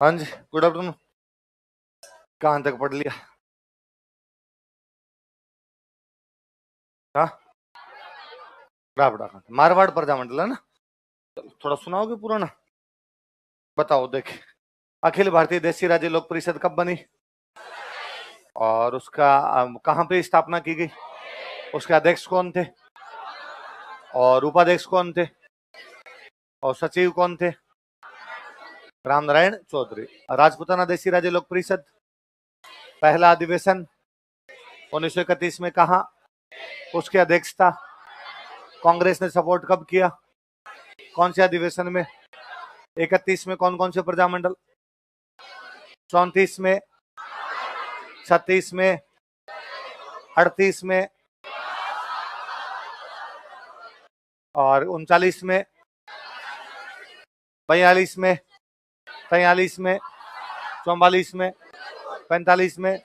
हाँ जी, good afternoon. कहाँ तक पढ़ लिया? हाँ, राबड़ा मारवाड़ प्रजामंडल है ना। थोड़ा सुनाओगे पुराना? बताओ देख। अखिल भारतीय देशी राज्य लोक परिषद कब बनी और उसका कहाँ पे स्थापना की गई? उसके अध्यक्ष कौन थे और उपाध्यक्ष कौन थे और सचिव कौन थे? रामनारायण चौधरी। राजपूताना देशी राज्य लोक परिषद पहला अधिवेशन 1931 में कहा? उसके अध्यक्ष था। कांग्रेस ने सपोर्ट कब किया? कौन से अधिवेशन में? 31 में कौन कौन से प्रजामंडल? 34 में, 36 में, 38 में और 39 में, 42 में, 43 में, 44 में, 45 में,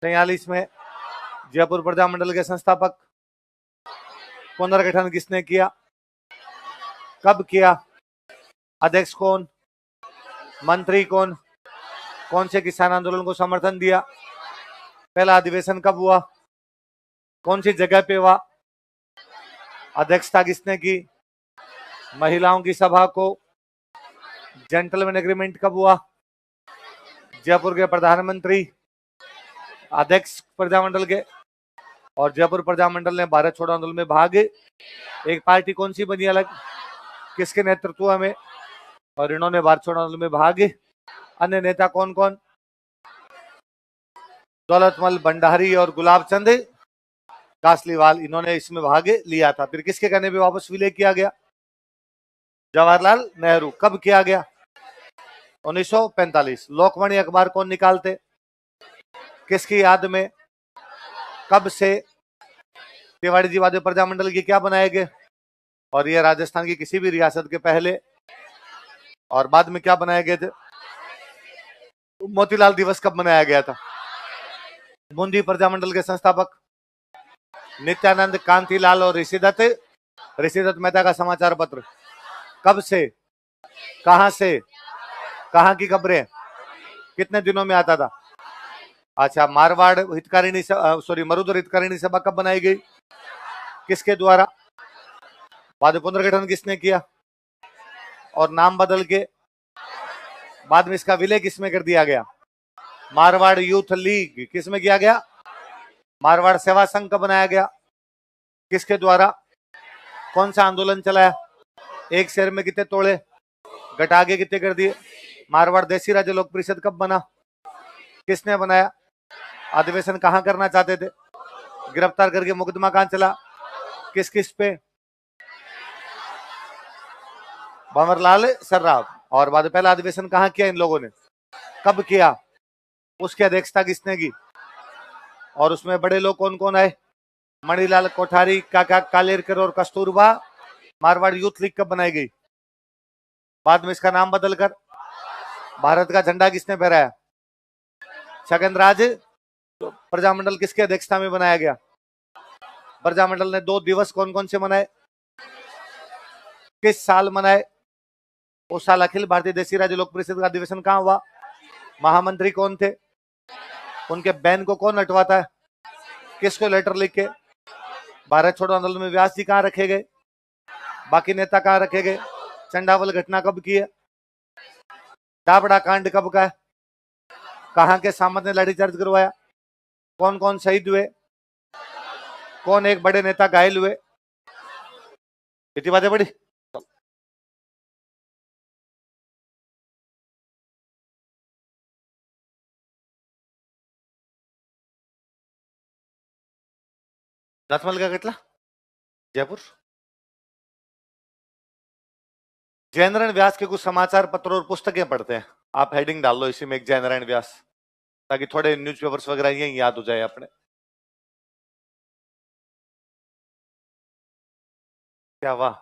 43 में। जयपुर प्रजामंडल के संस्थापक। पुनर्गठन किसने किया? कब किया? अध्यक्ष कौन? मंत्री कौन? कौन से किसान आंदोलन को समर्थन दिया? पहला अधिवेशन कब हुआ? कौन सी जगह पे हुआ? अध्यक्षता किसने की? महिलाओं की सभा को। जेंटलमैन एग्रीमेंट कब हुआ? जयपुर के प्रधानमंत्री अध्यक्ष प्रजामंडल के। और जयपुर प्रजामंडल ने भारत छोड़ो आंदोलन में भाग। एक पार्टी कौन सी बनी अलग? किसके नेतृत्व में? और इन्होंने भारत छोड़ो आंदोलन में भाग। अन्य नेता कौन कौन? दौलतमल भंडारी और गुलाब चंद कासलीवाल, इन्होंने इसमें भाग लिया था। फिर किसके कहने पे वापस विलय किया गया? जवाहरलाल नेहरू। कब किया गया? 1945। लोकवाणी अखबार कौन निकालते? किसकी याद में? कब से? तिवाड़ी जी वादे प्रजामंडल की क्या बनाए गए? और ये राजस्थान की किसी भी रियासत के पहले और बाद में क्या बनाए गए थे? मोतीलाल दिवस कब मनाया गया था? बूंदी प्रजामंडल के संस्थापक नित्यानंद कांतिलाल और ऋषिदत्त मेहता का समाचार पत्र कब से, कहां से, कहां की खबरें, कितने दिनों में आता था? अच्छा, मारवाड़ हितकारिणी मरुधर हितकारिणी सभा कब बनाई गई? किसके द्वारा? बाद पुनर्गठन किसने किया और नाम बदल के बाद में इसका विलय किसमें कर दिया गया? Marwar youth league. किसमें किया गया? मारवाड़ सेवा संघ कब बनाया गया? किसके द्वारा? कौन सा आंदोलन चलाया? एक शेर में कितने तोड़े घटा के कितने कर दिए? मारवाड़ देशी राज्य लोक परिषद कब बना? किसने बनाया? अधिवेशन कहां करना चाहते थे? गिरफ्तार करके मुकदमा कहां चला? किस किस पे? भंवरलाल सर्राफ। और बाद पहला अधिवेशन कहां किया इन लोगों ने? कब किया? उसकी अध्यक्षता किसने की? और उसमें बड़े लोग कौन कौन आए? मणिलाल कोठारी, काका कालेरकर और कस्तूरबा। मारवाड़ यूथ लीग कब बनाई गई? बाद में इसका नाम बदलकर। भारत का झंडा किसने फहराया? छगनराज। तो प्रजामंडल किसके अध्यक्षता में बनाया गया? प्रजामंडल ने 2 दिवस कौन कौन से मनाए? किस साल मनाए? उस साल अखिल भारतीय देशी राज्य लोक परिषद का अधिवेशन कहां हुआ? महामंत्री कौन थे? उनके बैन को कौन हटवाता है? किसको लेटर लिख के? भारत छोड़ो आंदोलन में व्यास जी कहां रखे गए? बाकी नेता कहां रखे गए? चंडावल घटना कब की है? दाबड़ा कांड कब का है? कहां के सामंत ने लाठीचार्ज करवाया? कौन कौन शहीद हुए? कौन एक बड़े नेता घायल हुए? इतनी बातें बड़ी। दसमल का कितना? जयपुर। जय नारायण व्यास के कुछ समाचार पत्र और पुस्तकें पढ़ते हैं। आप हेडिंग डाल लो इसी में, एक जय नारायण व्यास, ताकि थोड़े न्यूज़पेपर्स वगैरह यही याद हो जाए अपने। क्या वाह।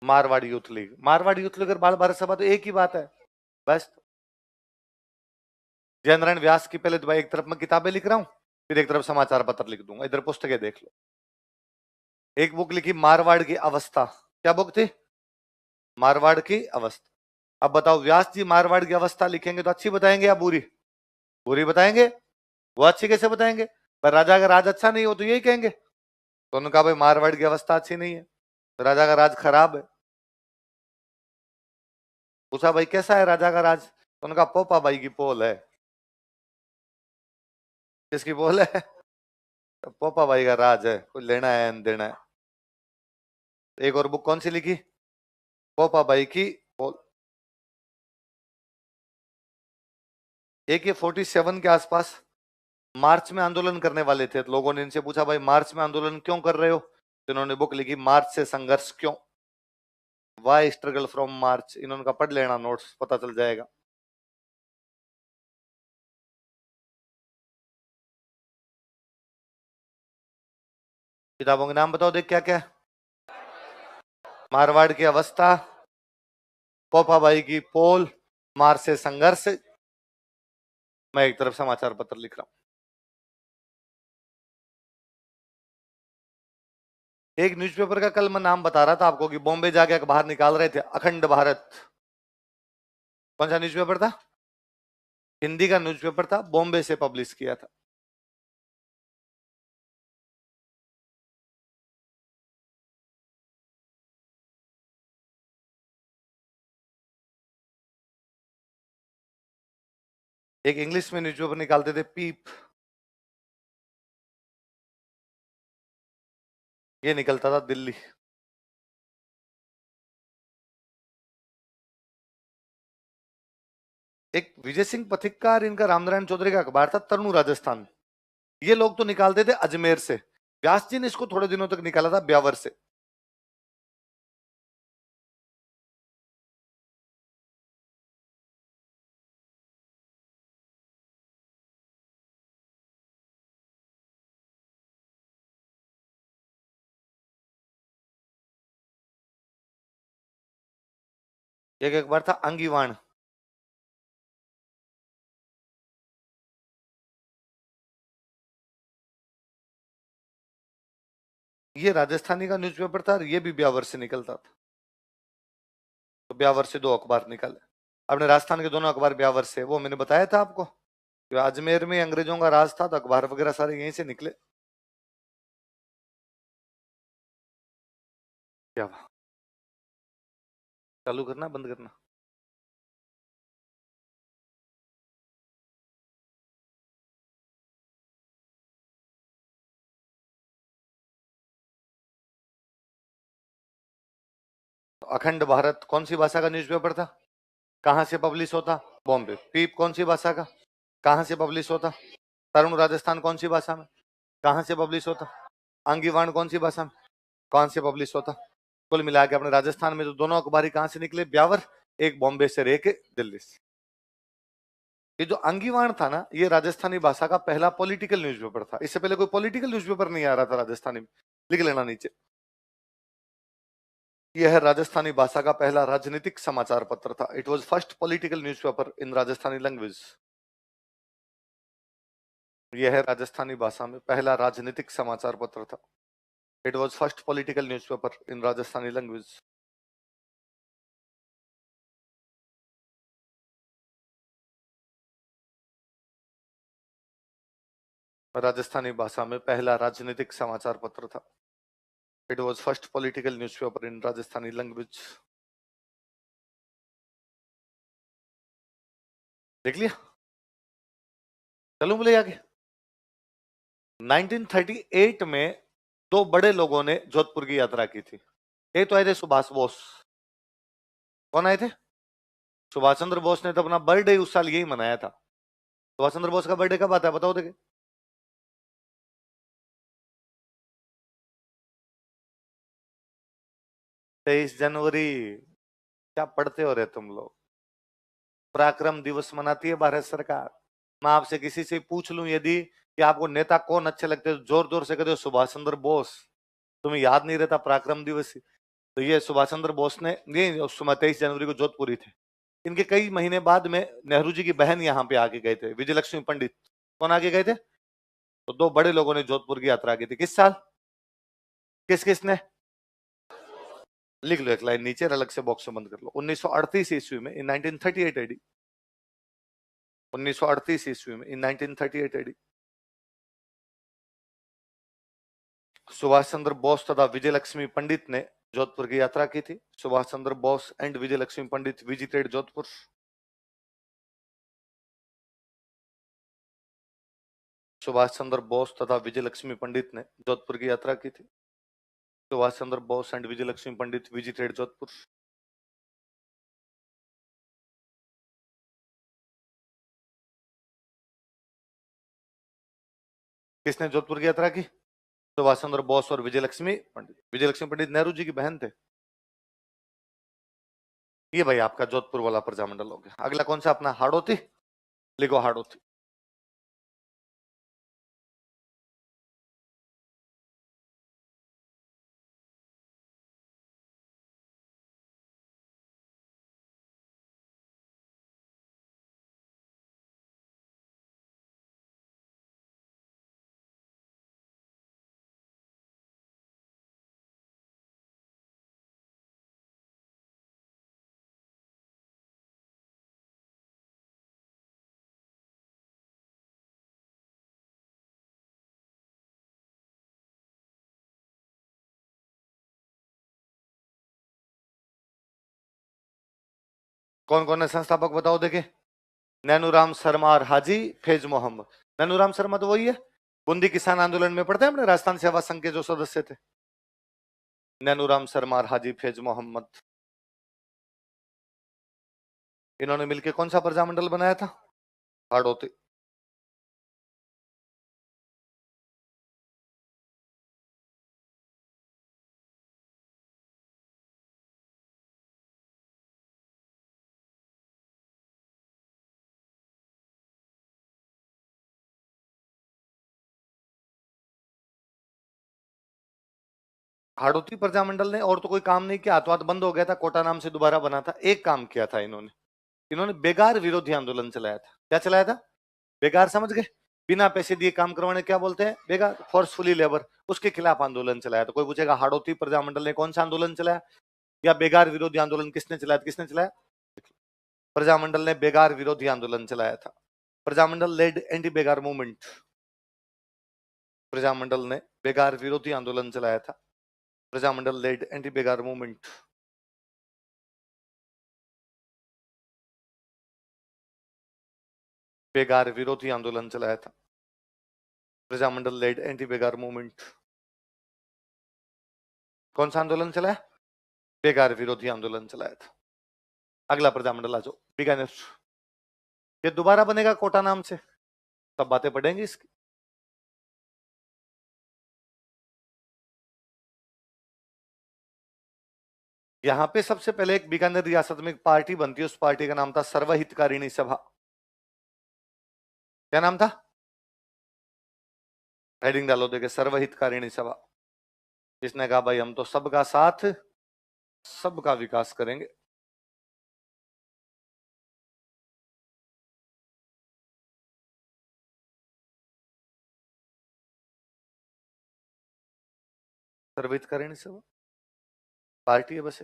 Marwari youth league, Marwari youth league और बाल भारत सभा तो एक ही बात है बस। जय नारायण व्यास की पहले तो भाई एक तरफ में किताबें लिख रहा हूं, फिर एक तरफ समाचार पत्र लिख दूंगा। इधर पुस्तकें देख लो। एक बुक लिखी मारवाड़ की अवस्था। क्या बुक थी? मारवाड़ की अवस्था। अब बताओ व्यास जी मारवाड़ की अवस्था लिखेंगे तो अच्छी बताएंगे या बुरी? बुरी बताएंगे। वो अच्छी कैसे बताएंगे? पर राजा का राज अच्छा नहीं हो तो यही कहेंगे। तो उन्होंने कहा भाई मारवाड़ की अवस्था अच्छी नहीं है, तो राजा का राज खराब है। पूछा भाई कैसा है राजा का राज? तो उन्होंने कहा पोपा भाई की पोल है। किसकी पोल है? तो पोपा भाई का राज है, कुछ लेना है न देना है। एक और बुक कौन सी लिखी? पोपा भाई की पोल। एक ये 47 के आसपास मार्च में आंदोलन करने वाले थे, तो लोगों ने इनसे पूछा भाई मार्च में आंदोलन क्यों कर रहे हो? तो इन्होंने बुक लिखी मार्च से संघर्ष क्यों, वाई स्ट्रगल फ्रॉम मार्च। इन्होंने कहा पढ़ लेना नोट्स, पता चल जाएगा। किताबों के नाम बताओ देख क्या क्या है। मारवाड़ की अवस्था, पोपा भाई की पोल, मार्च से संघर्ष। मैं एक तरफ समाचार पत्र लिख रहा हूं। एक न्यूज़पेपर का कल मैं नाम बता रहा था आपको कि बॉम्बे जाके अखबार निकाल रहे थे, अखंड भारत। कौन सा न्यूज़पेपर था? हिंदी का न्यूज़पेपर था, बॉम्बे से पब्लिश किया था। एक इंग्लिश में न्यूज़पेपर निकालते थे, पीप। ये निकलता था दिल्ली। एक विजय सिंह पथिककार, इनका रामनारायण चौधरी का अखबार था, तरुण राजस्थान। ये लोग तो निकालते थे अजमेर से। व्यास जी ने इसको थोड़े दिनों तक निकाला था ब्यावर से। एक अखबार था अंगीवाण। ये राजस्थानी का न्यूज़पेपर था, ये भी ब्यावर से निकलता था। तो ब्यावर से दो अखबार निकाले। अपने राजस्थान के दोनों अखबार ब्यावर से। वो मैंने बताया था आपको कि अजमेर में अंग्रेजों का राज था, तो अखबार वगैरह सारे यहीं से निकले। क्या चालू करना बंद करना? अखंड भारत कौन सी भाषा का न्यूज़पेपर था? कहां से पब्लिश होता? बॉम्बे। पीप कौन सी भाषा का? कहां से पब्लिश होता? तरुण राजस्थान कौन सी भाषा में? कहां से पब्लिश होता? आंगीवाण कौन सी भाषा में? कहां से पब्लिश होता? कुल मिला के अपने राजस्थान में तो दोनों अखबारी कहां से निकले? ब्यावर। एक बॉम्बे से रह के दिल्ली से। ये जो अंगीवाण था ना, ये राजस्थानी भाषा का पहला पॉलिटिकल न्यूज़पेपर था। इससे पहले कोई पॉलिटिकल न्यूज़पेपर नहीं आ रहा था राजस्थानी में। लिख लेना नीचे। यह है राजस्थानी भाषा का पहला राजनीतिक समाचार पत्र था। It was first political newspaper in Rajasthani language. यह है राजस्थानी भाषा में पहला राजनीतिक समाचार पत्र था। It was first political newspaper in Rajasthani language. Rajasthani भाषा में पहला राजनीतिक समाचार पत्र था। It was first political newspaper in Rajasthani language. देख लिया? चलूं बोले आगे। 1938 में दो बड़े लोगों ने जोधपुर की यात्रा की थी। एक तो आए थे सुभाष बोस। कौन आए थे? सुभाष चंद्र बोस ने तो अपना बर्थडे उस साल यही मनाया था। सुभाष चंद्र बोस का बर्थडे कब आता है बताओ देखे? 23 जनवरी। क्या पढ़ते हो रे तुम लोग? पराक्रम दिवस मनाती है भारत सरकार। मैं आपसे किसी से पूछ लूं यदि कि आपको नेता कौन अच्छे लगते हैं, जोर जोर से कहते हो सुभाष चंद्र बोस। तुम्हें याद नहीं रहता पराक्रम दिवस? तो ये सुभाष चंद्र बोस ने, ये उस समय 23 जनवरी को जोधपुरी थे। इनके कई महीने बाद में नेहरू जी की बहन यहाँ पे आके गए थे, विजय लक्ष्मी पंडित। कौन आके गए थे? तो दो बड़े लोगों ने जोधपुर की यात्रा की थी, किस साल, किस किसने, लिख लो एक लाइन नीचे, अलग से बॉक्स में बंद कर लो। 1938 ईस्वी में, इन 1938 एडी, 1938 ईस्वी में, इन 1938 एडी, सुभाष चंद्र बोस तथा विजय लक्ष्मी पंडित ने जोधपुर की यात्रा की थी। Subhash Chandra Bose and Vijay Lakshmi Pandit visited Jodhpur. सुभाष चंद्र बोस तथा विजय लक्ष्मी पंडित ने जोधपुर की यात्रा की थी। Subhash Chandra Bose and Vijay Lakshmi Pandit visited Jodhpur. किसने जोधपुर की यात्रा की, सुभाष चंद्र बोस और विजय लक्ष्मी पंडित। विजय लक्ष्मी पंडित नेहरू जी की बहन थे। ये भाई आपका जोधपुर वाला प्रजामंडल हो गया। अगला कौन सा अपना, हाड़ौती, लिखो हाड़ौती। कौन कौन है संस्थापक बताओ देखे, नैनूराम शर्मा और हाजी फैज मोहम्मद। नैनूराम शर्मा तो वही है, बूंदी किसान आंदोलन में पढ़ते हैं अपने, राजस्थान सेवा संघ के जो सदस्य थे। नैनूराम शर्मा और हाजी फैज मोहम्मद, इन्होंने मिलकर कौन सा प्रजामंडल बनाया था, हाड़ौती। हाड़ौती प्रजामंडल ने और तो कोई काम नहीं किया, आतंकवाद बंद हो गया था, कोटा नाम से दोबारा बना था। एक काम किया था इन्होंने, इन्होंने बेगार विरोधी आंदोलन चलाया था। क्या चलाया था, बेगार, समझ गए, बिना पैसे दिए काम करवाने क्या बोलते हैं, बेगार, फोर्सफुली लेबर, उसके खिलाफ आंदोलन चलाया था। कोई पूछेगा हाड़ौती प्रजामंडल ने कौन सा आंदोलन चलाया, या बेगार विरोधी आंदोलन किसने चलाया, किसने चलाया, प्रजामंडल ने बेगार विरोधी आंदोलन चलाया था। Prajamandal led anti begar movement, Prajamandal ने बेगार विरोधी आंदोलन चलाया था। Prajamandal led anti begar movement. बेगार विरोधी आंदोलन चलाया था, Prajamandal led anti begar movement. कौन सा आंदोलन चलाया, बेगार विरोधी आंदोलन चलाया था। अगला प्रजामंडल आ जाओ, बीकानेर। ये दोबारा बनेगा कोटा नाम से, सब बातें पढ़ेंगे इसकी। यहां पे सबसे पहले एक बीकानेर रियासत में एक पार्टी बनती है, उस पार्टी का नाम था सर्वहितकारिणी सभा। क्या नाम था, हेडिंग डालो देखे, सर्वहितकारिणी सभा। जिसने कहा भाई हम तो सबका साथ सबका विकास करेंगे। सर्वहितकारिणी सभा पार्टी है, बस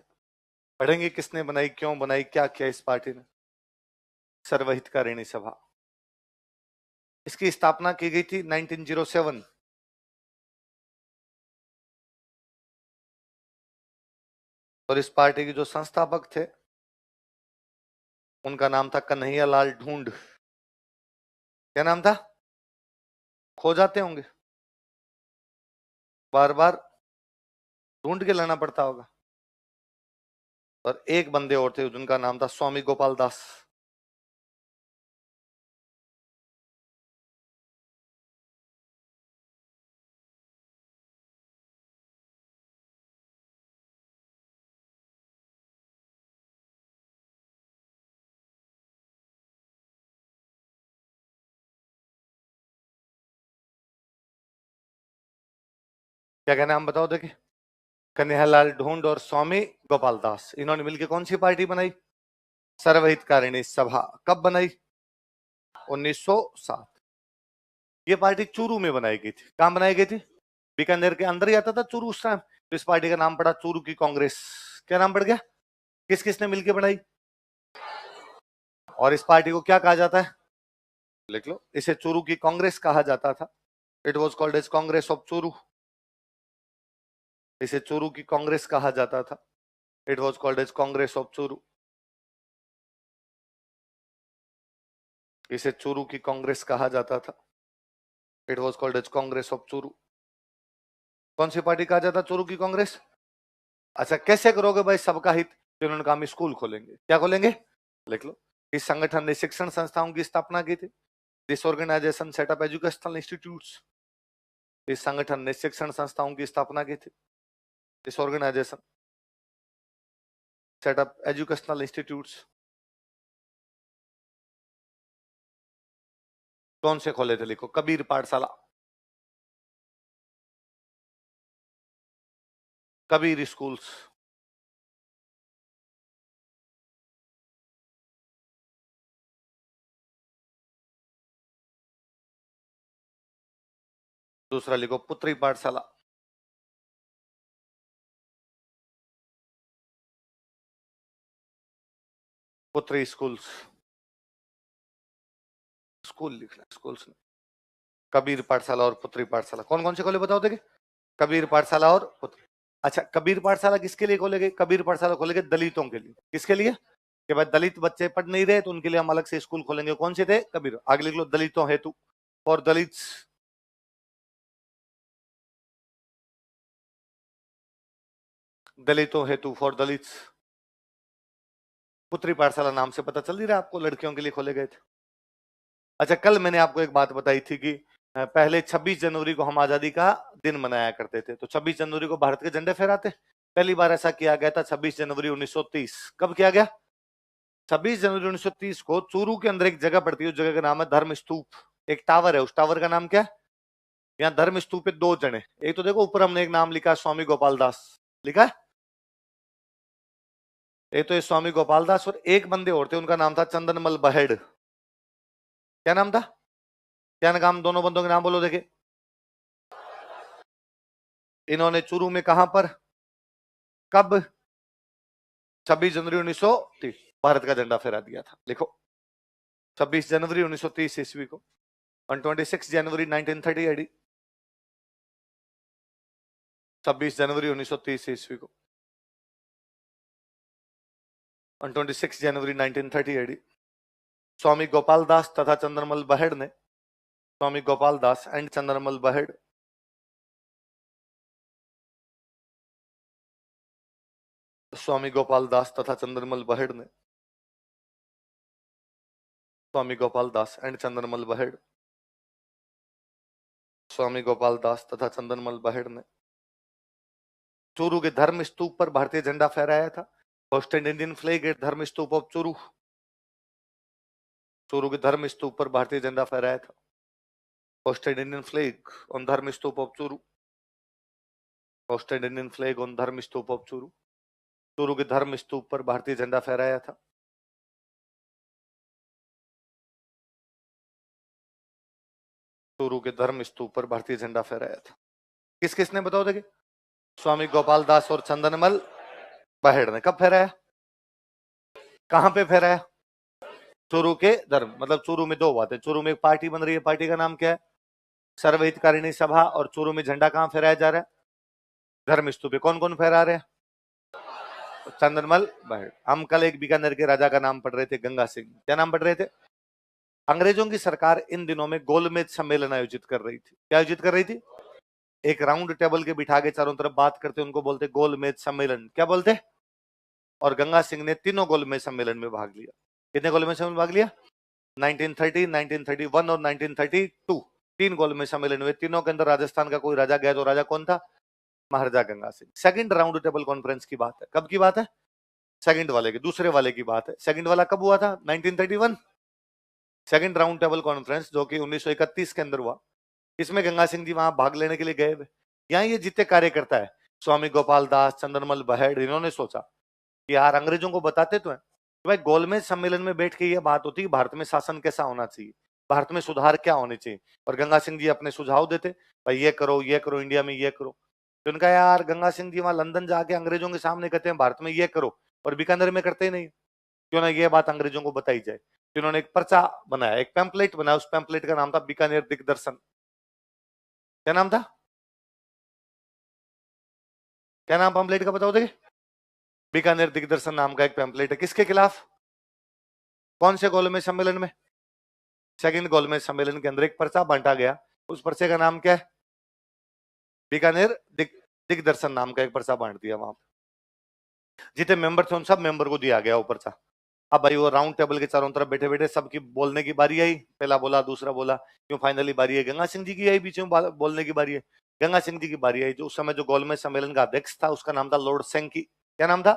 पढ़ेंगे किसने बनाई, क्यों बनाई, क्या किया इस पार्टी ने। सर्वहितकारिणी सभा, इसकी स्थापना की गई थी 1907। और इस पार्टी के जो संस्थापक थे उनका नाम था कन्हैयालाल ढूंढ। क्या नाम था, खो जाते होंगे, बार बार ढूंढ के लाना पड़ता होगा। और एक बंदे और थे जिनका नाम था स्वामी गोपाल दास। क्या क्या नाम बताओ देखे, कन्हैयालाल ढूंढ और स्वामी गोपाल दास, इन्होंने मिलकर कौन सी पार्टी बनाई, सर्वहितकारिणी सभा। कब बनाई, 1907। ये पार्टी चूरू में बनाई गई थी। कहां बनाई गई थी? बीकानेर के अंदर ही आता था चूरू उस टाइम। तो इस पार्टी का नाम पड़ा चूरू की कांग्रेस। क्या नाम पड़ गया? किस किसने मिलकर बनाई? और इस पार्टी को क्या कहा जाता है? लिख लो, इसे चूरू की कांग्रेस कहा जाता था। It was called as Congress of Churu. इसे चूरू की कांग्रेस कहा जाता था। It was called as Congress of Churu. इसे चूरू की कांग्रेस कहा जाता था। It was called as Congress of Churu. कौन सी पार्टी कहा जाता चूरू की कांग्रेस? अच्छा, कैसे करोगे भाई सबका हित? तो इन्होंने कहा हम स्कूल खोलेंगे। क्या खोलेंगे? लिख लो, इस संगठन ने शिक्षण संस्थाओं की स्थापना की थी। This organization set up educational institutes. इस संगठन ने शिक्षण संस्थाओं की स्थापना की थी। This organization set up educational institutes. कौन से खोले थे? लिखो, कबीर पाठशाला, कबीर स्कूल्स। दूसरा लिखो, पुत्री पाठशाला। पुत्री स्कूल्स। स्कूल लिखना, स्कूल्स में। कबीर पाठशाला और पुत्री पाठशाला कौन कौन से खोले बताओ देखे? कबीर पाठशाला और पुत्री। अच्छा, कबीर पाठशाला किसके लिए खोले गए? कबीर पाठशाला खोले गए दलितों के लिए। किसके लिए? कि भाई दलित बच्चे पढ़ नहीं रहे तो उनके लिए हम अलग से स्कूल खोलेंगे। कौन से थे? कबीर। आगे लिख लो, दलितों हेतु, फॉर दलित्स। दलितों हेतु, फॉर दलित्स। पुत्री पाठशाला नाम से पता चल नहीं रहा आपको, लड़कियों के लिए खोले गए थे। अच्छा, कल मैंने आपको एक बात बताई थी कि पहले 26 जनवरी को हम आजादी का दिन मनाया करते थे। तो 26 जनवरी को भारत के झंडे फहराते। पहली बार ऐसा किया गया था 26 जनवरी 1930। कब किया गया? 26 जनवरी 1930 को चूरू के अंदर एक जगह पड़ती है, उस जगह का नाम है धर्म स्तूप। एक टावर है, उस टावर का नाम क्या है? यहाँ धर्म स्तूप पे दो जने। एक तो देखो ऊपर हमने एक नाम लिखा, स्वामी गोपाल दास लिखा है। एक तो ये स्वामी गोपाल दास, और एक बंदे और थे, उनका नाम था चंदनमल बहेड़। क्या नाम था? क्या नाम? दोनों बंदों के नाम बोलो देखे। इन्होंने चूरू में कहां पर, कब? 26 जनवरी 1930 भारत का झंडा फहरा दिया था। लिखो, 26 जनवरी 1930 ईस्वी को। on 26 January 1930 AD. 26 जनवरी 1930 ईस्वी को on 26 जनवरी 1930 एडी स्वामी गोपाल दास तथा चंद्रमल बहेड़ ने, स्वामी गोपाल दास एंड चंद्रमल बहेड़, स्वामी गोपाल दास तथा चंद्रमल बहेड़ ने, स्वामी गोपाल दास एंड चंद्रमल बहेड़, स्वामी गोपाल दास तथा चंद्रमल बहेड़ ने चूरू के धर्म स्तूप पर भारतीय झंडा फहराया था। होस्टेड इंडियन फ्लैग एट धर्म स्तूप ऑफ चूरू। चूरू के धर्म स्तूप पर भारतीय झंडा फहराया था। Hosted Indian flag on Dharma Stupa of Churu. Hoisted Indian flag on Dharma Stupa of Churu. Churu के धर्म स्तूप पर भारतीय झंडा फहराया था। चूरू के धर्म स्तूप पर भारतीय झंडा फहराया था। किस किसने बताओ देखे? स्वामी गोपाल दास और चंदनमल बहेड़ ने। कब फहराया? कहां पे फहराया? चूरू के धर्म, मतलब चूरू में दो बातें। चूरू में एक पार्टी बन रही है, पार्टी का नाम क्या है? सर्वहितकारिणी सभा। और चूरू में झंडा कहां फहराया जा रहा है? धर्म स्तूप पे। कौन कौन फहरा रहे हैं? चंदनमल बहेड़। हम कल एक बीकानेर के राजा का नाम पढ़ रहे थे, गंगा सिंह। क्या नाम पढ़ रहे थे? अंग्रेजों की सरकार इन दिनों में गोलमेज सम्मेलन आयोजित कर रही थी। क्या आयोजित कर रही थी? एक राउंड टेबल के बिठा के चारों तरफ बात करते, उनको बोलते गोलमेज सम्मेलन। क्या बोलते? और गंगा सिंह ने तीनों गोलमेज सम्मेलन में भाग लिया। कितने गोलमेज सम्मेलन में भाग लिया? 1930, 1931 और 1932। तीन गोलमेज सम्मेलन हुए। तीनों के अंदर राजस्थान का कोई राजा गया, तो राजा कौन था? Maharaja Ganga Singh. Second round table conference की बात है। कब की बात है? सेकंड वाले की, दूसरे वाले की बात है। सेकंड वाला कब हुआ था? 1931। सेकंड राउंड टेबल कॉन्फ्रेंस जो कि 1931 के अंदर हुआ, इसमें गंगा सिंह जी वहां भाग लेने के लिए गए। यहाँ ये जितने कार्यकर्ता है, स्वामी गोपाल दास, चंद्रमल बहेड़, इन्होंने सोचा कि यार अंग्रेजों को बताते तो हैं कि भाई गोलमेज सम्मेलन में बैठ के ये बात होती है भारत में शासन कैसा होना चाहिए। भारत में सुधार क्या होने चाहिए, और गंगा सिंह जी अपने सुझाव देते, भाई ये करो इंडिया में ये करो। तो उनका यार गंगा सिंह जी वहां लंदन जाके अंग्रेजों के सामने कहते हैं भारत में ये करो, और बीकानेर में करते ही नहीं, क्यों ना ये बात अंग्रेजों को बताई जाए। तो उन्होंने एक पर्चा बनाया, एक पैम्पलेट बनाया, उस पैम्पलेट का नाम था बीकानेर दिग्दर्शन। क्या नाम था, क्या नाम पैम्पलेट का बताओ देखिए? बीकानेर दिग्दर्शन नाम का एक पैम्पलेट है, किसके खिलाफ, कौन से गोलमेज सम्मेलन में? सेकंड गोलमेज सम्मेलन के अंदर एक पर्चा बांटा गया, उस पर्चे का नाम क्या है? बीकानेर दिग्दर्शन नाम का एक पर्चा बांट दिया वहां पे। जितने मेंबर थे उन सब मेंबर को दिया गया वो पर्चा। अब भाई वो राउंड टेबल के चारों तरफ बैठे बैठे सबकी बोलने की बारी आई, पहला बोला दूसरा बोला, क्यों फाइनली बारी है गंगा सिंह जी की आई, बीच में बोलने की बारी है, गंगा सिंह जी की बारी आई। जो उस समय जो गोलमेज सम्मेलन का अध्यक्ष था उसका नाम था लॉर्ड सेंकी। क्या नाम था?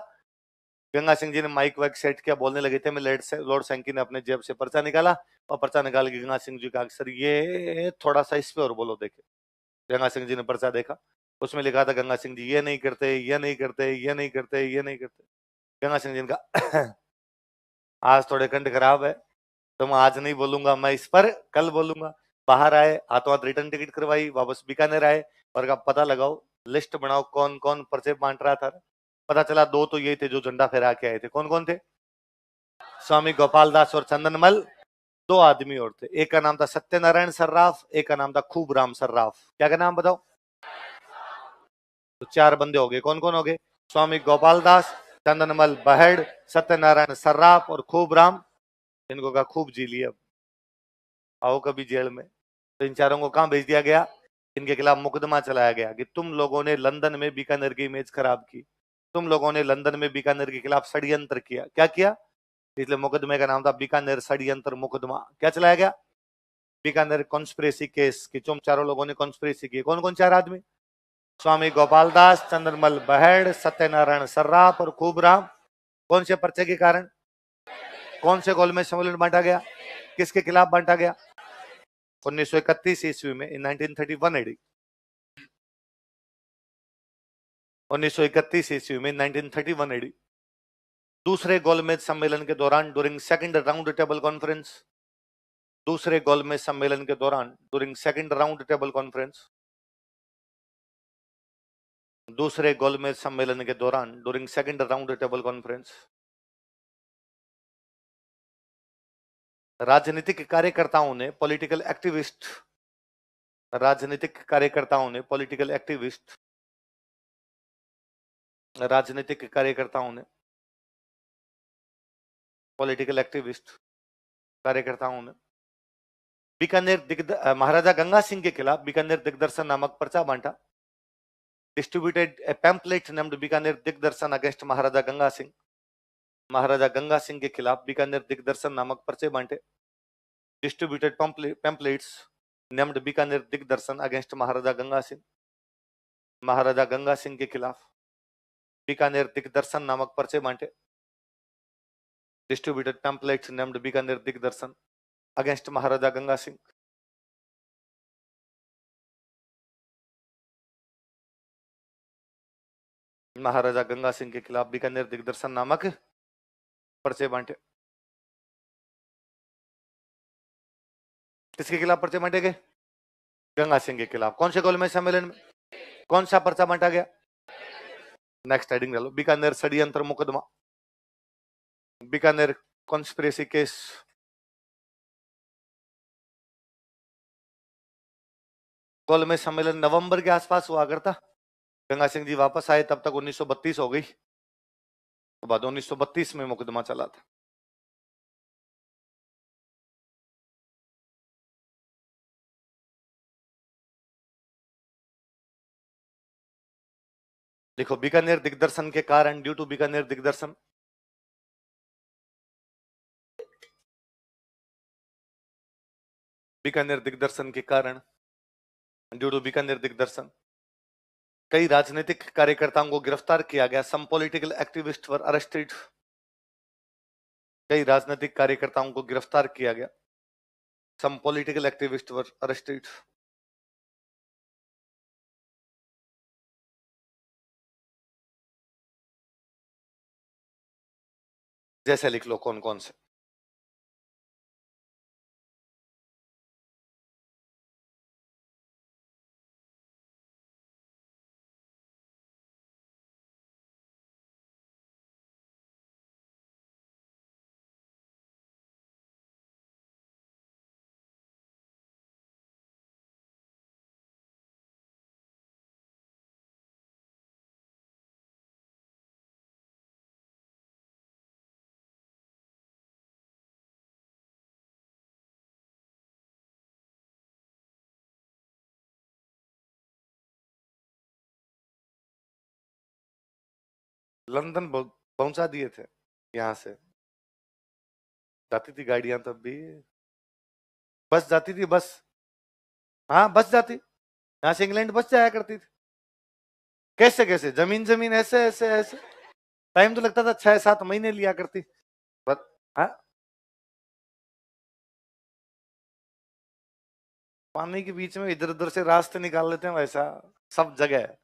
गंगा सिंह जी ने माइक वाइक सेट किया, बोलने लगे थे, मैं लॉर्ड सेंकी ने अपने जेब से पर्चा निकाला, और पर्चा निकाल के गंगा सिंह जी का, सर ये थोड़ा सा इस पे और बोलो देखे। गंगा सिंह जी ने पर्चा देखा, उसमें लिखा था गंगा सिंह जी ये नहीं करते, ये नहीं करते, ये नहीं करते, ये नहीं करते। गंगा सिंह जी ने कहा आज थोड़े कंठ खराब है, तुम आज नहीं बोलूंगा मैं इस पर, कल बोलूंगा। बाहर आए, हाथों हाथ रिटर्न टिकट करवाई, वापस बीकानेर आए, और कहा पता लगाओ, लिस्ट बनाओ कौन कौन पर्चे बांट रहा था। पता चला दो तो ये थे जो झंडा फहरा के आए थे। कौन कौन थे? स्वामी गोपाल दास और चंदनमल, दो आदमी और थे। एक का नाम था सत्यनारायण सर्राफ, एक का नाम था खूब राम सर्राफ। क्या का नाम बताओ? तो चार बंदे हो गए, कौन कौन हो गए? स्वामी गोपाल दास, चंदनमल बहेड़, सत्यनारायण सर्राफ और खूब राम। इनको कहा खूब जी लिया, आओ कभी जेल में। तो इन चारों को कहां भेज दिया गया? इनके खिलाफ मुकदमा चलाया गया कि तुम लोगों ने लंदन में बीकानेर की इमेज खराब की, तुम लोगों ने लंदन में बीकानेर के खिलाफ षड्यंत्र किया। क्या किया? इसलिए मुकदमे का नाम था बीकानेर षड्यंत्र मुकदमा। क्या चलाया गया? बीकानेर कॉन्स्पिरेसी केस कि तुम चारों लोगों ने कॉन्स्पिरेसी की। कौन कौन चार आदमी? स्वामी गोपाल दास, चंद्रमल बहेड़, सत्यनारायण सर्राफ और खूब राम। कौन से पर्चे के कारण? कौन से गोलमेज सम्मेलन बांटा गया? किसके खिलाफ बांटा गया? 1931 ईस्वी में, इन 1931 एडी, 1931 ईस्वी में, 1931 एडी। दूसरे गोलमेज सम्मेलन के दौरान, during second round table conference, दूसरे गोलमेज सम्मेलन के दौरान, during second round table conference, दूसरे गोलमेज सम्मेलन के दौरान, during second round table conference, राजनीतिक कार्यकर्ताओं ने, पॉलिटिकल एक्टिविस्ट, राजनीतिक कार्यकर्ताओं ने, पॉलिटिकल एक्टिविस्ट, राजनीतिक कार्यकर्ताओं ने, पॉलिटिकल एक्टिविस्ट, कार्यकर्ताओं ने महाराजा गंगा सिंह के खिलाफ बीकानेर दिग्दर्शन नामक पर्चा बांटा। डिस्ट्रीब्यूटेड ए पैम्पलेट नेम्ड बीकानेर दिग्दर्शन अगेंस्ट महाराजा गंगा सिंह। महाराजा गंगा सिंह के खिलाफ बीकानेर दिग्दर्शन नामक पर्चे बांटे। डिस्ट्रीब्यूटेड पैम्पलेट्स नेम्ड बीकानेर दिग्दर्शन अगेंस्ट महाराजा गंगा सिंह। महाराजा गंगा सिंह के खिलाफ बीकानेर दिग्दर्शन नामक पर्चे बांटे। डिस्ट्रीब्यूटेड पैम्पलेट्स नेम्ड बीकानेर दिग्दर्शन अगेंस्ट महाराजा गंगा सिंह। महाराजा गंगा सिंह के खिलाफ बीकानेर दिग्दर्शन नामक पर्चे बांटे। किसके खिलाफ पर्चे बांटे गए? गंगा सिंह के खिलाफ। कौन से गोलमेज सम्मेलन में? कौन सा पर्चा बांटा गया? नेक्स्ट हेडिंग डालो, बीकानेर षड्यंत्र मुकदमा, बीकानेर कॉन्स्पिरेसी केस। गोलमेज सम्मेलन नवंबर के आसपास हुआ करता। गंगा सिंह जी वापस आए तब तक 1932 हो गई, तो बाद 1932 में मुकदमा चला था। देखो, बीकानेर दिग्दर्शन के कारण, ड्यू टू बीकानेर दिग्दर्शन, बीकानेर दिग्दर्शन के कारण, ड्यू टू बीकानेर दिग्दर्शन, कई राजनीतिक कार्यकर्ताओं को गिरफ्तार किया गया। Some political activist were arrested. कई राजनीतिक कार्यकर्ताओं को गिरफ्तार किया गया। Some political activist were arrested. जैसे लिख लो कौन कौन से। लंदन पहुंचा दिए थे यहाँ से। जाती थी गाड़ियां तब भी, बस जाती थी बस। हाँ बस जाती, यहाँ से इंग्लैंड बस जाया करती थी। कैसे कैसे, जमीन जमीन ऐसे ऐसे ऐसे, टाइम तो लगता था 6-7 महीने लिया करती। बस हाँ, पानी के बीच में इधर उधर से रास्ते निकाल लेते हैं वैसा, सब जगह है।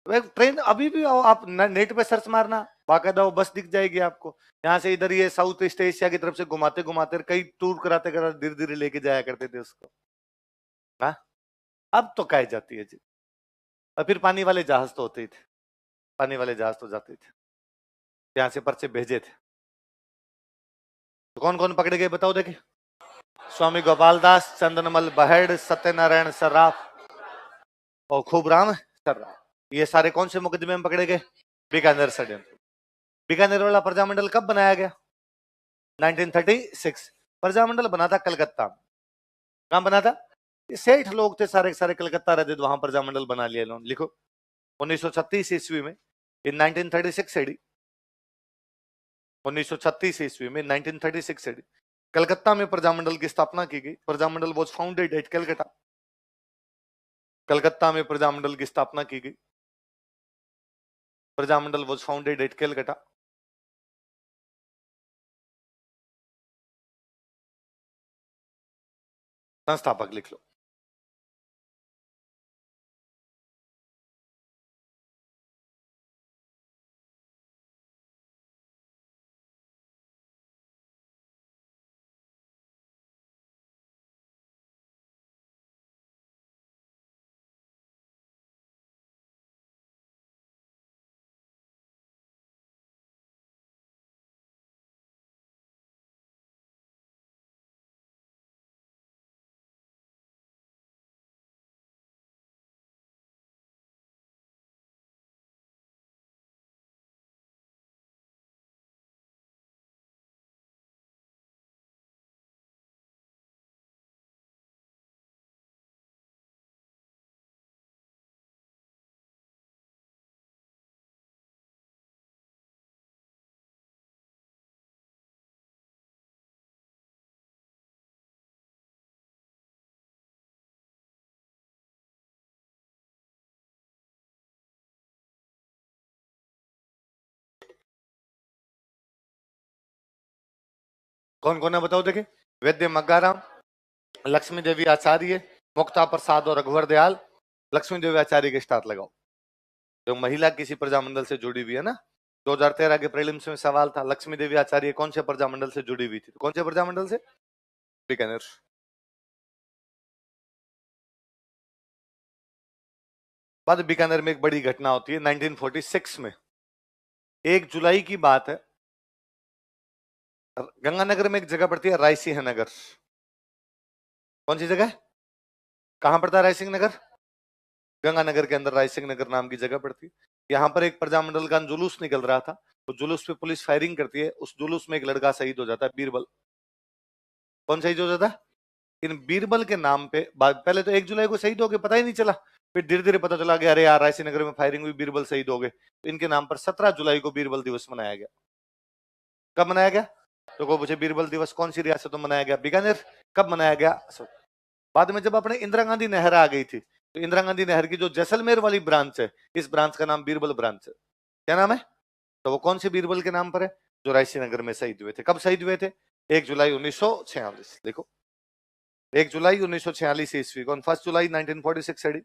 ट्रेन अभी भी आओ आप नेट पे सर्च मारना, बाकायदा वो बस दिख जाएगी आपको। यहाँ से इधर ये साउथ ईस्ट एशिया की तरफ से घुमाते घुमाते कई टूर कराते कराते धीरे धीरे लेके जाया करते थे उसको। हाँ, अब तो कह जाती है जी। और फिर पानी वाले जहाज तो होते ही थे, पानी वाले जहाज तो जाते थे, यहाँ से पर्चे भेजे थे। तो कौन कौन पकड़े गए बताओ देखे। स्वामी गोपाल दास, चंदनमल बहेड़, सत्यनारायण सर्राफ और खूब राम सर्राफ, ये सारे कौन से मुकदमे में पकड़े गए? बीकानेर षड्यंत्र। बीकानेर वाला प्रजामंडल कब बनाया गया? 1936। प्रजामंडल बना था कलकत्ता में। कहां बना था? ये सेठ लोग थे सारे सारे, कलकत्ता रहते थे, वहां प्रजामंडल बना लिया इन्होंने। लिखो 1936 ईस्वी में, इन 1936 एडी, 1936 ईस्वी में, 1936 एडी कलकत्ता में प्रजामंडल की स्थापना की गई। Prajamandal was founded at Calcutta. Calcutta में प्रजामंडल की स्थापना की गई। Prajamandal was founded at Calcutta. संस्थापक लिख लो। कौन कौन है बताओ देखे। वैद्य मग्गाराम, लक्ष्मी देवी आचार्य, मुक्ता प्रसाद और रघुवर दयाल। लक्ष्मी देवी आचार्य के स्टार लगाओ। जो महिला किसी प्रजामंडल से जुड़ी हुई है ना, 2013 के प्रीलिम्स में सवाल था, लक्ष्मी देवी आचार्य कौन से प्रजामंडल से जुड़ी हुई थी? कौन से प्रजामंडल से? बीकानेर। बाद बीकानेर में एक बड़ी घटना होती है 1946 में। 1 जुलाई की बात है, गंगानगर में एक जगह पड़ती है रायसिंह नगर। कौन सी जगह? कहां पड़ता है रायसिंह नगर? गंगानगर के अंदर रायसिंह नगर नाम की जगह पड़ती है। यहाँ पर एक प्रजामंडल का जुलूस निकल रहा था, तो जुलूस पे पुलिस फायरिंग करती है। उस जुलूस में एक लड़का शहीद हो जाता है, बीरबल। कौन शहीद हो जाता है? इन बीरबल के नाम पे पहले तो 1 जुलाई को शहीद हो गए, पता ही नहीं चला। फिर धीरे धीरे पता चला कि अरे यार रायसिंह नगर में फायरिंग हुई, बीरबल शहीद हो गए। तो इनके नाम पर 17 जुलाई को बीरबल दिवस मनाया गया। कब मनाया गया? तो को पूछे बीरबल दिवस कौन सी रियासत में मनाया गया? बीकानेर। कब मनाया गया? बाद में जब अपने इंदिरा गांधी नहर आ गई थी, तो इंदिरा गांधी नहर की जो जैसलमेर वाली ब्रांच है, इस ब्रांच का नाम बीरबल ब्रांच है। क्या नाम है? तो वो कौन से बीरबल के नाम पर है? जो रायसिंह नगर में शहीद हुए थे। कब शहीद हुए थे? 1 जुलाई 1946। देखो 1 जुलाई 1946 ईस्वी कौन? 1 जुलाई 1946 एडी।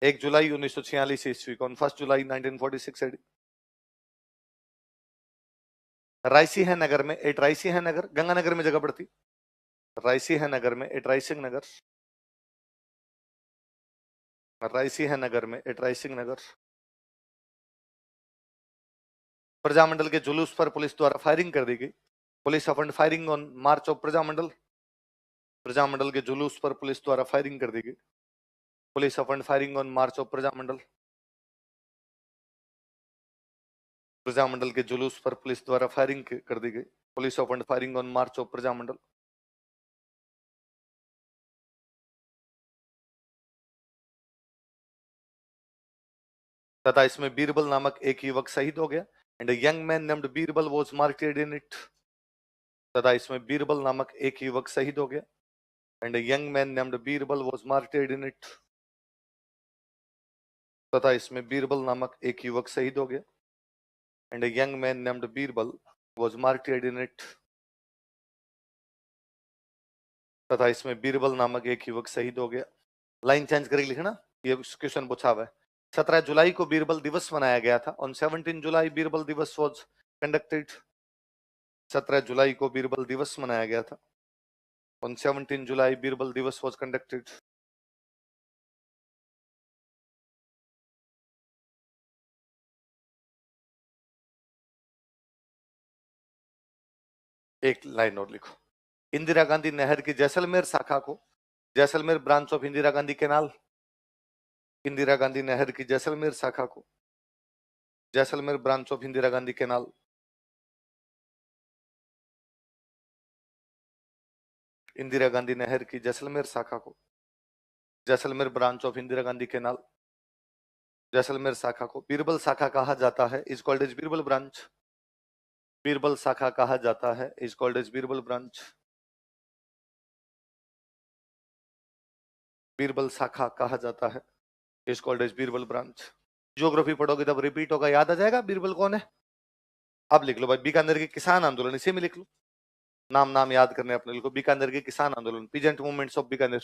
1 जुलाई 1946 ईस्वी कौन? 1 जुलाई 1946 एडी। रायसिंह नगर में, एट रायसिंह नगर, गंगानगर में जगह पड़ती। रायसिंह नगर में एट रायसिंह नगर, रायसिंह नगर में एट रायसिंह नगर। प्रजामंडल के जुलूस पर पुलिस द्वारा फायरिंग कर दी गई। Police open firing on March of Prajamandal. Prajamandal के जुलूस पर पुलिस द्वारा फायरिंग कर दी गई। Police open firing on March of Prajamandal. Prajamandal के जुलूस पर पुलिस द्वारा फायरिंग कर दी गई। Police open firing on March of Prajamandal. तथा इसमें बीरबल नामक एक युवक शहीद हो गया and young man named Birbal was मार्टेड in it. तथा इसमें बीरबल नामक एक युवक शहीद हो गया and young man named Birbal was मार्टेड in it. तथा इसमें बीरबल नामक एक युवक शहीद हो गया and young man named Birbal was मार्टेड in it. तथा इसमें बीरबल नामक एक युवक शहीद हो गया। लाइन चेंज करके लिखना, ये क्वेश्चन पूछा हुआ है। 17 जुलाई को बीरबल दिवस मनाया गया था। ऑन 17 जुलाई बीरबल दिवस वॉज कंडक्टेड। 17 जुलाई को बीरबल दिवस मनाया गया था। ऑन 17 जुलाई बीरबल दिवस वॉज कंडक्टेड। एक लाइन और लिखो। इंदिरा गांधी नहर की जैसलमेर शाखा को Jaisalmer branch of Indira Gandhi canal, Indira Gandhi नहर की जैसलमेर शाखा को Jaisalmer branch of Indira Gandhi canal, Indira Gandhi नहर की जैसलमेर शाखा को Jaisalmer branch of Indira Gandhi canal, Jaisalmer शाखा को बीरबल शाखा कहा जाता है, is called as Birbal branch. Birbal शाखा कहा जाता है, is called as Birbal branch. Birbal शाखा कहा जाता है, is called as Birbal branch. Geography पढ़ोगे तब रिपीट होगा, याद आ जाएगा बीरबल कौन है। अब लिख लो भाई, बीकानेर के किसान आंदोलन, इसे में लिख लो। नाम नाम याद करने अपने, लिखो बीकानेर के किसान आंदोलन, पीजेंट मूवमेंट्स ऑफ बीकानेर।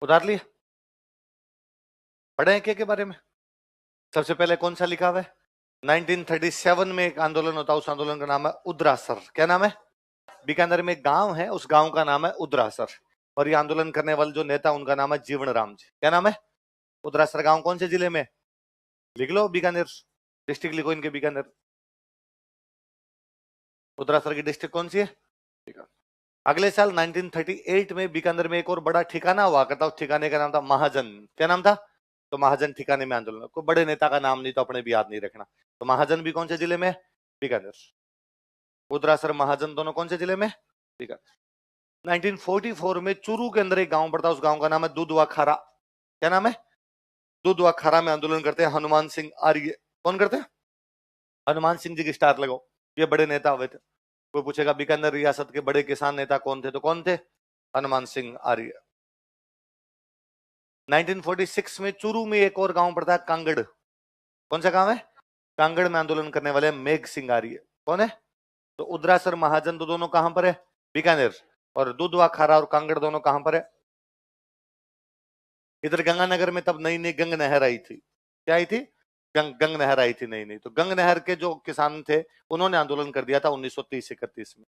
उतार लिया? पढ़े हैं क्या के बारे में? सबसे पहले कौन सा लिखा हुआ है? 1937 में एक आंदोलन होता है, उस आंदोलन का नाम है उद्रासर। क्या नाम है? बीकानेर में एक गांव है, उस गांव का नाम है उद्रासर। और ये आंदोलन करने वाले जो नेता, उनका नाम है जीवन राम जी। क्या नाम है? उद्रासर गांव कौन से जिले में? लिख लो, बीकानेर डिस्ट्रिक्ट लिखो इनके, बीकानेर। उद्रासर की डिस्ट्रिक्ट कौन सी है? अगले साल 1938 में बीकानेर में एक और बड़ा ठिकाना हुआ करता, उस ठिकाने का नाम था महाजन। क्या नाम था? तो महाजन ठिकाने में आंदोलन। कोई बड़े नेता का नाम नहीं तो अपने भी याद नहीं रखना। तो महाजन भी कौन से जिले में? बीकानेर। उद्रासर महाजन दोनों कौन से जिले में? बीकानेर। 1944 में चूरू के अंदर एक गांव पड़ता है, उस गांव का नाम है दुधवा खारा। क्या नाम है? दुधवा खारा में आंदोलन करते हैं हनुमान सिंह आर्य। कौन करते हैं? हनुमान सिंह जी की स्टार लगाओ, ये बड़े नेता हुए थे। कोई पूछेगा बीकानेर रियासत के बड़े किसान नेता कौन थे, तो कौन थे? हनुमान सिंह आर्य। 1946 में चूरू में एक और गांव पड़ता है कांगड़। कौन सा गांव है? कांगड़ में आंदोलन करने वाले मेघ सिंह आर्य। कौन है? तो उद्रासर महाजन तो दोनों कहां पर है? बीकानेर। और दुधवा खारा और कांगड़ दोनों कहां पर है? इधर गंगानगर में तब नई नई गंग नहर आई थी। क्या आई थी? गंग नहर आई थी नई नई। तो गंग नहर के जो किसान थे, उन्होंने आंदोलन कर दिया था 1930-31 में।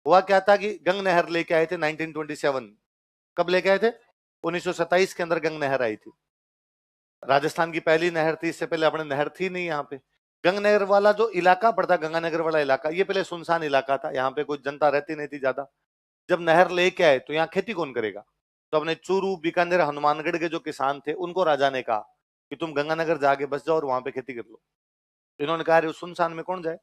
हुआ क्या था कि गंग नहर लेके आए थे 1927। कब लेके आए थे? 1927 के अंदर गंग नहर आई थी। राजस्थान की पहली नहर थी, इससे पहले अपने नहर थी नहीं यहाँ पे। गंग नहर वाला जो इलाका पड़ता, गंगानगर वाला इलाका, ये पहले सुनसान इलाका था, यहाँ पे कोई जनता रहती नहीं थी ज्यादा। जब नहर लेके आए तो यहाँ खेती कौन करेगा? तो अपने चूरू, बीकानेर, हनुमानगढ़ के जो किसान थे, उनको राजा ने कहा कि तुम गंगानगर जाके बस जाओ और वहां पे खेती कर लो। इन्होंने कहा सुनसान में कौन जाए,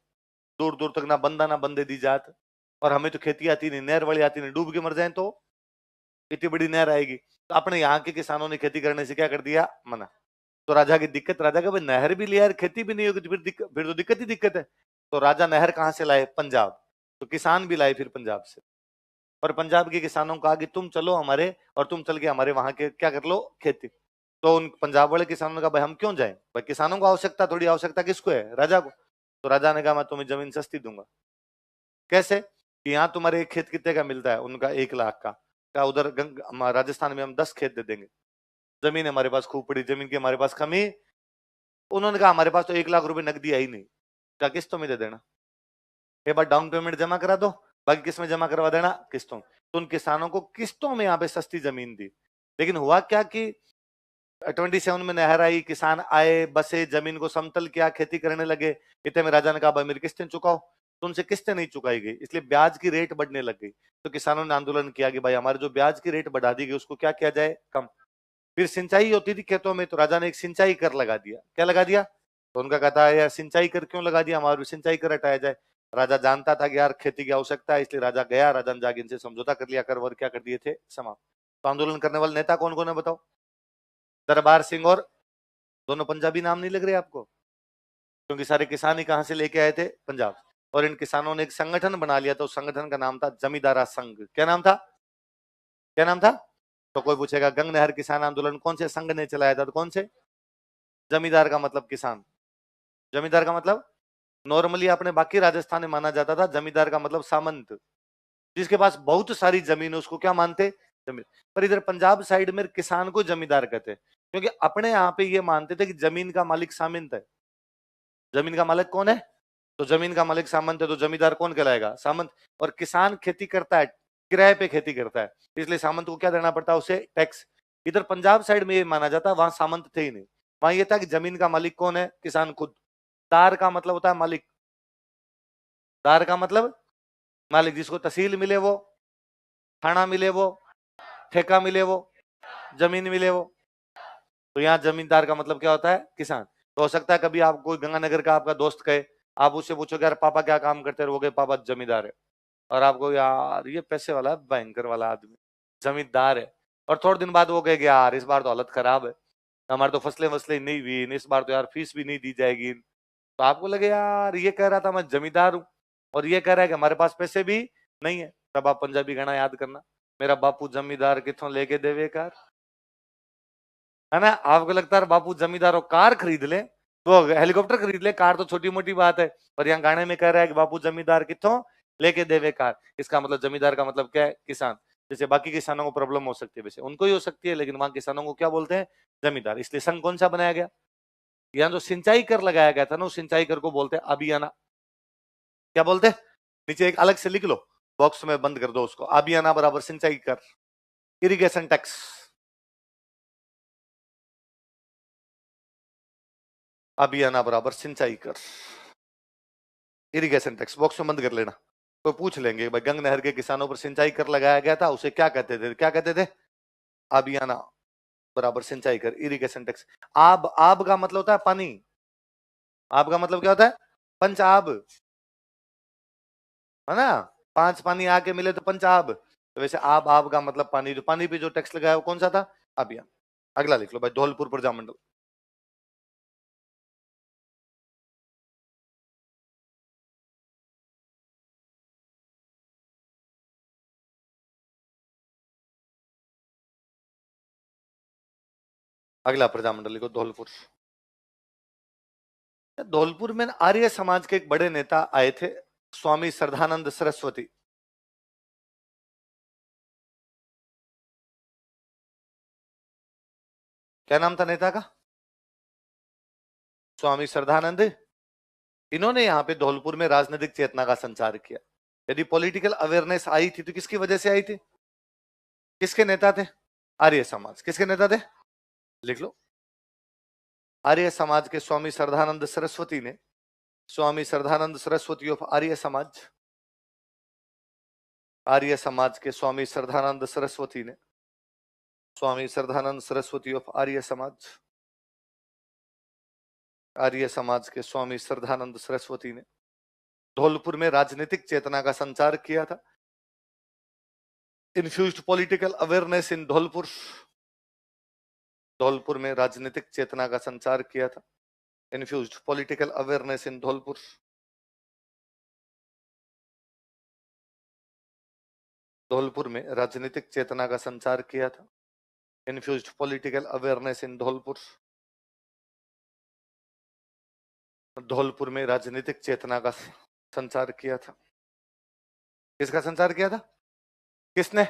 दूर दूर तक ना बंदा ना बंदे दी जात, और हमें तो खेती आती नहीं, नहर वाली आती नहीं, डूब के मर जाए तो इतनी बड़ी नहर आएगी। तो अपने यहाँ के किसानों ने खेती करने से क्या कर दिया? मना। तो राजा की दिक्कत, राजा का भाई नहर भी लिया, खेती भी नहीं होगी तो फिर तो दिक्कत ही दिक्कत है। तो राजा नहर कहां से लाए? पंजाब। तो किसान भी लाए फिर पंजाब से, और पंजाब के किसानों को कहा कि तुम चलो हमारे, और तुम चल के हमारे वहां के क्या कर लो? खेती। तो उन पंजाब वाले किसानों ने कहा भाई हम क्यों जाएं, भाई किसानों को आवश्यकता थोड़ी, आवश्यकता किसको है? राजा को। तो राजा ने कहा मैं तुम्हें जमीन सस्ती दूंगा। कैसे? कि यहाँ तुम्हारे एक खेत कितने का मिलता है? उनका 1 लाख का। क्या उधर राजस्थान में हम 10 खेत दे देंगे, जमीन हमारे पास खूब पड़ी, जमीन की हमारे पास कमी। उन्होंने कहा हमारे पास तो 1 लाख रुपए नकदी आई नहीं, क्या किस्तों में दे देना, एक बार डाउन पेमेंट जमा करा दो, बाकी किस में जमा करवा देना? किस्तों। तो उन किसानों को किस्तों में यहाँ पे सस्ती जमीन दी। लेकिन हुआ क्या कि 27 में नहर आई, किसान आए, बसे, जमीन को समतल किया, खेती करने लगे। इतने में राजा ने कहा भाई मेरी किस्तें चुकाओ। तो उनसे किस्तें नहीं चुकाई गई, इसलिए ब्याज की रेट बढ़ने लग गई। तो किसानों ने आंदोलन किया कि भाई हमारे जो ब्याज की रेट बढ़ा दी गई, उसको क्या किया जाए? कम। फिर सिंचाई होती थी खेतों में, तो राजा ने एक सिंचाई कर लगा दिया। क्या लगा दिया? तो उनका कहता है यार सिंचाई कर क्यों लगा दिया, हमारे सिंचाई कर हटाया जाए। राजा जानता था कि यार खेती की आवश्यकता है, इसलिए राजा गया, राजा ने जाके इनसे समझौता कर लिया, कर वर क्या कर दिए थे? समाप्त। तो आंदोलन करने वाले नेता कौन कौन है बताओ? दरबार सिंह और दोनों पंजाबी नाम नहीं लग रहे आपको? क्योंकि सारे किसान ही कहां से लेके आए थे? पंजाब। और इन किसानों ने एक संगठन बना लिया था, उस संगठन का नाम था जमींदारा संघ। क्या नाम था? क्या नाम था? तो कोई पूछेगा गंग नहर किसान आंदोलन कौन से संघ ने चलाया था? तो कौन से? जमींदार का मतलब किसान। जमींदार का मतलब नॉर्मली अपने बाकी राजस्थान में माना जाता था, जमींदार का मतलब सामंत, जिसके पास बहुत सारी जमीन है उसको क्या मानते? जमीन। पर इधर पंजाब साइड में किसान को जमींदार कहते हैं, क्योंकि अपने यहाँ पे ये मानते थे कि जमीन का मालिक सामंत है। जमीन का मालिक कौन है? तो जमीन का मालिक सामंत है, तो जमींदार कौन कहलाएगा? सामंत। और किसान खेती करता है, किराए पे खेती करता है, इसलिए सामंत को क्या देना पड़ता है? उसे टैक्स। इधर पंजाब साइड में ये माना जाता है, वहां सामंत थे ही नहीं। वहां ये था कि जमीन का मालिक कौन है? किसान खुद। दार का मतलब होता है मालिक। दार का मतलब मालिक, जिसको तहसील मिले वो, थाना मिले वो, ठेका मिले वो, जमीन मिले वो। तो यहाँ जमींदार का मतलब क्या होता है? किसान। तो हो सकता है कभी आप कोई गंगानगर का आपका दोस्त कहे, आप उससे पूछो यार पापा क्या काम करते हैं, वो कहे पापा जमींदार है। और आपको यार ये पैसे वाला है, बैंकर वाला आदमी, जमींदार है। और थोड़े दिन बाद वो कहेगा यार इस बार तो हालत खराब है, हमारे तो फसलें वसलें नहीं हुई, इस बार तो यार फीस भी नहीं दी जाएगी। तो आपको लगे यार ये कह रहा था मैं जमींदार हूँ, और ये कह रहा है कि हमारे पास पैसे भी नहीं है। तब आप पंजाबी गाना याद करना, मेरा बापू जमींदार किथों लेके देवे कार। है ना? आपको लगता है बापू जमींदार हो, कार खरीद ले, वो हेलीकॉप्टर खरीद ले, कार तो छोटी मोटी बात है। पर यहाँ गाने में कह रहा है कि बापू जमींदार किथों लेके देवे कार। इसका मतलब जमींदार का मतलब क्या है? किसान। जैसे बाकी किसानों को प्रॉब्लम हो सकती है वैसे उनको ही हो सकती है, लेकिन वहां किसानों को क्या बोलते हैं? जमींदार। इसलिए संघ कौन सा बनाया गया? यहाँ जो सिंचाई कर लगाया गया था ना, उस सिंचाई कर को बोलते हैं अभियाना। क्या बोलते हैं? नीचे एक अलग से लिख लो, बॉक्स में बंद कर दो उसको। अभियाना बराबर सिंचाई कर, इरिगेशन टैक्स। अभियाना बराबर सिंचाई कर, इरिगेशन टैक्स। बॉक्स में बंद कर लेना। तो पूछ लेंगे भाई गंग नहर के किसानों पर सिंचाई कर लगाया गया था, उसे क्या कहते थे? क्या कहते थे? अभियाना बराबर सिंचाई कर, इरिगेशन टैक्स। आब का मतलब होता है पानी। आब का मतलब क्या होता है? पंच आब, है ना? 5 पानी आके मिले तो पंच आब। तो वैसे आब का मतलब पानी। जो पानी पे जो टैक्स लगाया वो कौन सा था? अभियान। अगला लिख लो भाई, धौलपुर प्रजामंडल। अगला प्रजामंडल लिखो धौलपुर। धौलपुर में आर्य समाज के एक बड़े नेता आए थे, स्वामी श्रद्धानंद सरस्वती। क्या नाम था नेता का? स्वामी श्रद्धानंद। इन्होंने यहाँ पे धौलपुर में राजनीतिक चेतना का संचार किया। यदि पॉलिटिकल अवेयरनेस आई थी तो किसकी वजह से आई थी? किसके नेता थे? आर्य समाज। किसके नेता थे? लिख लो। आर्य समाज के स्वामी श्रद्धानंद सरस्वती ने, स्वामी श्रद्धानंद सरस्वती ऑफ आर्य समाज, आर्य समाज के स्वामी श्रद्धानंद सरस्वती ने, स्वामी श्रद्धानंद सरस्वती ऑफ आर्य समाज, आर्य समाज के स्वामी श्रद्धानंद सरस्वती ने धौलपुर में राजनीतिक चेतना का संचार किया था। Infused political awareness in Dholpur. Dholpur में राजनीतिक चेतना का संचार किया था। Infused political awareness in Dholpur. Dholpur में राजनीतिक चेतना का संचार किया था। Infused political awareness in Dholpur. Dholpur में राजनीतिक चेतना का संचार किया था। किसका संचार किया था? किसने?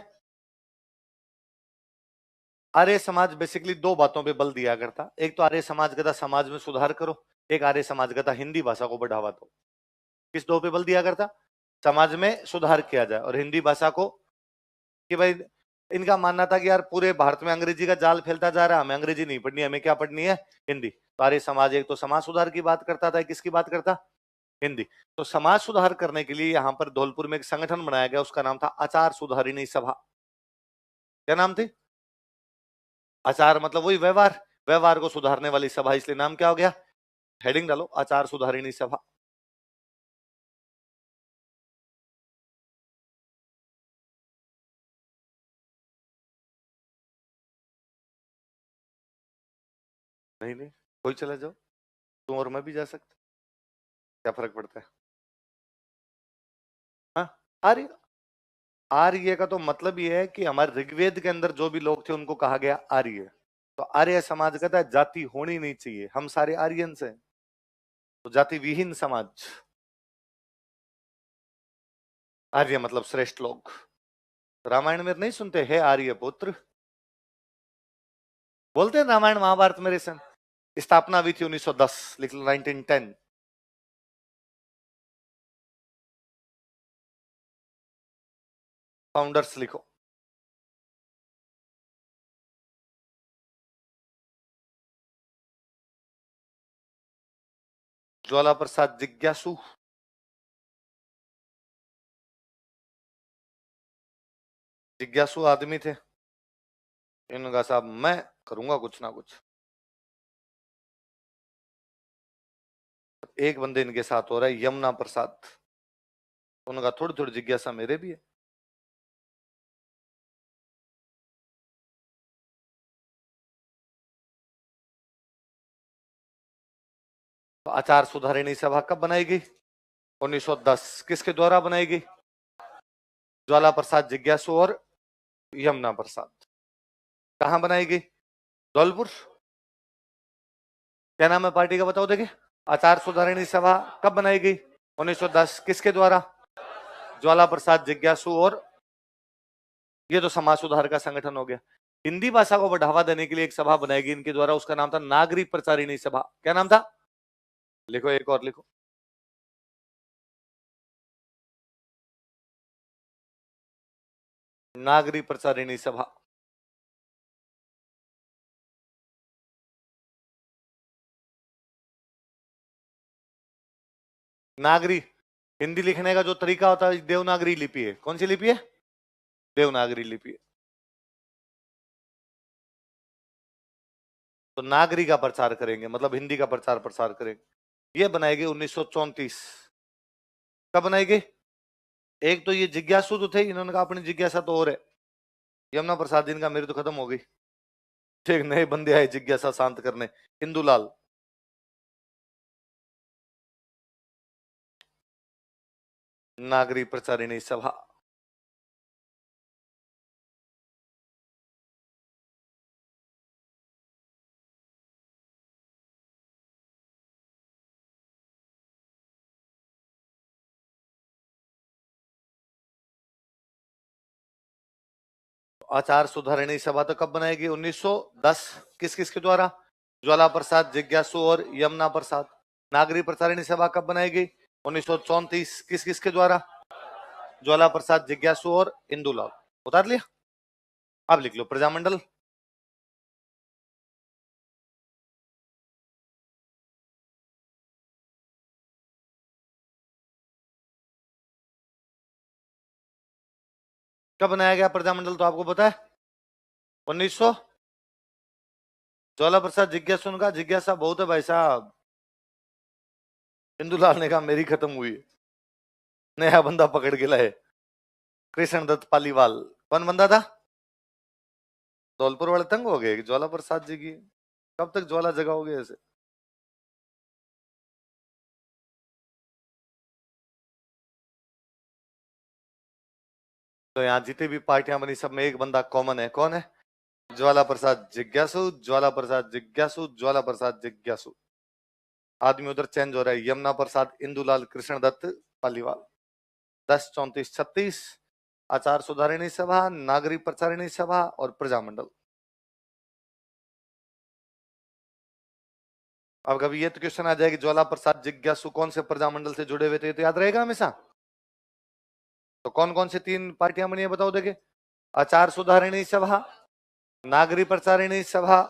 आर्य समाज बेसिकली दो बातों पे बल दिया करता। एक तो आर्य समाज का था समाज में सुधार करो, एक आर्य समाज का था हिंदी भाषा को बढ़ावा दो। किस दो पे बल दिया करता? समाज में सुधार किया जाए और हिंदी भाषा को, कि भाई इनका मानना था कि यार पूरे भारत में अंग्रेजी का जाल फैलता जा रहा है, हमें अंग्रेजी नहीं पढ़नी, हमें क्या पढ़नी है? हिंदी। तो आर्य समाज एक तो समाज सुधार की बात करता था, किसकी बात करता? हिंदी। तो समाज सुधार करने के लिए यहाँ पर धौलपुर में एक संगठन बनाया गया, उसका नाम था आचार सुधारिणी सभा। क्या नाम थी? आचार मतलब वही व्यवहार, व्यवहार को सुधारने वाली सभा, इसलिए नाम क्या हो गया? हेडिंग डालो, आचार सुधारिणी सभा। नहीं नहीं, कोई चला जाओ, तुम और मैं भी जा सकते, क्या फर्क पड़ता है? हाँ। आर्य, आर्य का तो मतलब ये है कि हमारे ऋग्वेद के अंदर जो भी लोग थे उनको कहा गया आर्य। तो आर्य समाज कहता है जाति होनी नहीं चाहिए, हम सारे आर्यंस हैं, तो जाति विहीन समाज। आर्य मतलब श्रेष्ठ लोग। रामायण में नहीं सुनते है आर्य पुत्र? बोलते हैं रामायण महाभारत में। रेशन स्थापना हुई थी 1910, लिख लो 1910। फाउंडर्स लिखो। ज्वाला प्रसाद जिज्ञासु। जिज्ञासु आदमी थे। इनका साहब मैं करूंगा कुछ ना कुछ। एक बंदे इनके साथ हो रहा है यमुना प्रसाद, उनका थोड़ी थोड़ी जिज्ञासा मेरे भी है। तो आचार सुधारिणी सभा कब बनाई गई? 1910। किसके द्वारा बनाई गई? ज्वाला प्रसाद जिज्ञासु और यमुना प्रसाद। कहां बनाई गई? धौलपुर। क्या नाम है पार्टी का बताओ देखे? आचार सुधारिणी सभा कब बनाई गई? 1910। किसके द्वारा? ज्वाला प्रसाद जिज्ञासु और ये तो समाज सुधार का संगठन हो गया। हिंदी भाषा को बढ़ावा देने के लिए एक सभा बनाएगी इनके द्वारा, उसका नाम था नागरिक प्रचारिणी सभा। क्या नाम था? लिखो, एक और लिखो। नागरिक प्रचारिणी सभा। नागरी हिंदी लिखने का जो तरीका होता है देवनागरी लिपि है। कौन सी लिपि है? देवनागरी लिपि है। तो नागरी का प्रचार करेंगे, मतलब हिंदी का प्रचार प्रसार करेंगे। ये बनाएगी 1934। कब बनाएगी? एक तो ये जिज्ञासु तो थे, इन्होंने कहा अपनी जिज्ञासा तो और है। यमुना प्रसाद जी का मेरी तो खत्म हो गई, एक नए बंदे आए जिज्ञासा शांत करने, इंदुलाल। नागरिक प्रचारिणी सभा। आचार सुधारिणी सभा तो कब बनाएगी? 1910। किस किस के द्वारा? ज्वाला प्रसाद, जिज्ञासु और यमुना प्रसाद। नागरिक प्रचारिणी सभा कब बनाएगी? 1934। किस किस के द्वारा? ज्वाला प्रसाद, जिज्ञासु और इंदुलाल। उतार लिया? अब लिख लो प्रजामंडल। कब बनाया गया प्रजामंडल, तो आपको पता है? 1900। ज्वाला प्रसाद, जिज्ञासु का जिज्ञासा बहुत है भाई साहब। इंदुलाल ने कहा मेरी खत्म हुई है, नया बंदा पकड़ के लाए, कृष्ण दत्त पालीवाल। कौन बंदा था? धौलपुर वाले तंग हो गए ज्वाला प्रसाद जी की, कब तक ज्वाला जगाओगे ऐसे? तो यहाँ जितनी भी पार्टियां बनी सब में एक बंदा कॉमन है, कौन है? ज्वाला प्रसाद जिज्ञासु, ज्वाला प्रसाद जिज्ञासु, ज्वाला प्रसाद जिज्ञासु। आदमी उधर चेंज हो रहा है, यमुना प्रसाद, इंदुलाल, कृष्ण दत्त पालीवाल। 10, 34, 36। आचार सुधारिणी सभा, नागरिक प्रचारिणी सभा और प्रजामंडल। अब कभी ये तो क्वेश्चन आ जाएगी ज्वाला प्रसाद जिज्ञासु कौन से प्रजामंडल से जुड़े हुए थे, तो याद रहेगा हमेशा। तो कौन कौन से तीन पार्टियां बनी है बताओ देखे? आचार सुधारिणी सभा, नागरिक प्रचारिणी सभा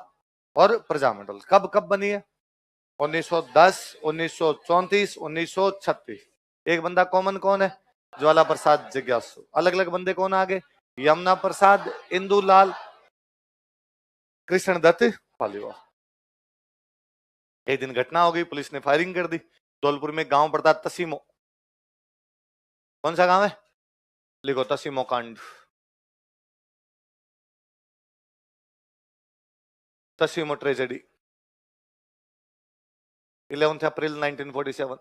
और प्रजामंडल। कब कब बनी है? 1910, 1934, 1936। एक बंदा कॉमन कौन है? ज्वाला प्रसाद जिज्ञासु। अलग अलग बंदे कौन आगे? यमुना प्रसाद, इंदुलाल, कृष्ण दत्त पालीवाल। एक दिन घटना हो गई, पुलिस ने फायरिंग कर दी। धौलपुर में गांव पड़ता तसीमो। कौन सा गांव है? लिखो तसीमो कांड। तसीमो ट्रेजेडी, 11 अप्रैल 1947।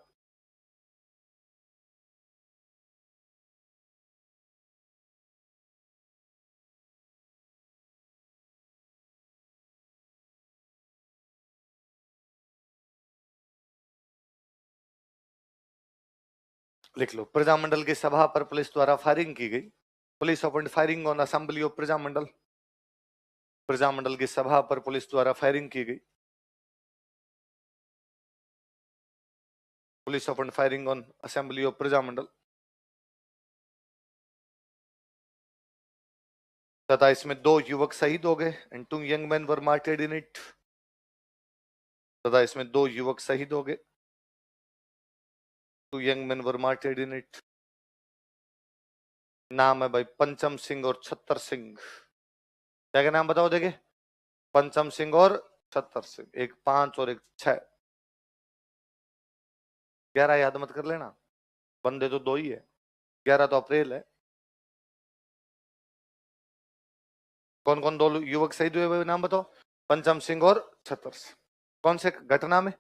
लिख लो प्रजामंडल की सभा पर पुलिस द्वारा फायरिंग की गई। Police open firing on assembly of Prajamandal. Prajamandal की सभा पर पुलिस द्वारा फायरिंग की गई। Police open firing on assembly of Prajamandal तथा इसमें 2 युवक शहीद हो गए and 2 young man were मार्टेड in it. तथा इसमें 2 युवक शहीद हो गए, 2 young man were मार्टेड in it. नाम है भाई पंचम सिंह और छत्तर सिंह। क्या क्या नाम बताओ देखे? पंचम सिंह और छत्तर सिंह। एक 5 और एक 6। 11 याद मत कर लेना, बंदे तो 2 ही है। 11 तो अप्रैल है। कौन कौन 2 युवक शहीद हुए नाम बताओ? पंचम सिंह और छत्तर सिंह। कौन से घटना में?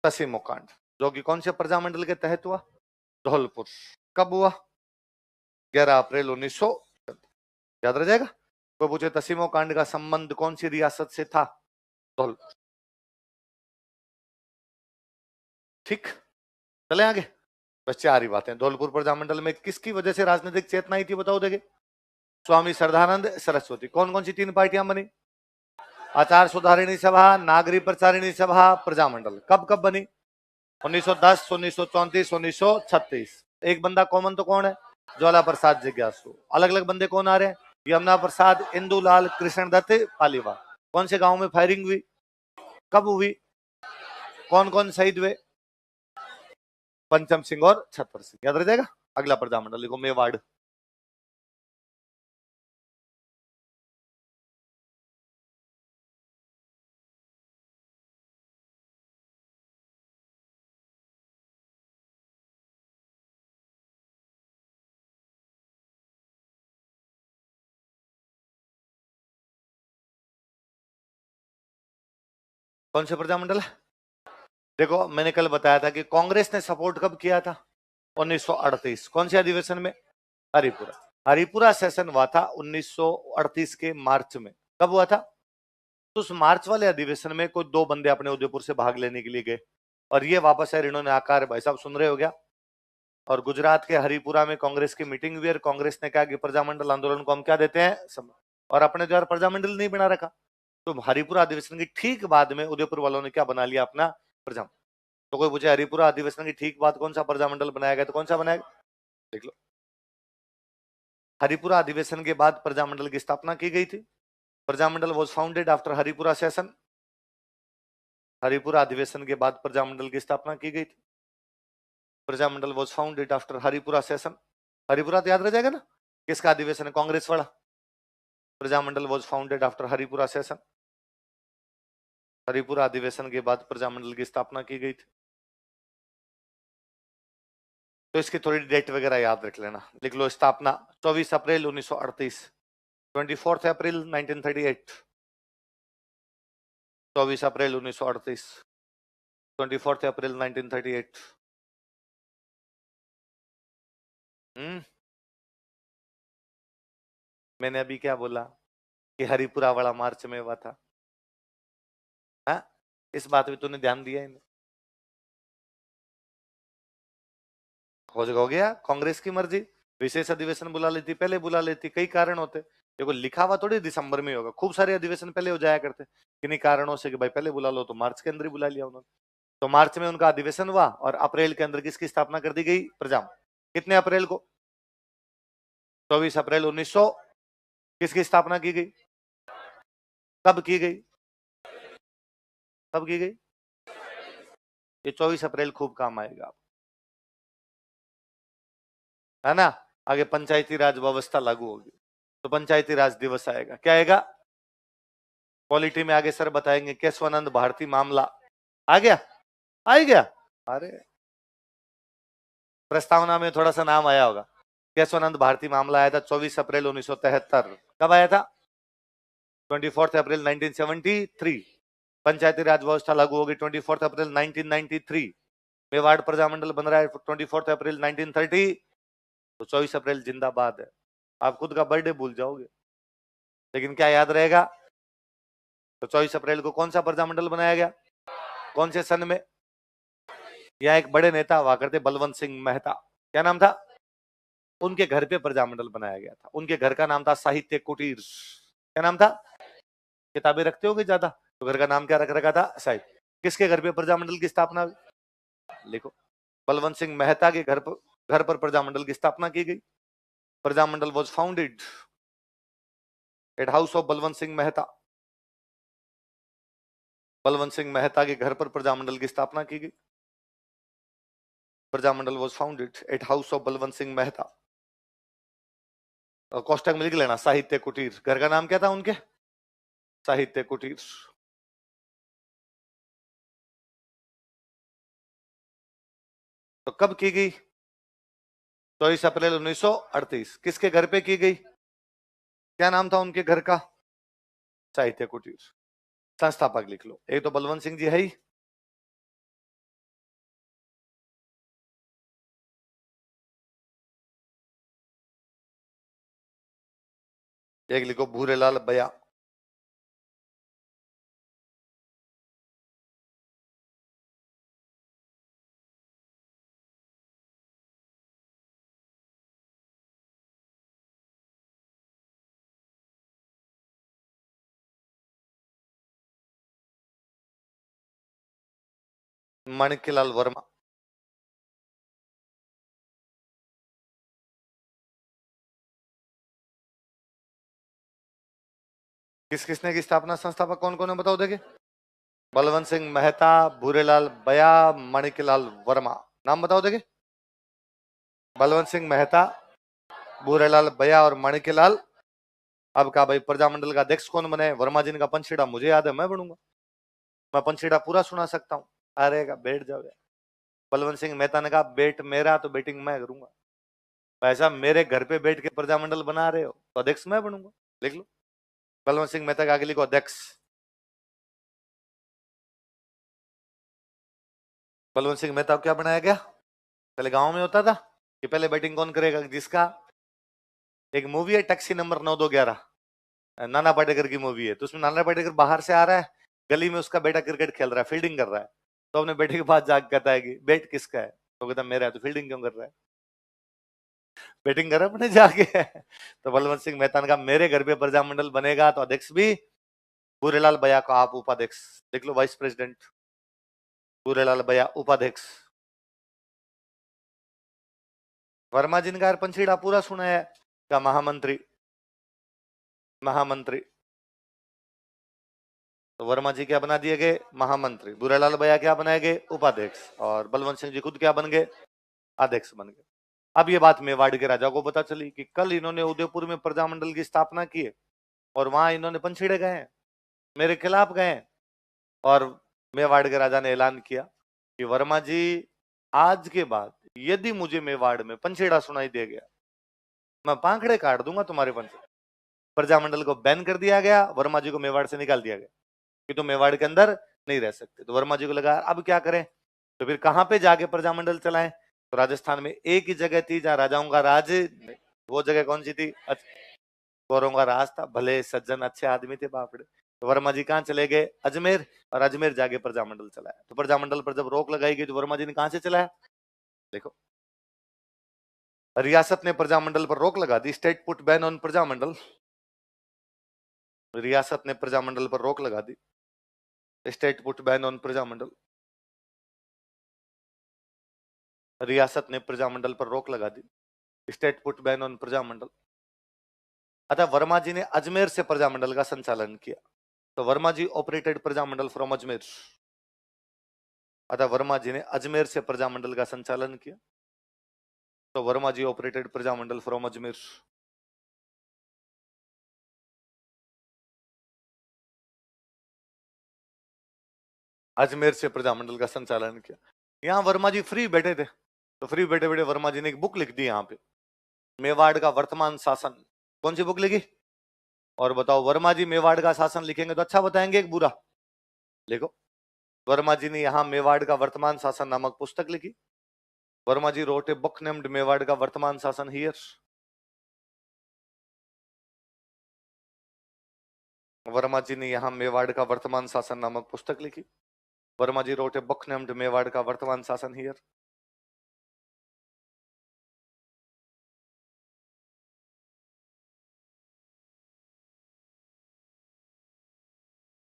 तसीमो कांड, जो कि कौन से प्रजामंडल के तहत हुआ? धौलपुर। कब हुआ? 11 अप्रैल 1900। याद रह जाएगा। कोई पूछे तसीमो कांड का संबंध कौन सी रियासत से था? धौलपुर। ठीक, चले आगे। बस 4 ही बातें। धौलपुर प्रजामंडल में किसकी वजह से राजनीतिक चेतना आई थी बताओ देखे? स्वामी श्रद्धानंद सरस्वती। कौन कौन सी 3 पार्टियां बनी? आचार सुधारिणी सभा, नागरी प्रचारिणी सभा, प्रजामंडल। कब कब बनी? 1910, 1934, 1936। एक बंदा कॉमन तो कौन है? ज्वाला प्रसाद जिज्ञासु। अलग अलग बंदे कौन आ रहे हैं? यमुना प्रसाद, इंदुलाल, कृष्णदत्त पालीवाल। कौन से गांव में फायरिंग हुई? कब हुई? कौन कौन शहीद हुए? पंचम सिंह और छतर सिंह। याद रह जाएगा। अगला प्रजामंडल लिखो, मेवाड़। कौन से प्रजामंडल? देखो, मैंने कल बताया था कि कांग्रेस ने सपोर्ट कब किया था? 1938। कौन से अधिवेशन में? हरिपुरा। हरिपुरा सेशन हुआ था 1938 के मार्च में। कब हुआ था? तो उस मार्च वाले अधिवेशन में कोई 2 बंदे अपने उदयपुर से भाग लेने के लिए गए और ये वापस आए। इन्होंने आकार, भाई साहब सुन रहे हो क्या? और गुजरात के हरिपुरा में कांग्रेस की मीटिंग हुई और कांग्रेस ने कहा कि प्रजामंडल आंदोलन को हम क्या देते हैं? और अपने द्वारा प्रजामंडल नहीं बना रखा। तो हरिपुरा अधिवेशन की ठीक बाद में उदयपुर वालों ने क्या बना लिया? अपना प्रजा। तो कोई पूछे हरिपुरा अधिवेशन की ठीक बाद कौन सा प्रजामंडल बनाया गया, तो कौन सा बनाया? देख लो। हरिपुरा अधिवेशन के बाद प्रजामंडल की स्थापना की गई थी। Prajamandal was founded after Haripura session. Haripura अधिवेशन के बाद प्रजामंडल की स्थापना की गई थी। Prajamandal was founded after Haripura session. Haripura तो याद रह जाएगा ना, किसका अधिवेशन है? कांग्रेस वाला। Prajamandal was founded after Haripura session. Haripura अधिवेशन के बाद प्रजामंडल की स्थापना की गई थी। तो इसकी थोड़ी डेट वगैरह याद रख लेना। लिख लो, स्थापना 24 अप्रैल 1938, 24 अप्रैल 1938। 24 अप्रैल 1938, 24 अप्रैल 1938। मैंने अभी क्या बोला कि हरिपुरा वाला मार्च में हुआ था? हाँ, इस बात पे तूने ध्यान दिया ही नहीं। हो गया, कांग्रेस की मर्जी। विशेष अधिवेशन बुला लेती, पहले बुला लेती, कई कारण होते। देखो, लिखा हुआ थोड़ी दिसंबर में होगा। खूब सारे अधिवेशन पहले हो जाया करते, किन्हीं कारणों से कि भाई पहले बुला लो, तो मार्च के अंदर ही बुला लिया उन्होंने। तो मार्च में उनका अधिवेशन हुआ और अप्रैल के अंदर किसकी स्थापना कर दी गई? प्रजा। कितने अप्रैल को? 24 अप्रैल 1900। किसकी स्थापना की गई? कब की गई? कब की गई? ये 24 अप्रैल खूब काम आएगा, है ना। आगे पंचायती राज व्यवस्था लागू होगी तो पंचायती राज दिवस आएगा। क्या आएगा? पॉलिटी में आगे सर बताएंगे। केशवानंद भारती मामला आ गया, आ ही गया। अरे, प्रस्तावना में थोड़ा सा नाम आया होगा। केशवानंद भारती मामला आया था 24 अप्रैल 1973। कब आया था? 24 अप्रैल 1973। पंचायती राज व्यवस्था लागू होगी 24 अप्रैल 1993। मेवाड़ प्रजामंडल बन रहा है 24 अप्रैल 1930। तो 24 अप्रैल जिंदाबाद है। आप खुद का बर्थडे भूल जाओगे, लेकिन क्या याद रहेगा? तो 24 अप्रैल को कौन सा प्रजामंडल बनाया गया? कौन से सन में? यहाँ एक बड़े नेता हुआ करते, बलवंत सिंह मेहता। क्या नाम था? उनके घर पे प्रजामंडल बनाया गया था। उनके घर का नाम था साहित्य कुटीर। क्या नाम था? किताबें रखते होगे ज्यादा, तो घर का नाम क्या रख रखा था? साहित्य। किसके घर पे प्रजामंडल की स्थापना हुई? लिखो, बलवंत सिंह मेहता के घर पर प्रजामंडल की स्थापना की गई। Prajamandal was founded at house of Balwant Singh Mehta. Balwant Singh Mehta के घर पर प्रजामंडल की स्थापना की गई। Prajamandal was founded at house of Balwant Singh Mehta. कोष्टक में लिख लेना, साहित्य कुटीर। घर का नाम क्या था उनके? साहित्य कुटीर। तो कब की गई? 24 अप्रैल 1938। किसके घर पे की गई? क्या नाम था उनके घर का? साहित्य कुटीर। संस्थापक लिख लो, एक तो बलवंत सिंह जी है ही, एक लिखो भूरेलाल बया। माणिक्यलाल वर्मा। किस किसने की स्थापना, संस्थापक कौन कौन है बताओ देखिए। बलवंत सिंह मेहता, भूरेलाल बया, माणिक्यलाल वर्मा। नाम बताओ देखिए। बलवंत सिंह मेहता, भूरेलाल बया और माणिक्यलाल। अब कहा भाई प्रजामंडल का अध्यक्ष कौन बने? वर्मा जी ने कहा पंचशीड़ा मुझे याद है, मैं बनूंगा, मैं पंचशीड़ा पूरा सुना सकता हूँ। अरे का बैठ जाओ यार। बलवंत सिंह मेहता ने कहा बेट मेरा तो बैटिंग मैं करूंगा। ऐसा मेरे घर पे बैठ के प्रजामंडल बना रहे हो तो अध्यक्ष मैं बनूंगा, लिख लो। बलवंत सिंह मेहता के आगे लिखो अध्यक्ष। बलवंत सिंह मेहता को क्या बनाया गया? पहले गांव में होता था कि पहले बैटिंग कौन करेगा, जिसका एक मूवी है टैक्सी नंबर 9211, नाना पाटेकर की मूवी है, तो उसमें नाना पाटेकर बाहर से आ रहा है, गली में उसका बेटा क्रिकेट खेल रहा है, फील्डिंग कर रहा है, तो अपने बेटे के पास जाके कहता है कि बैट किसका है, तो कहता मेरा है, तो फील्डिंग क्यों कर रहा है, बैटिंग कर रहा है अपने जाके। तो बलवंत सिंह मेहता ने कहा मेरे घर पे प्रजामंडल बनेगा तो अध्यक्ष भी भूरेलाल बया को आप उपाध्यक्ष, देख लो वाइस प्रेसिडेंट भूरेलाल बया उपाध्यक्ष। वर्मा जी ने कहा पंचीड़ा पूरा सुना है, का महामंत्री, महामंत्री। तो वर्मा जी क्या बना दिए गए? महामंत्री। भूरेलाल भैया क्या बनाए गए? उपाध्यक्ष। और बलवंत सिंह जी खुद क्या बन गए? अध्यक्ष बन गए। अब ये बात मेवाड़ के राजा को पता चली कि कल इन्होंने उदयपुर में प्रजामंडल की स्थापना की है और वहां इन्होंने पंछीड़े गए हैं, मेरे खिलाफ गए हैं। और मेवाड़ के राजा ने ऐलान किया कि वर्मा जी आज के बाद यदि मुझे मेवाड़ में पंछेड़ा सुनाई दे गया मैं पांखड़े काट दूंगा तुम्हारे पंच। प्रजामंडल को बैन कर दिया गया, वर्मा जी को मेवाड़ से निकाल दिया गया कि तुम मेवाड़ के अंदर नहीं रह सकते। तो वर्मा जी को लगा अब क्या करें, तो फिर कहां पे जाके प्रजामंडल चलाएं? तो राजस्थान में एक ही जगह थी जहां राजाओं का राज, वो जगह कौन सी थी? गौरों का राज था, भले सज्जन अच्छे आदमी थे बापड़े। तो वर्मा जी कहाँ चले गए? अजमेर। और अजमेर जाके प्रजामंडल चलाया। तो प्रजामंडल पर जब रोक लगाई गई तो वर्मा जी ने कहां से चलाया? देखो, रियासत ने प्रजामंडल पर रोक लगा दी, state put ban on Prajamandal. रियासत ने प्रजामंडल पर रोक लगा दी, state put ban on Prajamandal. रियासत ने प्रजामंडल पर रोक लगा दी, state put ban on Prajamandal. अतः वर्मा जी ने अजमेर से प्रजामंडल का संचालन किया। तो वर्मा जी ऑपरेटेड प्रजामंडल फ्रॉम अजमेर। अतः वर्मा जी ने अजमेर से प्रजामंडल का संचालन किया। तो वर्मा जी ऑपरेटेड प्रजामंडल फ्रॉम अजमेर। अजमेर से प्रजामंडल का संचालन किया। यहां वर्मा जी फ्री बैठे थे, तो फ्री बैठे बैठे वर्मा जी ने एक बुक लिख दी यहाँ पे, मेवाड़ का वर्तमान शासन। कौन सी बुक लिखी? और बताओ वर्मा जी मेवाड़ का शासन लिखेंगे तो अच्छा बताएंगे एक बुरा? लिखो। वर्मा जी ने यहाँ मेवाड़ का वर्तमान शासन नामक पुस्तक लिखी। Verma ji wrote a book named Mewar का वर्तमान शासन हियर। वर्मा जी ने यहाँ मेवाड़ का वर्तमान शासन नामक पुस्तक लिखी। Verma ji wrote a book named Mewar का वर्तमान शासन हियर।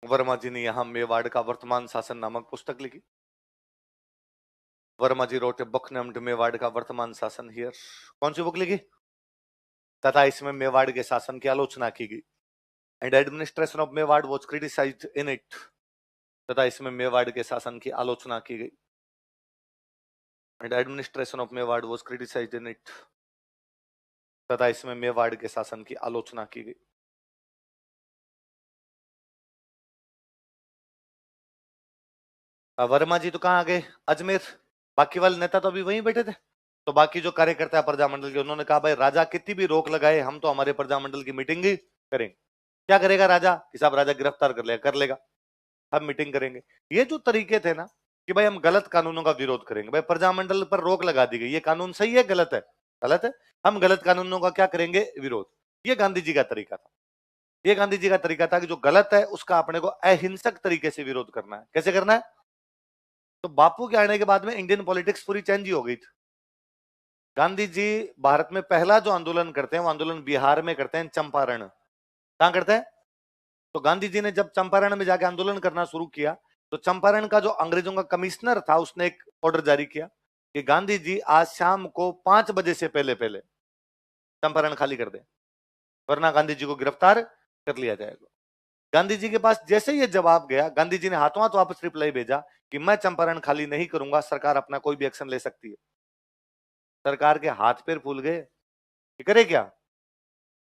वर्मा जी ने यहाँ मेवाड़ का वर्तमान शासन नामक पुस्तक लिखी। Verma ji wrote a book named Mewar का वर्तमान शासन हियर। कौन सी बुक लिखी? तथा इसमें मेवाड़ के शासन की आलोचना की गई। And administration of Mewar was criticised in it. तथा इसमें मेवाड़ के शासन की आलोचना की गई। And administration of Mewar was criticised in it. तथा इसमें मेवाड़ के शासन की आलोचना की गई। वर्मा जी तो कहाँ आ गए? अजमेर। बाकी वाले नेता तो अभी वहीं बैठे थे। तो बाकी जो कार्यकर्ता है प्रजामंडल के, उन्होंने कहा भाई राजा कितनी भी रोक लगाए हम तो हमारे प्रजामंडल की मीटिंग ही करेंगे। क्या करेगा राजा? कि साहब राजा गिरफ्तार कर लेगा, हम मीटिंग करेंगे। ये जो तरीके थे ना कि भाई हम गलत कानूनों का विरोध करेंगे, भाई प्रजामंडल पर रोक लगा दी गई, ये कानून सही है गलत है? गलत है। हम गलत कानूनों का क्या करेंगे? विरोध। ये गांधी जी का तरीका था। ये गांधी जी का तरीका था कि जो गलत है उसका अपने को अहिंसक तरीके से विरोध करना है। कैसे करना है? तो बापू के आने के बाद में इंडियन पॉलिटिक्स पूरी चेंज ही हो गई थी। गांधी जी भारत में पहला जो आंदोलन करते हैं वो आंदोलन बिहार में करते हैं, चंपारण। कहां करते हैं? तो गांधी जी ने जब चंपारण में जाके आंदोलन करना शुरू किया तो चंपारण का जो अंग्रेजों का कमिश्नर था उसने एक ऑर्डर जारी किया कि गांधी जी आज शाम को 5 बजे से पहले पहले चंपारण खाली कर दें, वरना गांधी जी को गिरफ्तार कर लिया जाएगा। गांधी जी के पास जैसे ही ये जवाब गया, गांधी जी ने हाथों हाथ वापस रिप्लाई भेजा कि मैं चंपारण खाली नहीं करूंगा, सरकार अपना कोई भी एक्शन ले सकती है। सरकार के हाथ पैर फूल गए कि करे क्या।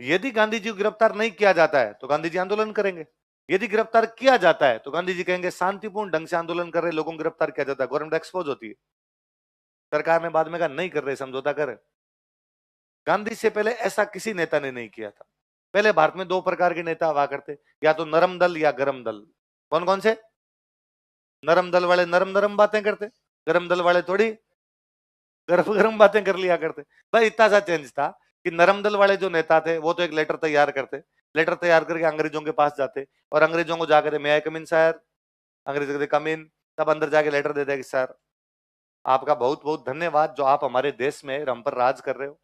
यदि गांधी जी को गिरफ्तार नहीं किया जाता है तो गांधी जी आंदोलन करेंगे, यदि गिरफ्तार किया जाता है तो गांधी जी कहेंगे शांतिपूर्ण ढंग से आंदोलन कर रहे लोगों को गिरफ्तार किया जाता है, गवर्नमेंट एक्सपोज होती है। सरकार ने बाद में कहा नहीं कर रहे, समझौता कर। गांधी से पहले ऐसा किसी नेता ने नहीं किया था। पहले भारत में 2 प्रकार के नेता हुआ करते, या तो नरम दल या गरम दल। कौन कौन से? नरम दल वाले नरम नरम बातें करते, गरम दल वाले थोड़ी गरम गरम बातें कर लिया करते। भाई इतना सा चेंज था कि नरम दल वाले जो नेता थे वो तो एक लेटर तैयार करते, लेटर तैयार करके अंग्रेजों के पास जाते और अंग्रेजों को जाकर मे आई कम इन सर, अंग्रेज कहते कम इन, तब अंदर जाके लेटर देते कि सर आपका बहुत बहुत धन्यवाद जो आप हमारे देश में हम पर राज कर रहे हो,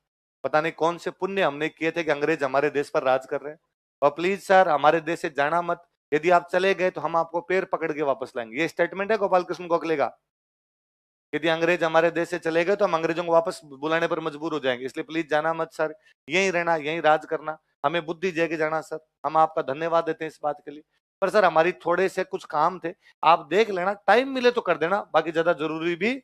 पता नहीं कौन से पुण्य हमने किए थे कि अंग्रेज हमारे देश पर राज कर रहे हैं, और प्लीज सर हमारे देश से जाना मत, यदि आप चले गए तो हम आपको पैर पकड़ के वापस लाएंगे। ये स्टेटमेंट है गोपाल कृष्ण गोखले का। यदि अंग्रेज हमारे देश से चले गए तो हम अंग्रेजों को वापस बुलाने पर मजबूर हो जाएंगे, इसलिए प्लीज जाना मत सर, यहीं रहना, यहीं राज करना, हमें बुद्धि दे के जाना सर, हम आपका धन्यवाद देते हैं इस बात के लिए। पर सर हमारी थोड़े से कुछ काम थे, आप देख लेना, टाइम मिले तो कर देना, बाकी ज्यादा जरूरी भी।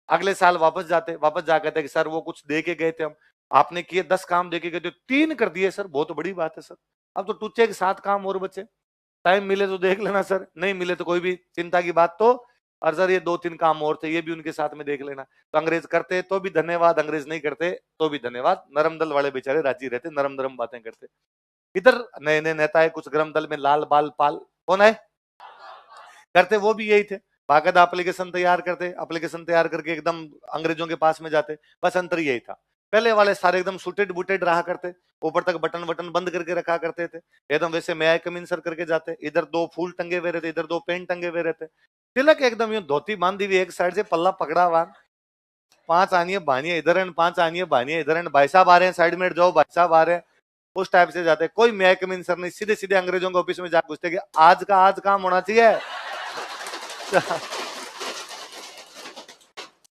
अगले साल वापस जाते, वापस जा कहते कि सर वो कुछ दे के गए थे हम, आपने किए 10 काम दे के गए थे, 3 कर दिए सर, बहुत बड़ी बात है सर, अब तो टूचे के 7 काम और बचे, टाइम मिले तो देख लेना सर, नहीं मिले तो कोई भी चिंता की बात तो, और सर ये 2-3 काम और थे ये भी उनके साथ में देख लेना। तो अंग्रेज करते तो भी धन्यवाद, अंग्रेज नहीं करते तो भी धन्यवाद, नरम दल वाले बेचारे राजी रहते, नरम नरम बातें करते। इधर नए नए नेता है कुछ गरम दल में, लाल बाल पाल, कौन है करते, वो भी यही थे, बाकायदा एप्लीकेशन तैयार करते, एप्लीकेशन तैयार करके एकदम अंग्रेजों के पास में जाते, बस अंतर यही था। पहले वाले सारे एकदम सुटेड बुटेड रहा करते, ऊपर तक बटन बटन बंद करके रखा करते थे, एकदम वैसे मे आई कम इन सर करके जाते, इधर 2 फूल टंगे हुए रहते, इधर 2 पेन टंगे हुए रहते, तिलक एकदम यूं धोती बांधी हुई एक साइड से, पल्ला पकड़ा हुआ, 5 आनिए बानिए इधर एंड 5 आनिए बानिए इधर एंड, भाई साहब आ रहे हैं साइड में जाओ, भाई साहब आ रहे हैं, उस टाइप से जाते। कोई मे आई कम इन सर नहीं, सीधे सीधे अंग्रेजों के ऑफिस में जा पूछते कि आज का आज काम होना चाहिए।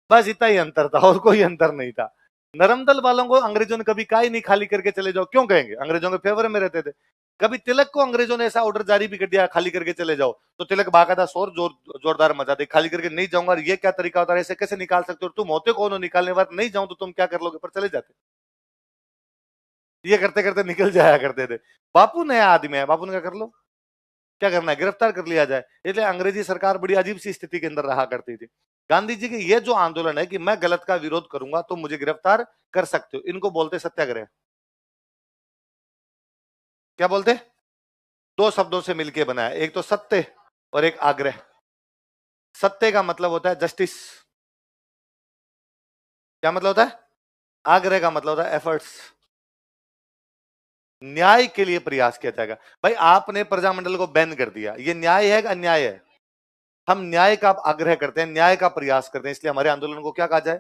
बस इतना ही अंतर था और कोई अंतर नहीं था। नरम दल वालों को अंग्रेजों ने कभी कहा ही नहीं खाली करके चले जाओ, क्यों कहेंगे, अंग्रेजों के फेवर में रहते थे। कभी तिलक को अंग्रेजों ने ऐसा ऑर्डर जारी भी कर दिया खाली करके चले जाओ, तो तिलक बाकायदा जोरदार मचाते, खाली करके नहीं जाऊंगा, ये क्या तरीका होता है, ऐसे कैसे निकाल सकते हो, तुम होते कौन हो निकालने वाले, नहीं जाऊं तो तुम क्या कर लोगे, पर चले जाते। ये करते करते निकल जाया करते थे। बापू नया आदमी है, बापू ने क्या कर लो, क्या करना है, गिरफ्तार कर लिया जाए, इसलिए अंग्रेजी सरकार बड़ी अजीब सी स्थिति के अंदर रहा करती थी। गांधी जी के ये जो आंदोलन है कि मैं गलत का विरोध करूंगा तो मुझे गिरफ्तार कर सकते हो, इनको बोलते सत्याग्रह। क्या बोलते? 2 शब्दों से मिलकर बना है, एक तो सत्य और एक आग्रह। सत्य का मतलब होता है जस्टिस, क्या मतलब होता है, आग्रह का मतलब होता है एफर्ट्स, न्याय के लिए प्रयास किया जाएगा। भाई आपने प्रजामंडल को बैन कर दिया, ये न्याय है कि अन्याय है? हम न्याय का आग्रह करते हैं, न्याय का प्रयास करते हैं, इसलिए हमारे आंदोलन को क्या कहा जाए।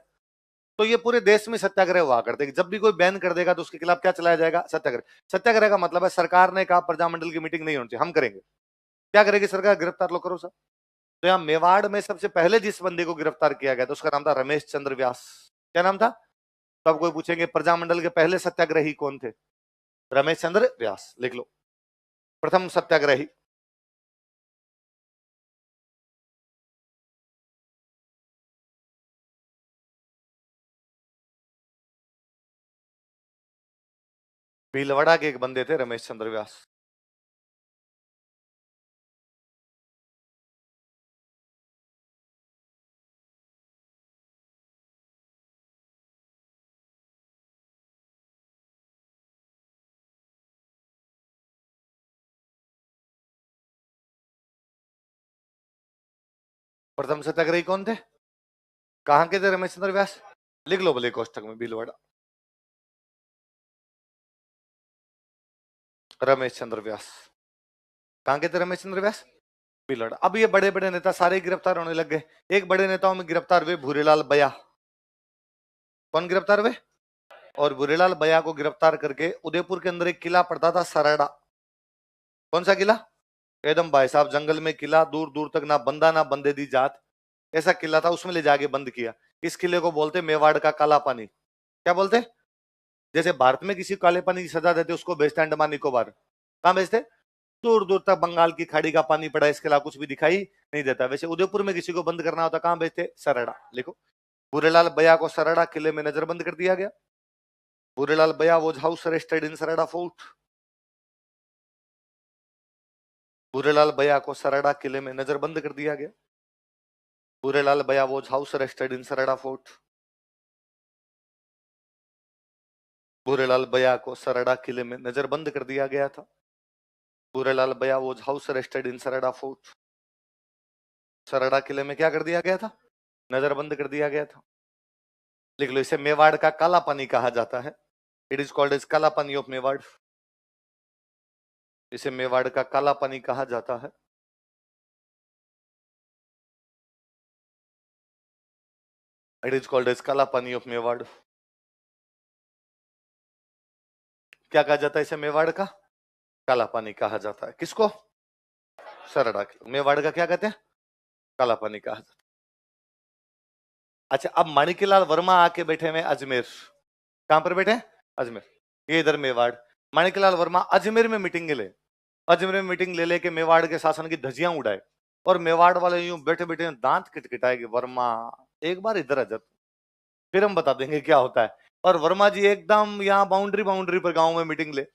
तो ये पूरे देश में सत्याग्रह हुआ करते हैं, जब भी कोई बैन कर देगा तो उसके खिलाफ क्या चलाया जाएगा, सत्याग्रह। सत्याग्रह का मतलब है सरकार ने कहा प्रजामंडल की मीटिंग नहीं होनी चाहिए, हम करेंगे, क्या करेगी सरकार, गिरफ्तार लो करो सर। तो यहाँ मेवाड़ में सबसे पहले जिस बंदे को गिरफ्तार किया गया था उसका नाम था रमेश चंद्र व्यास। क्या नाम था? तो अब कोई पूछेंगे प्रजामंडल के पहले सत्याग्रही कौन थे? रमेश चंद्र व्यास, लिख लो, प्रथम सत्याग्रही। भीलवाड़ा के एक बंदे थे रमेश चंद्र व्यास। प्रथम सत्याग्रही कौन थे, कहां के थे रमेश चंद्र व्यास? लिख लो भले कोष्टक में, भीलवाड़ा, रमेश चंद्र व्यास। कहां के थे रमेश चंद्र व्यास? भीलवाड़ा। अब ये बड़े बड़े नेता सारे गिरफ्तार होने लग गए। एक बड़े नेताओं में गिरफ्तार हुए भूरेलाल बया। कौन गिरफ्तार हुए? और भूरेलाल बया को गिरफ्तार करके उदयपुर के अंदर एक किला पड़ता था सराड़ा। कौन सा किला? एकदम भाई साहब जंगल में किला, दूर दूर तक ना बंदा ना बंदे दी जात, ऐसा किला था, उसमें ले जाके बंद किया। इस किले को बोलते मेवाड़ का काला पानी। क्या बोलते? जैसे भारत में किसी काले पानी की सजा देते उसको भेजते अंडमान निकोबार। कहाँ भेजते? दूर दूर तक बंगाल की खाड़ी का पानी पड़ा, इसके अलावा कुछ भी दिखाई नहीं देता। वैसे उदयपुर में किसी को बंद करना होता कहाँ भेजते? सरड़ा। लिखो, भूरेलाल बया को सरड़ा किले में नजरबंद कर दिया गया। Bhurelal Baya was house arrested in Sarada fort. Bhurelal Baya को सरड़ा किले में नजरबंद कर दिया गया। Bhurelal Baya was house arrested in Sarada fort. Bhurelal Baya को सरड़ा किले में नजरबंद कर दिया गया था। Bhurelal Baya was house arrested in Sarada fort. Sarada किले में क्या कर दिया गया था? नजरबंद कर दिया गया था। लिख लो, इसे मेवाड़ का काला पानी कहा जाता है। इट इज कॉल्ड एज काला पानी ऑफ मेवाड़। इसे मेवाड़ का काला पानी कहा जाता है। इट इज कॉल्ड एज काला पानी ऑफ मेवाड़। क्या कहा जाता है इसे? मेवाड़ का काला पानी कहा जाता है। किसको? सरड़ा। मेवाड़ का क्या कहते हैं? काला पानी कहा जाता है। अच्छा, अब माणिकलाल वर्मा आके बैठे हुए अजमेर। कहां पर बैठे? अजमेर। ये इधर मेवाड़। माणिकलाल वर्मा अजमेर में मीटिंग ले, अजमेर में मीटिंग ले लेके मेवाड़ के शासन की धज्जियां उड़ाए, और मेवाड़ वाले यूं बैठे बैठे दांत किटकिटाए कि वर्मा एक बार इधर आ जा, फिर हम बता देंगे क्या होता है। और वर्मा जी एकदम यहाँ बाउंड्री बाउंड्री पर गांव में मीटिंग ले,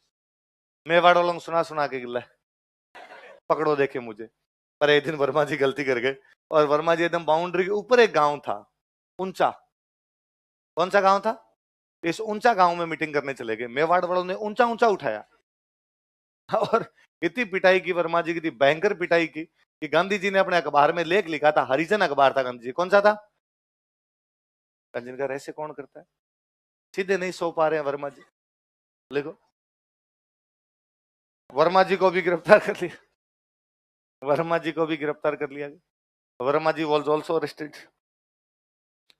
मेवाड़ वालों को सुना सुना के गिल्ला, पकड़ो देखे मुझे। पर एक दिन वर्मा जी गलती कर गए, और वर्मा जी एकदम बाउंड्री के ऊपर एक गांव था ऊंचा। कौन सा गांव था? इस ऊंचा गांव में मीटिंग करने चले गए। मेवाड़ वालों ने ऊंचा ऊंचा उठाया, और इतनी पिटाई की वर्मा जी की, थी भयंकर पिटाई की कि गांधी जी ने अपने अखबार में लेख लिखा था। हरिजन अखबार था गांधी जी। कौन सा था? का ऐसे कौन करता है? सीधे नहीं सो पा रहे हैं वर्मा जी। लिखो, वर्मा जी को भी गिरफ्तार कर लिया। वर्मा जी को भी गिरफ्तार कर लिया गया। वर्मा जी वॉज ऑल्सो अरेस्टेड।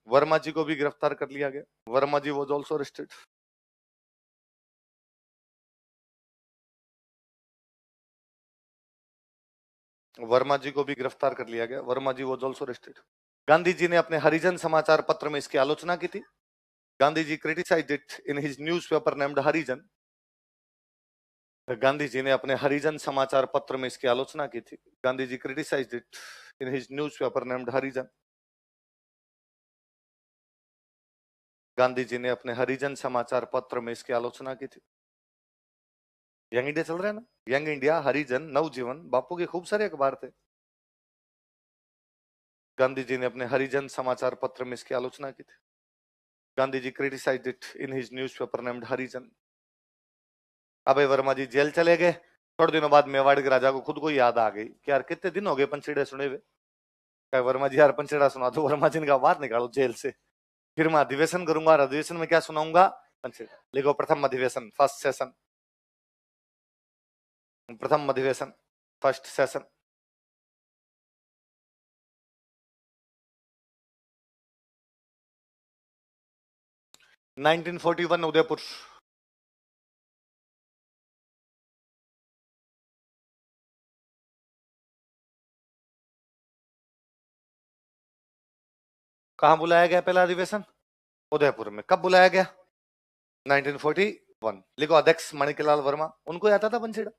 वर्मा जी को भी गिरफ्तार कर लिया गया। वर्मा जी वॉज ऑल्सो अरेस्टेड। वर्मा जी को भी गिरफ्तार कर लिया गया। वर्मा जी was also arrested. Gandhi ji ने अपने हरिजन समाचार पत्र में इसकी आलोचना की थी। Gandhi ji criticised it in his newspaper named Harijan. Gandhi ji ने अपने हरिजन समाचार पत्र में इसकी आलोचना की थी। Gandhi ji criticised it in his newspaper named Harijan. Gandhi ji ने अपने हरिजन समाचार पत्र में इसकी आलोचना की थी। यंग इंडिया चल रहा है ना, यंग इंडिया, हरिजन, नवजीवन, बापू के खूब सारे अखबार थे। गांधी जी ने अपने हरिजन समाचार पत्र में इसकी आलोचना की थी। Gandhi ji criticised it in his newspaper named Harijan. Abhay Verma ji जेल चले गए। थोड़े दिनों बाद मेवाड़ के राजा को खुद को याद आ गई कि यार कितने दिन हो गए पंचेड़े सुने हुए। क्या वर्मा जी यार पंचेड़ा सुना दो। वर्मा जी ने कहा बाहर निकालो जेल से, फिर मैं अधिवेशन करूंगा, और अधिवेशन में क्या सुनाऊंगा? पंचेड़ा। लिखो, प्रथम अधिवेशन, फर्स्ट सेशन। प्रथम अधिवेशन, फर्स्ट सेशन। नाइनटीन 41 उदयपुर। कहां बुलाया गया पहला अधिवेशन? उदयपुर में। कब बुलाया गया? 1941। लिखो, अध्यक्ष माणिकलाल वर्मा। उनको आता था पंचेड़ा,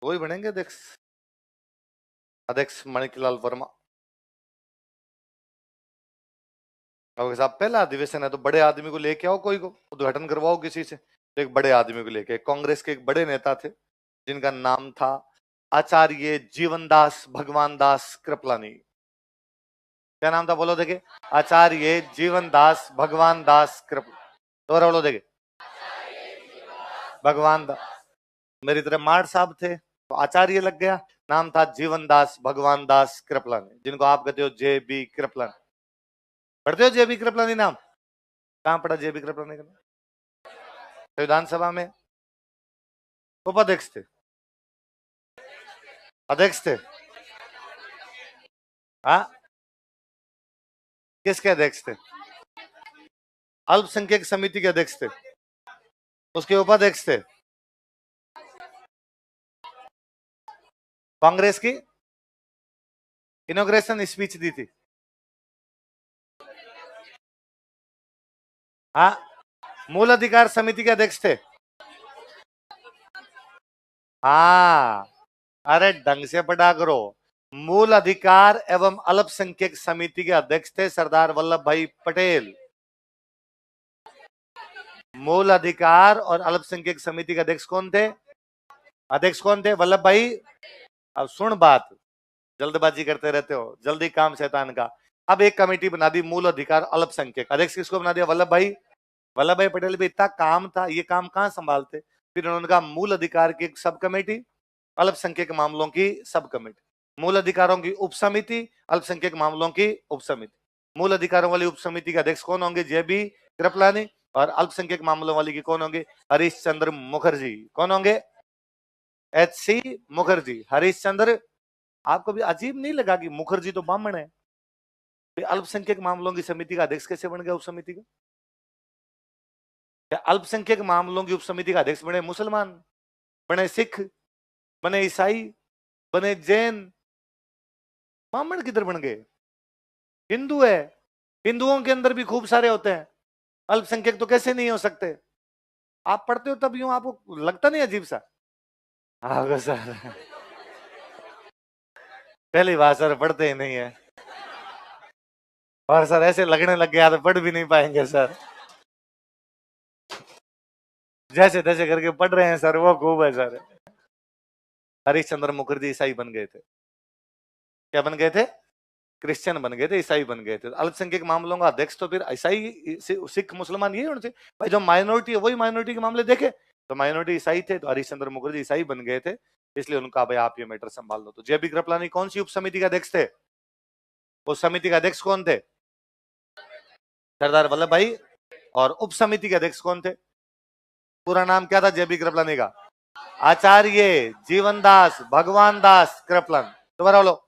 वही बनेंगे अध्यक्ष। अध्यक्ष माणिकलाल वर्मा। और साहब पहला अधिवेशन है तो बड़े आदमी को लेके आओ, कोई को उद्घाटन करवाओ किसी से। तो एक बड़े आदमी को लेके, कांग्रेस के एक बड़े नेता थे जिनका नाम था आचार्य जीवनदास भगवान दास कृपलानी। क्या नाम था? बोलो देखे। आचार्य जीवनदास भगवान दास कृप, दोबारा बोलो देखे। भगवान दास। मेरी तरह मार साहब थे तो आचार्य लग गया। नाम था जीवनदास भगवान दास कृपलानी, जिनको आप कहते हो जे बी कृपलानी। पढ़ते हो जे बी कृपलानी नाम? कहां पढ़ा जे बी कृपलानी का नाम? विधानसभा में उपाध्यक्ष थे, अध्यक्ष थे। हाँ, किसके अध्यक्ष थे? अल्पसंख्यक समिति के अध्यक्ष थे, उसके उपाध्यक्ष थे। कांग्रेस की इनॉग्रेशन स्पीच दी थी। हाँ, मूल अधिकार समिति के अध्यक्ष थे। हाँ, अरे ढंग से पढ़ा करो। मूल अधिकार एवं अल्पसंख्यक समिति के अध्यक्ष थे सरदार वल्लभ भाई पटेल। मूल अधिकार और अल्पसंख्यक समिति के अध्यक्ष कौन थे? अध्यक्ष कौन थे? वल्लभ भाई। अब सुन बात, जल्दबाजी करते रहते हो, जल्दी काम शैतान का। अब एक कमेटी बना दी मूल अधिकार अल्पसंख्यक, अध्यक्ष किसको बना दिया? वल्लभ भाई। वल्लभ भाई पटेल भी इतना काम था, ये काम कहां संभालते? फिर उन्होंने कहा मूल अधिकार की एक सब कमेटी, अल्पसंख्यक मामलों की सब कमेटी, मूल अधिकारों की उप समिति, अल्पसंख्यक मामलों की उप समिति। मूल अधिकारों वाली उप समिति के अध्यक्ष कौन होंगे? जेबी कृपलानी। और अल्पसंख्यक मामलों वाली की कौन होंगे? हरीश चंद्र मुखर्जी। कौन होंगे? एच.सी. मुखर्जी। हरीश चंद्र। आपको भी अजीब नहीं लगा कि मुखर्जी तो ब्राह्मण है, अल्पसंख्यक मामलों की समिति का अध्यक्ष कैसे बन गया? उप समिति का अल्पसंख्यक मामलों की उप समिति का अध्यक्ष बने मुसलमान, बने सिख, बने ईसाई, बने जैन। ब्राह्मण किधर बन गए? हिंदू है, हिंदुओं के अंदर भी खूब सारे होते हैं, अल्पसंख्यक तो कैसे नहीं हो सकते? आप पढ़ते हो तब यूं आपको लगता नहीं अजीब सा? हाँ सर, पहली बात सर पढ़ते ही नहीं है, और सर ऐसे लगने लग गया तो पढ़ भी नहीं पाएंगे सर। जैसे तैसे करके पढ़ रहे हैं सर, वो खूब है सर। हरीश चंद्र मुखर्जी ईसाई बन गए थे। क्या बन गए थे? क्रिश्चियन बन गए थे, ईसाई बन गए थे। अल्पसंख्यक मामलों का अध्यक्ष तो फिर ईसाई, सिख, मुसलमान यही होने चाहिए भाई। जो माइनॉरिटी है वही माइनॉरिटी के मामले देखे, तो माइनॉरिटी ईसाई थे, तो हरीश चंद्र मुखर्जी ईसाई बन गए थे, इसलिए उनका भाई आप ये मैटर संभाल लो। तो जेबी कृपलानी कौन सी उप समिति के अध्यक्ष थे? उस समिति के अध्यक्ष कौन थे? सरदार वल्लभ भाई। और उप समिति के अध्यक्ष कौन थे? पूरा नाम क्या था जेबी कृपलानी का? आचार्य जीवन दास भगवान दास कृपलानी। दोबारा बोलो।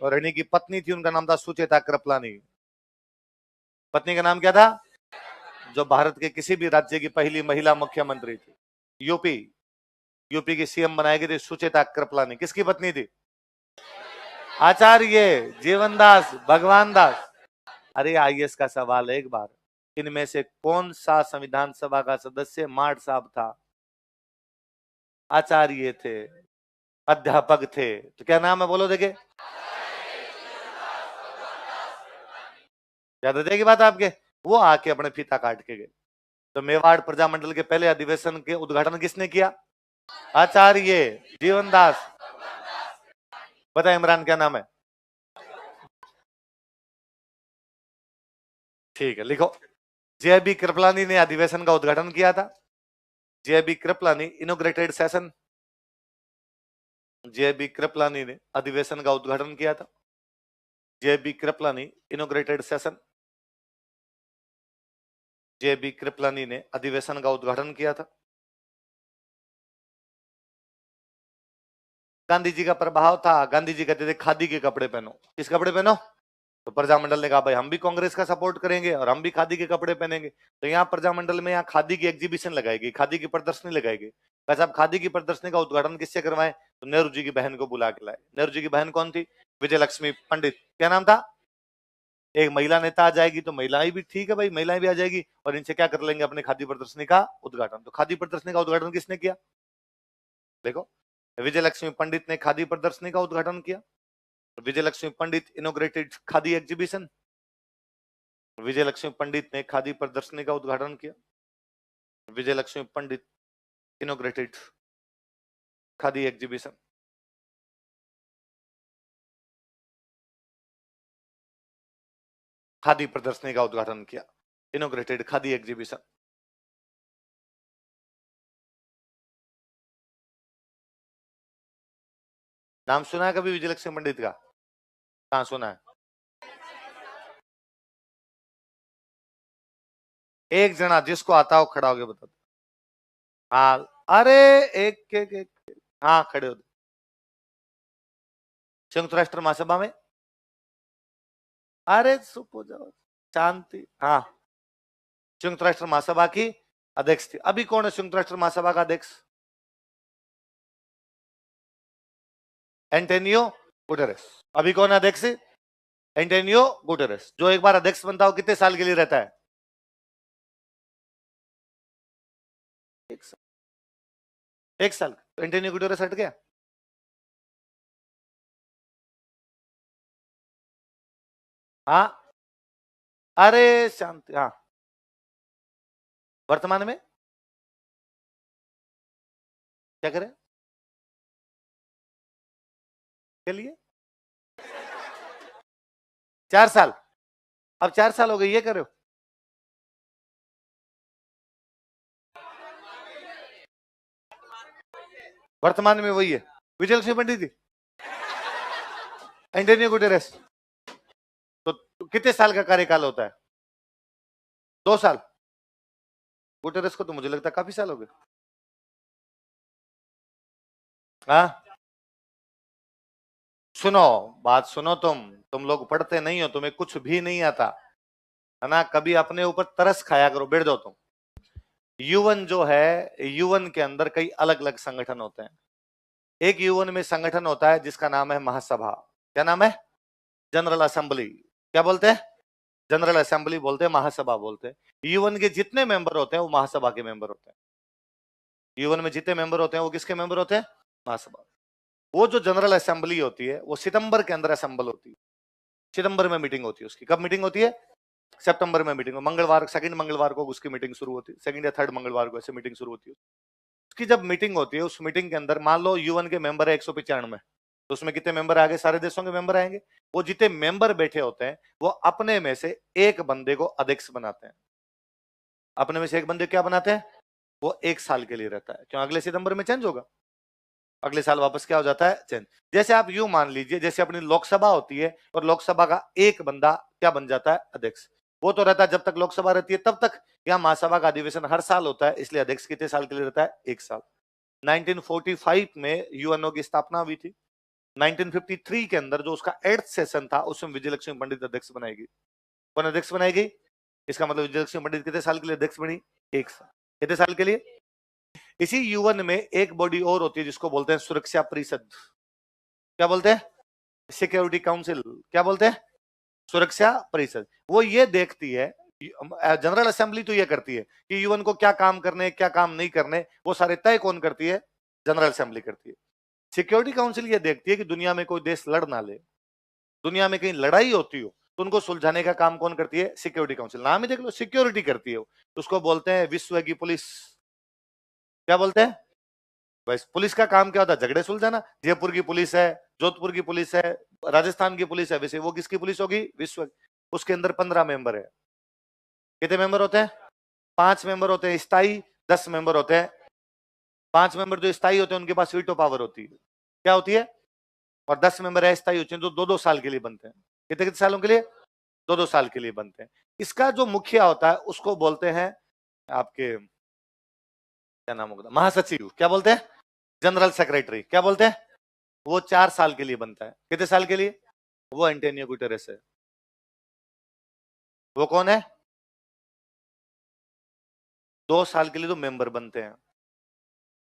और इन्हीं की पत्नी थी, उनका नाम था सुचेता कृपलानी। पत्नी का नाम क्या था? जो भारत के किसी भी राज्य की पहली महिला मुख्यमंत्री थी। यूपी की सीएम बनाई गई थी सुचेता कृपलानी। किसकी पत्नी थी? आचार्य जीवनदास भगवान दास। अरे आईएएस का सवाल है एक बार, इनमें से कौन सा संविधान सभा का सदस्य मार्ड साहब था? आचार्य थे, अध्यापक थे, तो क्या नाम है बोलो देखे? याद रहेगी बात आपके? वो आके अपने फीता काट के गए। तो मेवाड़ प्रजामंडल के पहले अधिवेशन के उद्घाटन किसने किया? आचार्य जीवनदास। बता इमरान क्या नाम है? ठीक है लिखो। जेबी कृपलानी ने अधिवेशन का उद्घाटन किया था। जेबी कृपलानी इनोग्रेटेड सेशन। जेबी कृपलानी ने अधिवेशन का उद्घाटन किया था। जेबी कृपलानी इनोग्रेटेड सेशन। जेबी कृपलानी ने अधिवेशन का उद्घाटन किया था। गांधी जी का प्रभाव था। गांधी जी कहते थे खादी के कपड़े पहनो। किस कपड़े पहनो? तो प्रजामंडल ने कहा भाई हम भी कांग्रेस का सपोर्ट करेंगे और हम भी खादी के कपड़े पहनेंगे। तो यहाँ प्रजामंडल में यहाँ खादी की एग्जीबिशन लगाएगी, खादी की प्रदर्शनी लगाएगी। वैसे आप खादी की प्रदर्शनी का उद्घाटन किससे करवाएं? तो नेहरू जी की बहन को बुला के लाए। नेहरू जी की बहन कौन थी? विजय लक्ष्मी पंडित। क्या नाम था? एक महिला नेता आ जाएगी तो महिलाएं भी ठीक है भाई, महिलाएं भी आ जाएगी और इनसे क्या कर लेंगे? अपने खादी प्रदर्शनी का उद्घाटन। तो खादी प्रदर्शनी का उद्घाटन किसने किया? देखो, विजय लक्ष्मी पंडित ने खादी प्रदर्शनी का उद्घाटन किया। विजय लक्ष्मी पंडित इनोग्रेटेड खादी एग्जीबिशन। विजय लक्ष्मी पंडित ने खादी प्रदर्शनी का उद्घाटन किया। विजय लक्ष्मी पंडित इनोग्रेटेड खादी एग्जीबिशन। खादी प्रदर्शनी का उद्घाटन किया, इनोग्रेटेड खादी एग्जीबिशन। नाम सुना है कभी विजय लक्ष्मी पंडित का? कहां सुना है? एक जना जिसको आता हो खड़ा होके बता। हाँ, अरे एक हाँ खड़े हो। संयुक्त राष्ट्र महासभा में, अरे चुप हो जाओ, शांति। हाँ, संयुक्त राष्ट्र महासभा की अध्यक्ष थी। अभी कौन है संयुक्त राष्ट्र महासभा का अध्यक्ष? Antonio Guterres. अभी कौन अध्यक्ष? Antonio Guterres. जो एक बार अध्यक्ष बनता हो कितने साल के लिए रहता है? 1 साल। 1 साल। एंटोनियो गुटेरेस हट गया। हाँ, अरे शांति। हाँ, वर्तमान में क्या करें के लिए? 4 साल। अब 4 साल हो गए, ये करो। वर्तमान में वही है, विजय लक्ष्मी पंडित जी, एंटोनियो गुटेरेस। तो कितने साल का कार्यकाल होता है? 2 साल। गुटेरेस को तो मुझे लगता है काफी साल हो गए। हाँ, सुनो, बात सुनो। तुम लोग पढ़ते नहीं हो, तुम्हें कुछ भी नहीं आता है ना। कभी अपने ऊपर तरस खाया करो, बैठ जाओ तुम। यूवन जो है, यूवन के अंदर कई अलग अलग संगठन होते हैं। एक यूवन में संगठन होता है जिसका नाम है महासभा। क्या नाम है? General assembly. क्या बोलते हैं? जनरल असेंबली बोलते हैं, महासभा बोलते हैं। यूवन के जितने मेंबर होते हैं वो महासभा के मेंबर होते हैं। यूवन में जितने मेंबर होते हैं वो किसके मेंबर होते हैं? महासभा। वो जो जनरल असेंबली होती है वो सितंबर के अंदर असेंबल होती है। सितंबर में मीटिंग होती है उसकी। कब मीटिंग होती है? सितंबर में मीटिंग। मंगलवार, सेकंड मंगलवार को उसकी मीटिंग शुरू होती है। सेकंड या थर्ड मंगलवार को ऐसे मीटिंग शुरू होती है। उसकी जब मीटिंग होती है, उस मीटिंग के अंदर मान लो यूएन के मेंबर है 195, तो उसमें कितने मेंबर आ गए? सारे देशों के मेंबर आएंगे। वो जितने मेंबर बैठे होते हैं वो अपने में से एक बंदे को अध्यक्ष बनाते हैं। अपने में से एक बंदे क्या बनाते हैं? वो 1 साल के लिए रहता है। क्यों? अगले सितंबर में चेंज होगा, अगले साल वापस क्या हो जाता है? चेंज। जैसे आप यूं मान लीजिए, जैसे अपनी लोकसभा होती है और लोकसभा का एक बंदा क्या बन जाता है? अध्यक्ष। वो तो रहता है जब तक लोकसभा रहती है तब तक। यहाँ महासभा का अधिवेशन हर साल होता है, इसलिए अध्यक्ष कितने साल के लिए रहता है? 1 साल। 1945 में यूएनओ की स्थापना हुई थी। 1953 के अंदर जो उसका 8th सेशन था उसमें विजय लक्ष्मी पंडित अध्यक्ष बनाएगी। कौन अध्यक्ष बनाएगी? इसका मतलब विजय लक्ष्मी पंडित कितने साल के लिए अध्यक्ष बनी? 1 साल। कितने साल के लिए? इसी यूएन में एक बॉडी और होती है जिसको बोलते हैं सुरक्षा परिषद। क्या बोलते हैं? Security council. क्या बोलते हैं? सुरक्षा परिषद। वो ये देखती है, जनरल असेंबली तो ये करती है कि यूएन को क्या काम करने क्या काम नहीं करने, वो सारे तय कौन करती है? जनरल असेंबली करती है। सिक्योरिटी काउंसिल ये देखती है कि दुनिया में कोई देश लड़ ना ले, दुनिया में कहीं लड़ाई होती हो तो उनको सुलझाने का काम कौन करती है? Security council. नाम ही देख लो, सिक्योरिटी करती है। उसको बोलते हैं विश्व की पुलिस। क्या बोलते हैं? बस पुलिस का काम क्या होता है? झगड़े सुलझाना। जयपुर की पुलिस है, जोधपुर की पुलिस है, राजस्थान की पुलिस है, वैसे वो किसकी पुलिस होगी? विश्व। उसके अंदर 15 मेंबर है। कितने मेंबर होते हैं? 5 मेंबर होते हैं स्थायी, 10 मेंबर होते हैं। 5 मेंबर जो स्थायी होते हैं उनके पास वीटो पावर होती है। क्या होती है? और 10 मेंबर अस्थायी होते हैं जो 2-2 साल के लिए बनते हैं। कितने कितने सालों के लिए? 2-2 साल के लिए बनते हैं। इसका जो मुखिया होता है उसको बोलते हैं आपके, क्या नाम होगा? महासचिव। क्या बोलते हैं? General secretary. क्या बोलते हैं? वो 4 साल के लिए बनता है। कितने साल के लिए? वो एंटोनियो गुटेरेस है। वो कौन है? 2 साल के लिए तो मेंबर बनते हैं।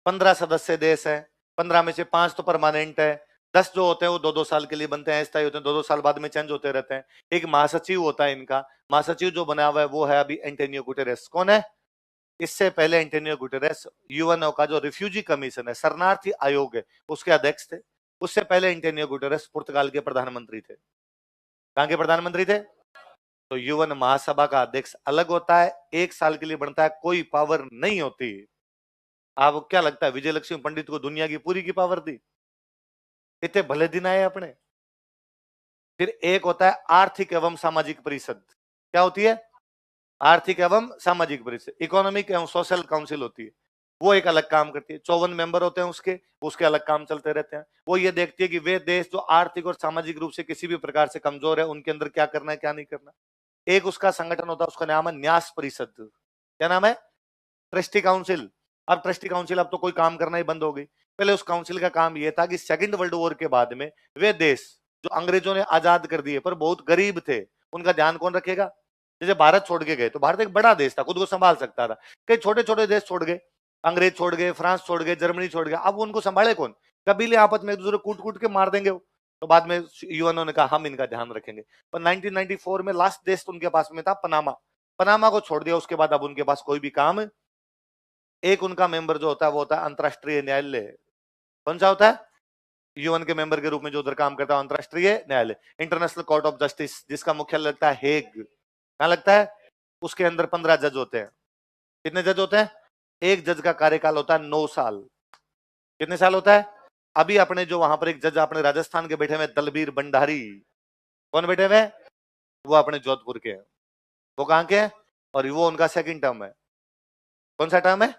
15 सदस्य देश है, 15 में से 5 तो परमानेंट है, 10 जो होते हैं वो 2-2 साल के लिए बनते हैं, अस्थायी होते हैं, 2-2 साल बाद में चेंज होते रहते हैं। एक महासचिव होता है इनका। महासचिव जो बना हुआ है वो है अभी एंटोनियो गुटेरेस। कौन है? इससे पहले एंटोनियो गुटेरेस यूएनओ का जो रिफ्यूजी कमीशन है, शरणार्थी आयोग है, उसके अध्यक्ष थे। उससे पहले एंटोनियो गुटेरेस पुर्तगाल के प्रधानमंत्री थे। कहां के प्रधानमंत्री थे? तो यूएन महासभा का अध्यक्ष अलग होता है, 1 साल के लिए बनता है, कोई पावर नहीं होती। आपको क्या लगता है विजय लक्ष्मी पंडित को दुनिया की पूरी की पावर दी? इतने भले दिन आए अपने। फिर एक होता है आर्थिक एवं सामाजिक परिषद। क्या होती है? आर्थिक एवं सामाजिक परिषद, इकोनॉमिक एवं सोशल काउंसिल होती है। वो एक अलग काम करती है। 54 मेंबर होते हैं उसके अलग काम चलते रहते हैं। वो ये देखती है कि वे देश जो आर्थिक और सामाजिक रूप से किसी भी प्रकार से कमजोर है उनके अंदर क्या करना है क्या नहीं करना। एक उसका संगठन होता है, उसका नाम है न्यास परिषद। क्या नाम है? Trustee council. अब ट्रस्टी काउंसिल अब तो कोई काम करना ही बंद हो गई। पहले उस काउंसिल का काम यह था कि सेकंड वर्ल्ड वॉर के बाद में वे देश जो अंग्रेजों ने आजाद कर दिए पर बहुत गरीब थे, उनका ध्यान कौन रखेगा? जैसे भारत छोड़ के गए तो भारत एक बड़ा देश था, खुद को संभाल सकता था। कई छोटे छोटे देश छोड़ गए, अंग्रेज छोड़ गए, फ्रांस छोड़ गए, जर्मनी छोड़ गए, अब उनको संभाले कौन? कबीले आपस में एक दूसरे कूट कूट के मार देंगे तो बाद में यूएनओ ने कहा हम इनका ध्यान रखेंगे। पर 1994 में लास्ट देश तो उनके पास में था पनामा। पनामा को छोड़ दिया, उसके बाद अब उनके पास कोई भी काम, एक उनका मेंबर जो होता है वो होता है अंतरराष्ट्रीय न्यायालय। कौन सा होता है? यूएन के मेंबर के रूप में जो उधर काम करता है अंतरराष्ट्रीय न्यायालय, इंटरनेशनल कोर्ट ऑफ जस्टिस, जिसका मुख्यालय लगता है हेग। कहां लगता है? उसके अंदर 15 जज होते हैं। कितने जज होते हैं? एक जज का कार्यकाल होता है 9 साल। कितने साल होता है? अभी अपने जो वहां पर एक जज अपने राजस्थान के बैठे हुए दलबीर भंडारी, कौन बैठे हुए? वो अपने जोधपुर के हैं। वो कहां के हैं? और वो उनका सेकंड टर्म है। कौन सा टर्म है?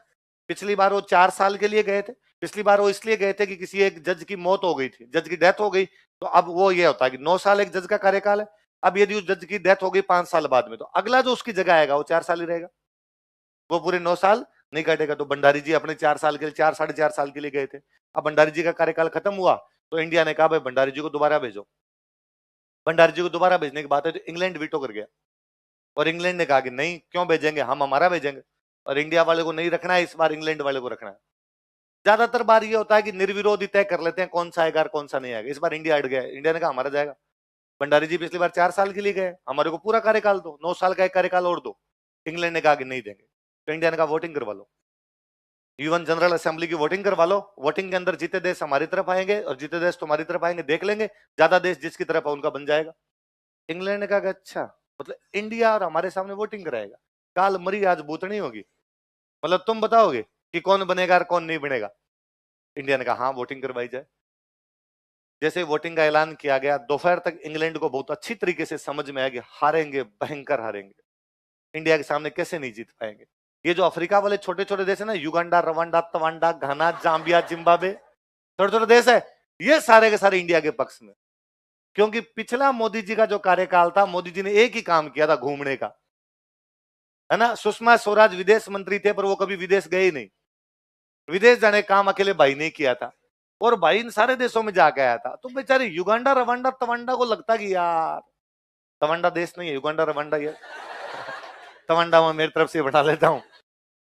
पिछली बार वो 4 साल के लिए गए थे। पिछली बार वो इसलिए गए थे कि किसी एक जज की मौत हो गई थी, जज की डेथ हो गई। तो अब वो ये होता है कि 9 साल एक जज का कार्यकाल है। अब यदि उस जज की डेथ हो गई 5 साल बाद में, तो अगला जो उसकी जगह आएगा वो 4 साल ही रहेगा, वो पूरे 9 साल नहीं काटेगा। तो भंडारी जी अपने 4 साल के लिए 4 साढ़े 4 साल के लिए गए थे। अब भंडारी जी का कार्यकाल खत्म हुआ तो इंडिया ने कहा भाई भंडारी जी को दोबारा भेजो। भंडारी जी को दोबारा भेजने की बात है तो इंग्लैंड वीटो कर गया, और इंग्लैंड ने कहा कि नहीं, क्यों भेजेंगे, हम हमारा भेजेंगे। और इंडिया वाले को नहीं रखना है, इस बार इंग्लैंड वाले को रखना है। ज्यादातर बार ये होता है कि निर्विरोध ही तय कर लेते हैं कौन सा आएगा और कौन सा नहीं आएगा। इस बार इंडिया अड़ गया, इंडिया ने कहा हमारा जाएगा। भंडारी जी पिछली बार 4 साल के लिए गए, हमारे को पूरा कार्यकाल दो, 9 साल का एक कार्यकाल और दो। इंग्लैंड ने कहा कि नहीं देंगे, तो इंडिया ने कहा वोटिंग करवा लो, यूएन जनरल असेंबली की वोटिंग करवा लो। वोटिंग के अंदर जीते देश हमारी तरफ आएंगे और जीते देश तुम्हारी तरफ आएंगे, देख लेंगे, ज्यादा देश जिसकी तरफ है उनका बन जाएगा। इंग्लैंड ने कहा कि अच्छा, मतलब इंडिया और हमारे सामने वोटिंग कराएगा, काल मरी आज बूतनी होगी, मतलब तुम बताओगे कि कौन बनेगा और कौन नहीं बनेगा। इंडिया ने कहा हाँ वोटिंग करवाई जाए। जैसे वोटिंग का ऐलान किया गया, दोपहर तक इंग्लैंड को बहुत अच्छी तरीके से समझ में आया कि हारेंगे, भयंकर हारेंगे, इंडिया के सामने कैसे नहीं जीत पाएंगे। ये जो अफ्रीका वाले छोटे छोटे देश है ना, युगांडा, रवांडा, तवांडा, घाना, जाम्बिया, जिम्बाब्वे, छोटे छोटे देश है, ये सारे के सारे इंडिया के पक्ष में। क्योंकि पिछला मोदी जी का जो कार्यकाल था, मोदी जी ने एक ही काम किया था, घूमने का, है ना। सुषमा स्वराज विदेश मंत्री थे पर वो कभी विदेश गए ही नहीं, विदेश जाने काम अकेले भाई ने किया था, और भाई इन सारे देशों में जाके आया था। तो बेचारे युगांडा, रवांडा, तवांडा को लगता कि यार, तवांडा देश नहीं है, युगांडा रवांडा ये तवांडा मैं मेरी तरफ से बना लेता हूँ।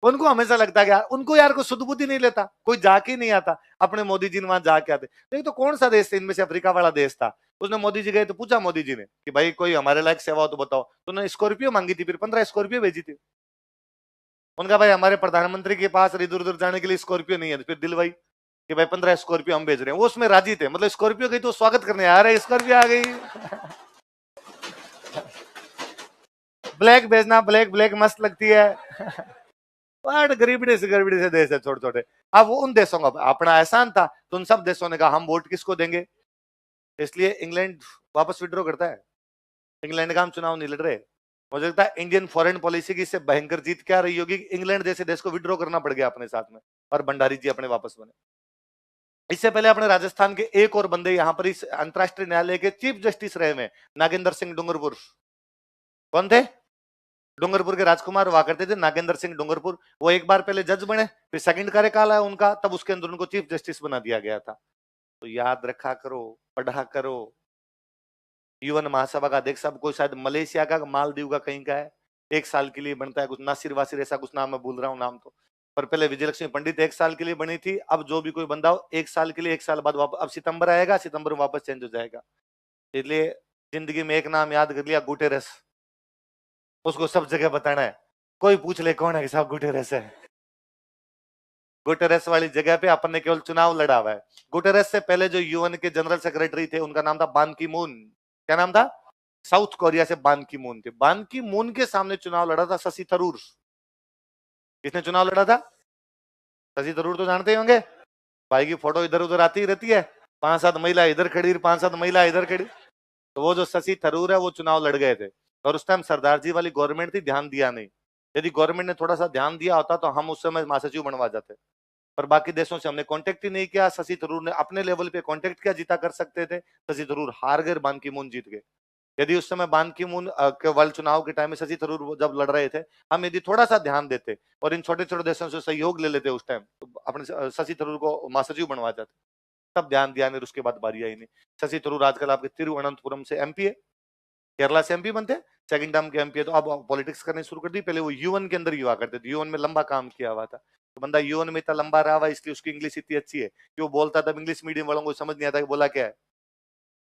उनको हमेशा लगता है कि यार, उनको यार कोई सुध बुद्धि नहीं लेता, कोई जाके नहीं आता। अपने मोदी जी ने वहां जाके आते। नहीं तो कौन सा देश इनमें से अफ्रीका वाला देश था, उसने मोदी जी गए तो पूछा मोदी जी ने कि भाई कोई हमारे लायक सेवा हो तो बताओ। तो उन्होंने स्कॉर्पियो मांगी थी, फिर 15 स्कॉर्पियो भेजी थी। उनका भाई हमारे प्रधानमंत्री के पास इधर उधर जाने के लिए स्कॉर्पियो नहीं है, तो फिर दिलवाई कि भाई 15 स्कॉर्पियो हम भेज रहे हैं। वो उसमें राजी थे, मतलब स्कॉर्पियो गई तो स्वागत करने आ रहे, स्कॉर्पियो आ गई। ब्लैक भेजना, ब्लैक ब्लैक मस्त लगती है। बट गरीबड़ी से देश है छोटे छोटे। अब वो उन देशों का अपना एहसान था, तो उन सब देशों ने कहा हम वोट किसको देंगे। इसलिए इंग्लैंड वापस विड्रॉ करता है। इंग्लैंड का हम चुनाव नहीं लड़ रहे। मुझे लगता है इंडियन फॉरेन पॉलिसी की इससे भयंकर जीत क्या रही होगी, इंग्लैंड जैसे देश को विड्रॉ करना पड़ गया अपने साथ में, और भंडारी जी अपने वापस बने। इससे पहले अपने राजस्थान के एक और बंदे यहाँ पर इस अंतरराष्ट्रीय न्यायालय के चीफ जस्टिस रहे में, नागेंद्र सिंह डूंगरपुर। कौन थे? डूंगरपुर के राजकुमार हुआ करते थे, नागेंद्र सिंह डूंगरपुर। वो एक बार पहले जज बने, फिर सेकंड कार्यकाल है उनका, तब उसके अंदर उनको चीफ जस्टिस बना दिया गया था। तो याद रखा करो, पढ़ा करो। यूएन महासभा का अध्यक्ष साहब कोई शायद मलेशिया का, मालदीव का कहीं का है, 1 साल के लिए बनता है, कुछ नासिर वासिर ऐसा कुछ नाम, मैं भूल रहा हूँ नाम तो। पर पहले विजयलक्ष्मी पंडित 1 साल के लिए बनी थी। अब जो भी कोई बंदा हो 1 साल के लिए, 1 साल बाद वापस, अब सितंबर आएगा, सितंबर में वापस चेंज हो जाएगा। इसलिए जिंदगी में एक नाम याद कर लिया, गुटेरस, उसको सब जगह बताना है। कोई पूछ ले कौन है, साहब गुटेरस है। गुटेरस वाली जगह पे अपन ने केवल चुनाव लड़ा हुआ है। गुटेरस से पहले जो यूएन के जनरल सेक्रेटरी थे उनका नाम था बान की मून। क्या नाम था? साउथ कोरिया से बान की मून थे। बान की मून के सामने चुनाव लड़ा था शशि थरूर। किसने चुनाव लड़ा था? शशि थरूर तो जानते ही होंगे, भाई की फोटो इधर उधर आती ही रहती है, 5-7 महिला इधर खड़ी, 5-7 महिला इधर खड़ी। तो वो जो शशि थरूर है वो चुनाव लड़ गए थे, और उस टाइम सरदार जी वाली गवर्नमेंट थी, ध्यान दिया नहीं। यदि गवर्नमेंट ने थोड़ा सा ध्यान दिया होता तो हम उस समय महासचिव बनवा जाते। पर बाकी देशों से हमने कांटेक्ट ही नहीं किया। शशि थरूर ने अपने लेवल पे कांटेक्ट किया, जीता कर सकते थे। शशि थरूर हार गए, बान की मून जीत गए। यदि उस समय बान की मून के वर्ल्ड चुनाव के टाइम में शशि थरूर जब लड़ रहे थे, हम यदि थोड़ा सा ध्यान देते और इन छोटे छोटे देशों से सहयोग ले लेते उस टाइम, तो अपने शशि थरूर को महासचिव बनवा जाते। तब ध्यान दिया नहीं, उसके बाद बारी आई नहीं। शशि थरूर आजकल आपके तिरुवनंतपुरम से एमपी है, केरला से एमपी बनते, सेकंड टर्म के एमपी है, तो अब पॉलिटिक्स करनी शुरू कर दी। पहले वो यूएन के अंदर ही हुआ करते थे, यूएन में लंबा काम किया हुआ था, तो बंदा यूएन में इतना लंबा रहा हुआ, इसलिए उसकी इंग्लिश इतनी अच्छी है कि वो बोलता था, इंग्लिश मीडियम वालों को समझ नहीं आता कि बोला क्या है।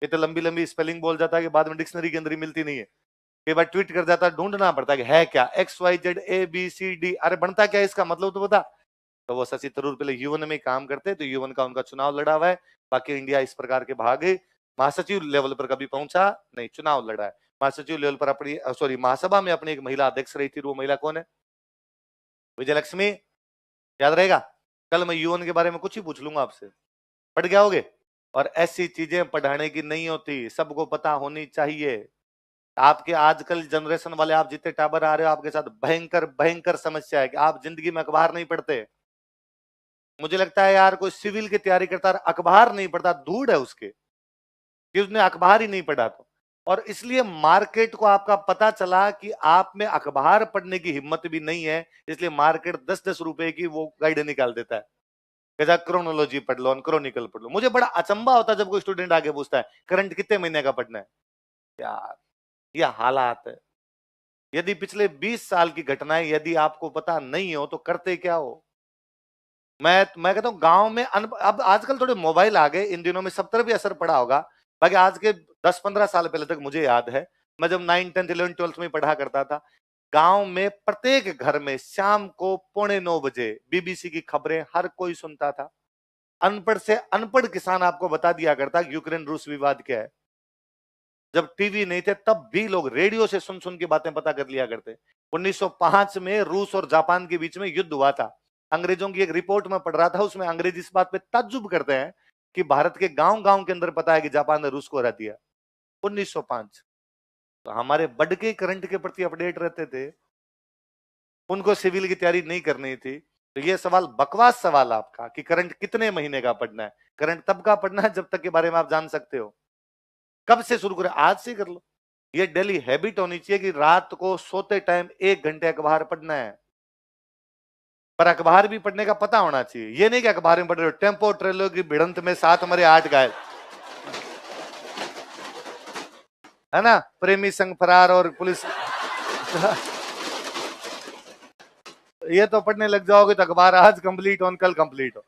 इतनी लंबी लंबी स्पेलिंग बोल जाता है कि बाद में डिक्शनरी के अंदर ही मिलती नहीं है। कई बार ट्वीट कर जाता है, ढूंढना पड़ता है कि है क्या, XYZ ABC D, अरे बनता क्या है इसका मतलब तो बता। तो वो शशि थरूर पहले यूएन में काम करते, तो यूएन का उनका चुनाव लड़ा हुआ है। बाकी इंडिया इस प्रकार के भागे, महासचिव लेवल पर कभी पहुंचा नहीं, चुनाव लड़ा है। महासचिव लेवल पर अपनी सॉरी महासभा में अपनी एक महिला अध्यक्ष रही थी, वो महिला कौन है? विजयलक्ष्मी। याद रहेगा, कल मैं यूएन के बारे में कुछ ही पूछ लूंगा आपसे, पढ़ गया होगे। और ऐसी चीजें पढ़ाने की नहीं होती, सबको पता होनी चाहिए। आपके आजकल जनरेशन वाले, आप जितने टाबर आ रहे हो, आपके साथ भयंकर भयंकर समस्या है कि आप जिंदगी में अखबार नहीं पढ़ते। मुझे लगता है यार, कोई सिविल की तैयारी करता है अखबार नहीं पढ़ता, धूड़ है उसके कि उसने अखबार ही नहीं पढ़ा। तो और इसलिए मार्केट को आपका पता चला कि आप में अखबार पढ़ने की हिम्मत भी नहीं है, इसलिए मार्केट 10-10 रुपए की वो गाइड निकाल देता है, कहता क्रोनोलॉजी पढ़ लो, क्रोनिकल पढ़ लो। मुझे बड़ा अचंबा होता है जब कोई स्टूडेंट आगे पूछता है करंट कितने महीने का पढ़ना है। यार ये हालात है। यदि पिछले 20 साल की घटनाएं यदि आपको पता नहीं हो तो करते क्या हो। मैं कहता हूं गांव में अब आजकल थोड़े मोबाइल आ गए, इन दिनों में सब तरफ भी असर पड़ा होगा। बाकी आज के 10-15 साल पहले तक मुझे याद है, मैं जब 9, 10, 11, 12 में पढ़ा करता था, गांव में प्रत्येक घर में शाम को 8:45 बजे बीबीसी की खबरें हर कोई सुनता था। अनपढ़ से अनपढ़ किसान आपको बता दिया करता यूक्रेन रूस विवाद क्या है। जब टीवी नहीं थे तब भी लोग रेडियो से सुन सुन की बातें पता कर लिया करते। 1905 में रूस और जापान के बीच में युद्ध हुआ था। अंग्रेजों की एक रिपोर्ट में पढ़ रहा था, उसमें अंग्रेज इस बात पे ताज्जुब करते हैं कि भारत के गांव गांव के अंदर पता है कि जापान ने रूस को हरा दिया। 1905। तो हमारे बड़के करंट के प्रति अपडेट रहते थे, उनको सिविल की तैयारी नहीं करनी थी। तो ये सवाल बकवास सवाल आपका कि करंट कितने महीने का पढ़ना है। करंट तब का पढ़ना है जब तक के बारे में आप जान सकते हो। कब से शुरू करें? आज से कर लो। ये डेली हैबिट होनी चाहिए कि रात को सोते टाइम 1 घंटे अखबार पढ़ना है। पर अखबार भी पढ़ने का पता होना चाहिए, ये नहीं कि अखबार में पढ़ रहे हो टेम्पो ट्रेलर की भिड़ंत में 7 मरे 8 घायल, है ना, प्रेमी संग फरार और पुलिस। ये तो पढ़ने लग जाओगे तो अखबार आज कंप्लीट हो कल कंप्लीट हो।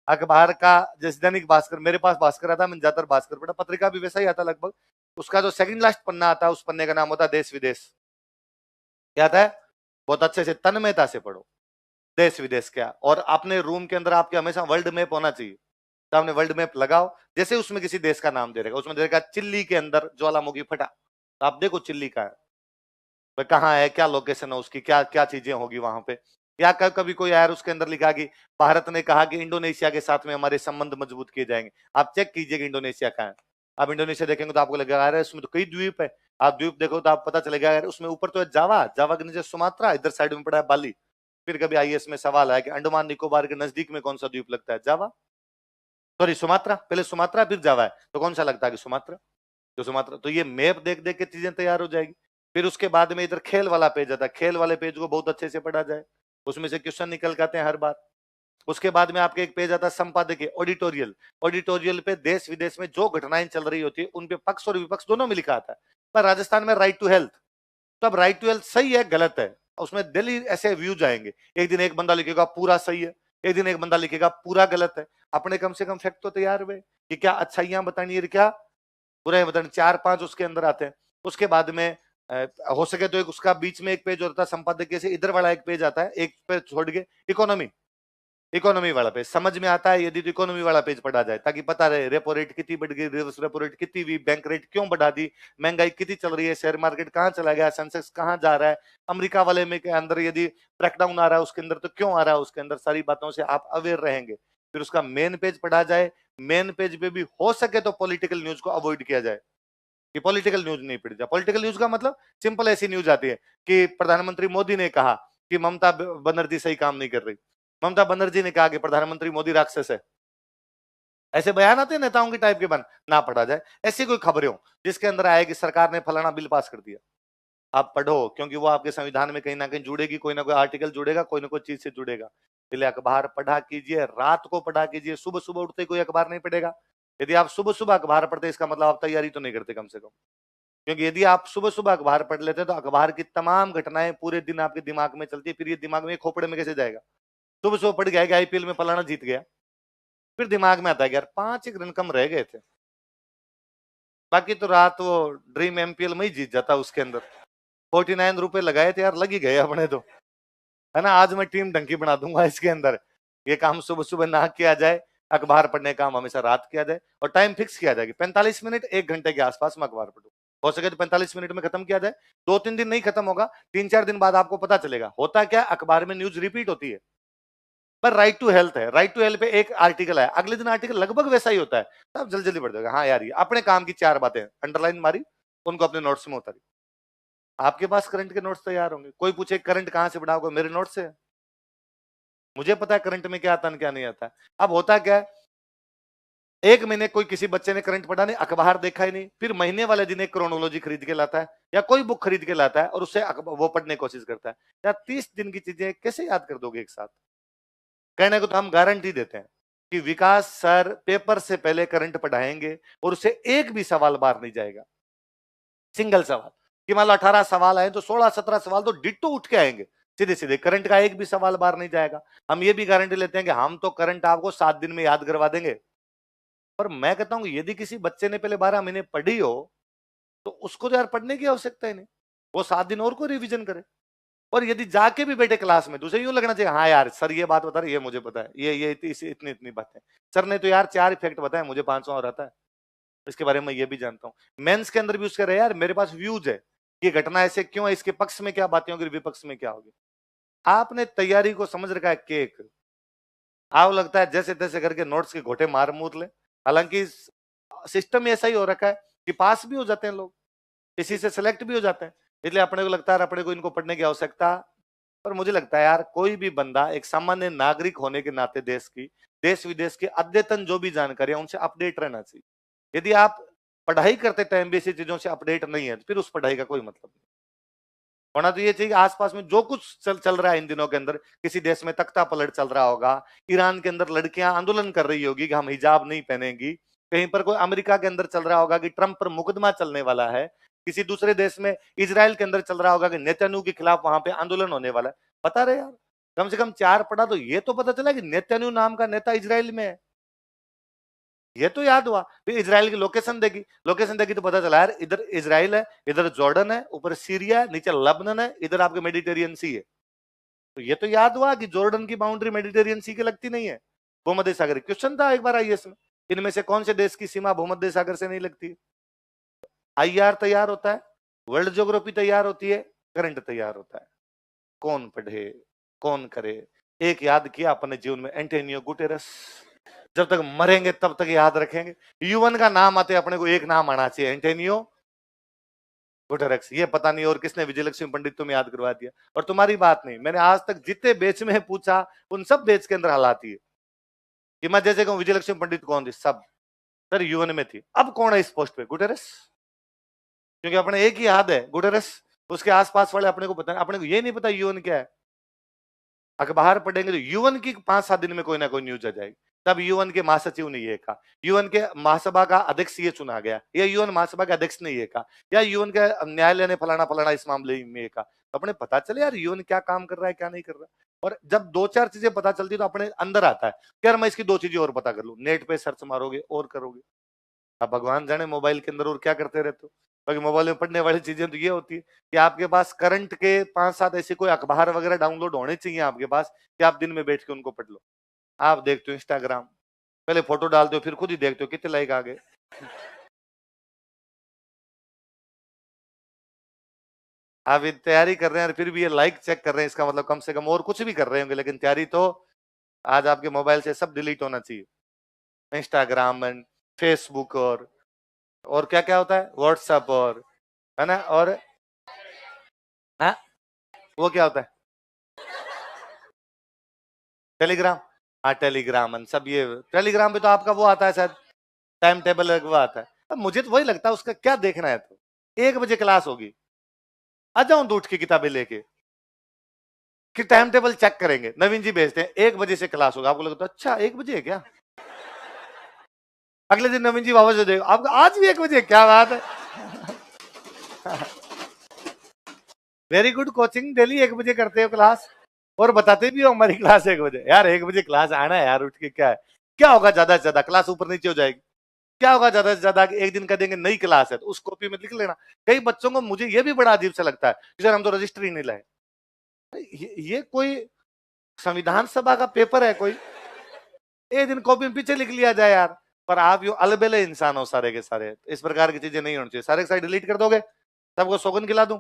अखबार का जैसे दैनिक भास्कर, मेरे पास भास्कर आता, मैं ज्यादातर भास्कर पढ़ा। पत्रिका भी वैसा ही आता लगभग। उसका जो सेकंड लास्ट पन्ना आता है, उस पन्ने का नाम होता है देश विदेश। क्या आता है? बहुत अच्छे से तन्मयता से पढ़ो देश विदेश क्या। और अपने रूम के अंदर आपके हमेशा वर्ल्ड मैप होना चाहिए। सामने वर्ल्ड मैप लगाओ, जैसे उसमें किसी देश का नाम दे रहेगा, उसमें देगा चिल्ली के अंदर ज्वालामुखी फटा, तो आप देखो चिल्ली का है, कहाँ है, क्या लोकेशन है उसकी, क्या क्या चीजें होगी वहां पे। या कभी कोई यार उसके अंदर लिखा कि भारत ने कहा कि इंडोनेशिया के साथ में हमारे संबंध मजबूत किए जाएंगे। आप चेक कीजिएगा इंडोनेशिया कहाँ है। आप इंडोनेशिया देखेंगे तो आपको लगेगा अरे उसमें तो कई द्वीप है। आप द्वीप देखो तो आप पता चलेगा यार उसमें ऊपर तो है जावा, जावा के नीचे सुमात्रा, इधर साइड में पड़ा है बाली। फिर कभी आईएएस में सवाल आया कि अंडमान निकोबार के नजदीक में कौन सा द्वीप लगता है? जावा, सॉरी सुमात्रा, पहले सुमात्रा फिर जावा है, तो कौन सा लगता है कि सुमात्रा। तो सुमात्रा, तो ये मैप देख देख के चीजें तैयार हो जाएगी। फिर उसके बाद में इधर खेल वाला पेज आता है, खेल वाले पेज को बहुत अच्छे से पढ़ा जाए, उसमें से क्वेश्चन निकल के आते हैं हर बार। उसके बाद में आपके एक पेज आता है संपादकीय, ऑडिटोरियल। ऑडिटोरियल पे देश विदेश में जो घटनाएं चल रही होती है उन पे पक्ष और विपक्ष दोनों में लिखा आता है। पर राजस्थान में राइट टू हेल्थ, तो अब राइट टू हेल्थ सही है गलत है, उसमें डेली ऐसे व्यूज आएंगे। एक दिन एक बंदा लिखेगा पूरा सही है, एक दिन एक बंदा लिखेगा पूरा गलत है। अपने कम से कम फैक्ट तो तैयार हुए कि क्या अच्छाइयां बतानी है, क्या बुराई बतानी। 4-5 उसके अंदर आते हैं। उसके बाद में हो सके तो एक उसका बीच में एक पेज होता है संपादकीय से, इधर वाला एक पेज आता है, एक पेज छोड़ के इकोनॉमी, इकोनॉमी वाला पेज समझ में आता है यदि तो इकोनॉमी वाला पेज पढ़ा जाए, ताकि पता रहे रेपो रेट कितनी बढ़ गई, रिवर्स रेपो रेट कितनी हुई, बैंक रेट क्यों बढ़ा दी, महंगाई कितनी चल रही है, शेयर मार्केट कहाँ चला गया, सेंसेक्स कहाँ जा रहा है, अमेरिका वाले में के अंदर यदि ब्रेकडाउन आ रहा है उसके अंदर तो क्यों आ रहा है, उसके अंदर सारी बातों से आप अवेयर रहेंगे। फिर उसका मेन पेज पढ़ा जाए। मेन पेज पे भी हो सके तो पॉलिटिकल न्यूज को अवॉइड किया जाए, कि पॉलिटिकल न्यूज नहीं पढ़ी जाए। पॉलिटिकल न्यूज का मतलब सिंपल ऐसी न्यूज आती है कि प्रधानमंत्री मोदी ने कहा कि ममता बनर्जी सही काम नहीं कर रही, ममता बनर्जी ने कहा कि प्रधानमंत्री मोदी राक्षस है। ऐसे बयान आते हैं नेताओं की टाइप के बन ना पढ़ा जाए। ऐसी कोई खबरें हो जिसके अंदर आए कि सरकार ने फलाना बिल पास कर दिया, आप पढ़ो, क्योंकि वो आपके संविधान में कहीं ना कहीं जुड़ेगी, कोई ना कोई आर्टिकल जुड़ेगा, कोई ना कोई चीज से जुड़ेगा। इसलिए अखबार पढ़ा कीजिए, रात को पढ़ा कीजिए, सुबह सुबह उठते कोई अखबार नहीं पढ़ेगा। यदि आप सुबह सुबह अखबार पढ़ते इसका मतलब आप तैयारी तो नहीं करते कम से कम। क्योंकि यदि आप सुबह सुबह अखबार पढ़ लेते हैं तो अखबार की तमाम घटनाएं पूरे दिन आपके दिमाग में चलती है, फिर ये दिमाग में खोपड़े में कैसे जाएगा? सुबह सुबह पढ़ गया कि आईपीएल में फलाना जीत गया, फिर दिमाग में आता है कि यार 5 रन कम रह गए थे, बाकी तो रात वो ड्रीम एमपीएल में ही जीत जाता। उसके अंदर 49 रुपए लगाए थे यार, लग ही गए अपने तो, है ना। आज मैं टीम डंकी बना दूंगा इसके अंदर। ये काम सुबह सुबह ना किया जाए, अखबार पढ़ने का काम हमेशा रात किया जाए, और टाइम फिक्स किया जाए कि 45 मिनट 1 घंटे के आसपास में अखबार पढ़ू। हो सके तो 45 मिनट में खत्म किया जाए। 2-3 दिन नहीं खत्म होगा, 3-4 दिन बाद आपको पता चलेगा। होता क्या, अखबार में न्यूज रिपीट होती है। पर राइट टू हेल्थ है, राइट टू हेल्थ पे एक आर्टिकल है, अगले दिन आर्टिकल लगभग वैसा ही होता है, तब जल्दी जल्दी पढ़ जाएगा। हाँ यार, ये अपने काम की 4 बातें अंडरलाइन मारी, उनको अपने नोट्स में उतारी। आपके पास करंट के नोट्स तैयार होंगे। कोई पूछे करंट कहां से बनाओगे, मेरे नोट्स से। मुझे पता है करंट में क्या आता है क्या नहीं आता है। अब होता क्या है, एक महीने कोई किसी बच्चे ने करंट पढ़ा नहीं, अखबार देखा ही नहीं, फिर महीने वाले दिन एक क्रोनोलॉजी खरीद के लाता है या कोई बुक खरीद के लाता है और उससे वो पढ़ने की कोशिश करता है। या 30 दिन की चीजें कैसे याद कर दोगे एक साथ? कहने को तो हम गारंटी देते हैं कि विकास सर पेपर से पहले करंट पढ़ाएंगे और उससे एक भी सवाल बाहर नहीं जाएगा। सिंगल सवाल कि मान लो 18 सवाल आए तो 16-17 सवाल तो डिट्टो उठ के आएंगे सीधे सीधे, करंट का एक भी सवाल बाहर नहीं जाएगा। हम ये भी गारंटी लेते हैं कि हम तो करंट आपको 7 दिन में याद करवा देंगे। पर मैं कहता हूं यदि किसी बच्चे ने पहले 12 महीने पढ़ी हो तो उसको तो यार पढ़ने की आवश्यकता ही नहीं, वो 7 दिन और को रिविजन करे। और यदि जाके भी बैठे क्लास में, दूसरे यूं लगना चाहिए हाँ यार सर ये बात बता रहे, ये मुझे पता है, ये इतनी इतनी बातें सर ने तो यार 4 इफेक्ट बताए, मुझे 500 और आता है, इसके बारे में ये भी जानता हूं। मेंस के अंदर भी उसके रहे यार मेरे पास व्यूज है, ये घटना ऐसे क्यों है, इसके पक्ष में क्या बातें होगी, विपक्ष में क्या होगी। आपने तैयारी को समझ रखा है केक, आप लगता है जैसे तैसे करके नोट्स के घोटे मार मूर ले। हालांकि सिस्टम ऐसा ही हो रखा है कि पास भी हो जाते हैं लोग, इसी से सिलेक्ट भी हो जाते हैं, इसलिए अपने को लगता है अपने को इनको पढ़ने की आवश्यकता। पर मुझे लगता है यार कोई भी बंदा एक सामान्य नागरिक होने के नाते देश की, देश विदेश की अद्यतन जो भी जानकारी है उनसे अपडेट रहना चाहिए। यदि आप पढ़ाई करते टाइम भी ऐसी चीजों से अपडेट नहीं है तो फिर उस पढ़ाई का कोई मतलब नहीं। होना तो ये चाहिए आसपास में जो कुछ चल रहा है इन दिनों के अंदर, किसी देश में तख्ता पलट चल रहा होगा, ईरान के अंदर लड़कियां आंदोलन कर रही होगी कि हम हिजाब नहीं पहनेंगी, कहीं पर कोई अमेरिका के अंदर चल रहा होगा कि ट्रंप पर मुकदमा चलने वाला है, किसी दूसरे देश में इजराइल के अंदर चल रहा होगा कि नेतन्याहू के खिलाफ वहां पे आंदोलन होने वाला है। बता रहे यार, कम से कम 4 पढ़ा तो ये तो पता चला कि नेतन्याहू नाम का नेता इजराइल में है, ये तो याद हुआ। फिर इजराइल की लोकेशन देखी, लोकेशन देखी तो पता चला यार इधर इजराइल है, इधर जॉर्डन है, ऊपर सीरिया है, नीचे लेबनान है, इधर आपके मेडिटेरियन सी है। तो ये तो याद हुआ कि जॉर्डन की बाउंड्री मेडिटेरियन सी की लगती नहीं है, भूमध्य सागर। क्वेश्चन था एक बार आईएएस में, इनमें से कौन से देश की सीमा भूमध्य सागर से नहीं लगती? आईआर तैयार होता है, वर्ल्ड ज्योग्राफी तैयार होती है, करंट तैयार होता है। कौन पढ़े, कौन करे? एक याद किया अपने जीवन में, एंटोनियो गुटेरस। जब तक मरेंगे तब तक याद रखेंगे। यूएन का नाम आते अपने को एक नाम आना चाहिए, एंटोनियो गुटेरस। ये पता नहीं और किसने विजय लक्ष्मी पंडित तुम्हें याद करवा दिया। और तुम्हारी बात नहीं, मैंने आज तक जितने बैच में पूछा उन सब बैच के अंदर हालात है कि मैं जैसे कहूं विजय लक्ष्मी पंडित कौन थी, सब सर यूएन में थी। अब कौन है इस पोस्ट पे? गुटेरस। क्योंकि अपने एक ही याद है गुटेरस, उसके आसपास वाले अपने को पता है, अपने को ये नहीं पता यूएन क्या है। अखबार पढ़ेंगे तो यूएन की 5-7 दिन में कोई ना कोई न्यूज आ जाएगी। तब यूएन के महासचिव ने ये कहा, यूएन के महासभा का अध्यक्ष ये चुना गया, या यूएन महासभा के अध्यक्ष ने ये कहा, या यूएन के न्यायालय ने फलाना फलाना इस मामले में ये कहा। तो अपने पता चले यार यूएन क्या काम कर रहा है क्या नहीं कर रहा है। और जब 2-4 चीजें पता चलती तो अपने अंदर आता है कि यार मैं इसकी 2 चीजें और पता कर लूं, नेट पे सर्च मारोगे और करोगे। अब भगवान जाने मोबाइल के अंदर और क्या करते रहते हो। बाकी मोबाइल में पढ़ने वाली चीजें तो ये होती है कि आपके पास करंट के 5-7 ऐसे कोई अखबार वगैरह डाउनलोड होने चाहिए आपके पास कि आप दिन में बैठ के उनको पढ़ लो। आप देखते हो इंस्टाग्राम, पहले फोटो डालते हो फिर खुद ही देखते हो कितने लाइक आ गए। आप ये तैयारी कर रहे हैं फिर भी ये लाइक चेक कर रहे हैं, इसका मतलब कम से कम और कुछ भी कर रहे होंगे, लेकिन तैयारी तो आज आपके मोबाइल से सब डिलीट होना चाहिए। इंस्टाग्राम एंड फेसबुक और क्या क्या होता है, व्हाट्सएप और, है ना, और हाँ वो क्या होता है, टेलीग्राम। हाँ टेलीग्राम सब, ये टेलीग्राम पे तो आपका वो आता है शायद टाइम टेबल वो आता है। अब मुझे तो वही लगता है उसका क्या देखना है। तो 1 बजे क्लास होगी, आ जाऊं तो उठ के किताबें लेके कि टाइम टेबल चेक करेंगे, नवीन जी भेजते हैं 1 बजे से क्लास होगा। आपको लगता है अच्छा 1 बजे है क्या? अगले दिन नवीन जी वापस दे, आपको आज भी 1 बजे, क्या बात है। वेरी गुड कोचिंग, डेली 1 बजे करते हो क्लास और बताते भी हो हमारी क्लास 1 बजे। यार 1 बजे क्लास आना है यार, उठ के क्या है, क्या होगा ज्यादा से ज्यादा क्लास ऊपर नीचे हो जाएगी, क्या होगा ज्यादा से ज्यादा एक दिन का देंगे नई क्लास है तो उस कॉपी में लिख लेना। कई बच्चों को, मुझे ये भी बड़ा अजीब सा लगता है कि सर हम तो रजिस्टर ही नहीं लाए। ये कोई संविधान सभा का पेपर है कोई, एक दिन कॉपी में पीछे लिख लिया जाए यार। पर आप यो अलबेले इंसान हो सारे के सारे, इस प्रकार की चीजें नहीं होनी चाहिए। सारे के सारे डिलीट कर दोगे, सबको सौगन खिला दूं।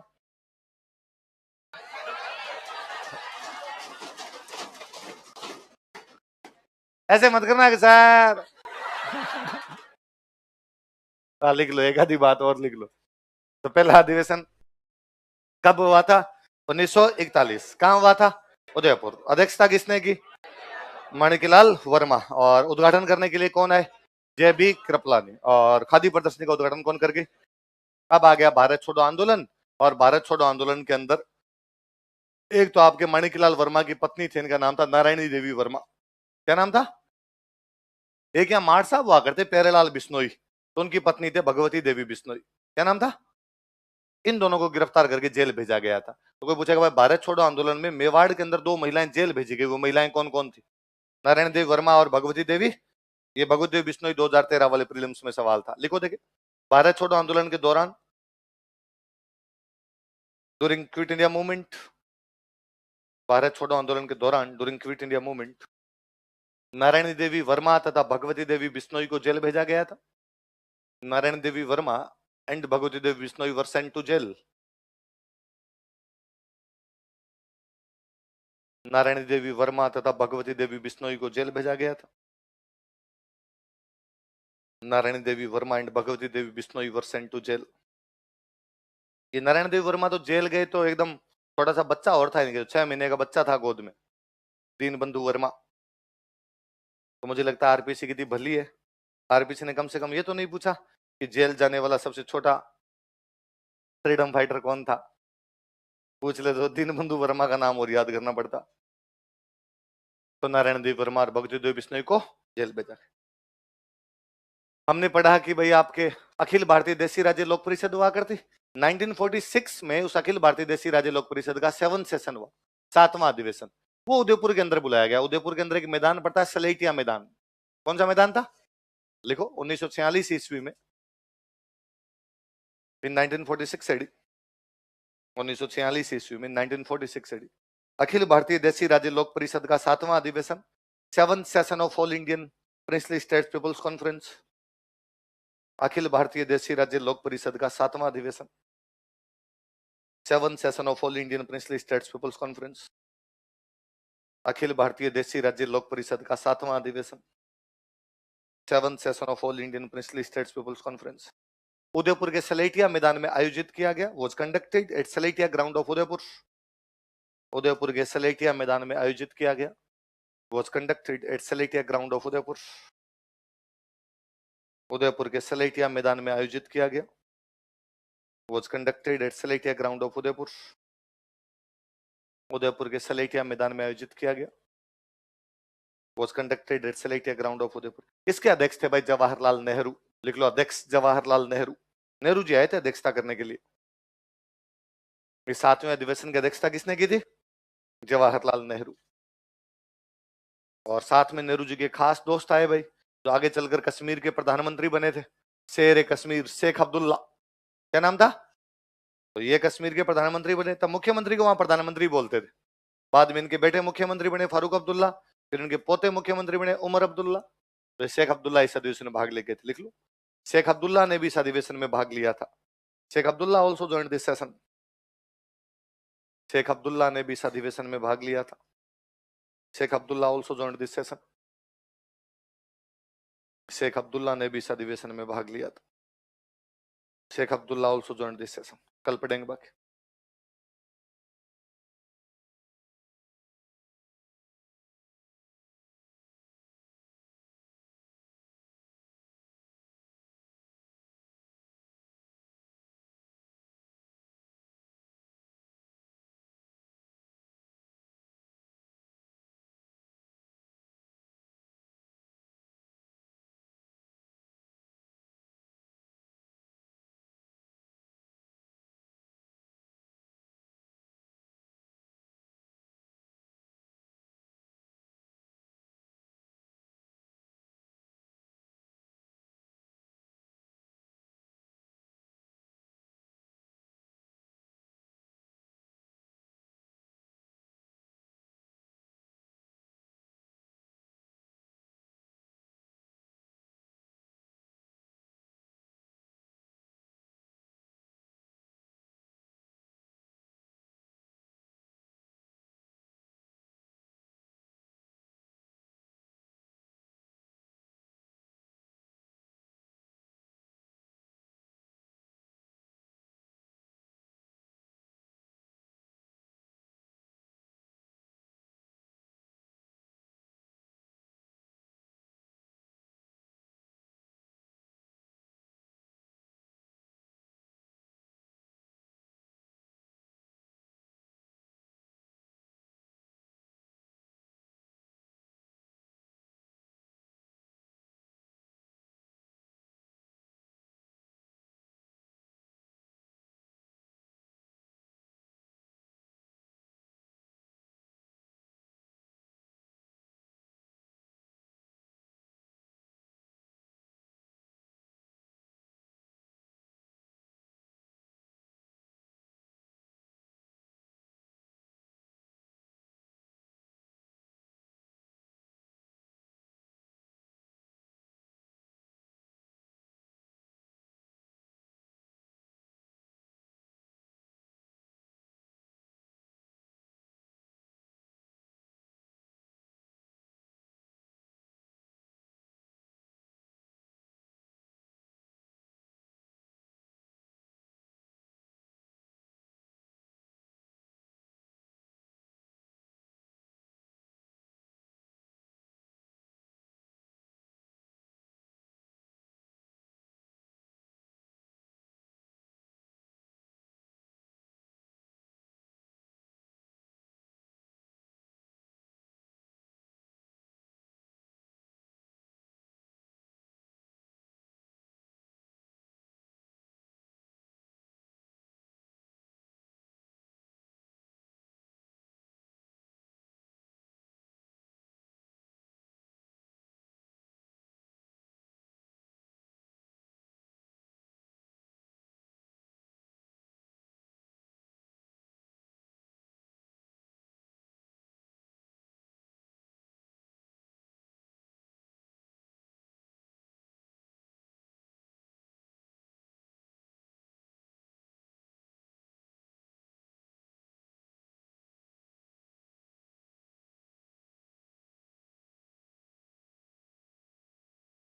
ऐसे मत करना कि सर। लिख लो, एक आधी बात और लिख लो। तो पहला अधिवेशन कब हुआ था? 1941। कहां हुआ था? उदयपुर। अध्यक्षता किसने की? माणिकलाल वर्मा। और उद्घाटन करने के लिए कौन है? जय बी कृपलानी। और खादी प्रदर्शनी का उद्घाटन कौन करके? अब आ गया भारत छोड़ो आंदोलन। और भारत छोड़ो आंदोलन के अंदर एक तो आपके माणिकलाल वर्मा की पत्नी थी, इनका नाम था नारायणी देवी वर्मा। क्या नाम था? एक यहाँ मार साहब हुआ करते प्यारेलाल बिश्नोई, तो उनकी पत्नी थे भगवती देवी बिश्नोई। क्या नाम था? इन दोनों को गिरफ्तार करके जेल भेजा गया था। तो कोई पूछेगा भाई भारत छोड़ो आंदोलन में मेवाड़ के अंदर 2 महिलाएं जेल भेजी गई, वो महिलाएं कौन कौन थी? नारायण देवी वर्मा और भगवती देवी। ये भगवती देवी बिश्नोई 2013 वाले प्रीलिम्स में सवाल था, लिखो देखे। भारत छोड़ो आंदोलन के दौरान, during Quit India movement, Bharat छोड़ो आंदोलन के दौरान during Quit India movement, Narayani Devi Verma तथा भगवती देवी बिश्नोई को जेल भेजा गया था। Narayan Devi Verma and Bhagwati Devi Bishnoi were sent to jail. Narayani Devi Verma तथा भगवती देवी बिश्नोई को जेल भेजा गया था। Narayani Devi Verma and Bhagwati Devi Bishnoi were sent to jail. ये नारायण देवी वर्मा तो जेल गए तो एकदम छोटा सा बच्चा और था इनके, 6 महीने का बच्चा था गोद में, दीनबंधु वर्मा। तो मुझे लगता है आरपीसी कितनी भली है, आरपीसी ने कम से कम ये तो नहीं पूछा कि जेल जाने वाला सबसे छोटा फ्रीडम फाइटर कौन था। पूछ ले तो दीनबंधु वर्मा का नाम और याद करना पड़ता। तो नारायण देव वर्मा और भगवती देव बिश्नोई को जेल भेजा। हमने पढ़ा कि भाई आपके अखिल भारतीय देसी राज्य लोक परिषद हुआ करती 1946 में। उस अखिल भारतीय देसी राज्य लोक परिषद का 7th सेशन हुआ, 7वां अधिवेशन। वो उदयपुर के अंदर बुलाया गया। उदयपुर के अंदर एक मैदान पड़ता है सलेटिया मैदान। कौन सा मैदान था? लिखो, 1946 ईस्वी में, इन 1946 एडी, 1946 ईस्वी में, 1946 एडी, अखिल भारतीय देसी राज्य लोक परिषद का 7वां अधिवेशन, 7th session of All Indian princely states people's conference. Akhil Bharatiya Desi Rajya Lok Parishad का 7वां अधिवेशन, 7th session of All Indian princely states people's conference. Akhil Bharatiya Desi Rajya Lok Parishad का 7वां अधिवेशन, 7th session of All Indian princely states people's conference Udaipur के सलेटिया मैदान में आयोजित किया गया। Was conducted at Saletia ground of Udaipur. Udaipur के सलेटिया मैदान में आयोजित किया गया। Was conducted at Saletia ground of Udaipur. Udaipur के सलेटिया मैदान में आयोजित किया गया। Was conducted at Saletia ground of Udaipur. Udaipur के सलेटिया मैदान में आयोजित किया गया। Was conducted at Saletia ground of Udaipur. इसके अध्यक्ष थे भाई जवाहरलाल नेहरू। लिख लो, अध्यक्ष जवाहरलाल नेहरू। नेहरू जी आए थे अध्यक्षता करने के लिए। इस 7वें अधिवेशन की अध्यक्षता किसने की थी? जवाहरलाल नेहरू। और साथ में नेहरू जी के खास दोस्त आए भाई, जो आगे चलकर कश्मीर के प्रधानमंत्री बने थे, शेर कश्मीर शेख अब्दुल्ला। क्या नाम था? तो ये कश्मीर के प्रधानमंत्री बने, तब मुख्यमंत्री को वहां प्रधानमंत्री बोलते थे। बाद में इनके बेटे मुख्यमंत्री बने फारूक अब्दुल्ला, फिर इनके पोते मुख्यमंत्री बने उमर अब्दुल्ला। तो शेख अब्दुल्ला इस अधिवेशन में भाग लेके थे, लिख लो। शेख अब्दुल्ला ने भी इस अधिवेशन में भाग लिया था। Sheikh Abdullah also joined this session. Sheikh Abdullah ने भी इस अधिवेशन में भाग लिया था। Sheikh Abdullah also joined this session. Sheikh Abdullah ने भी इस अधिवेशन में भाग लिया था। Sheikh Abdullah also joined this session. कल पढ़ेंगे बाकी।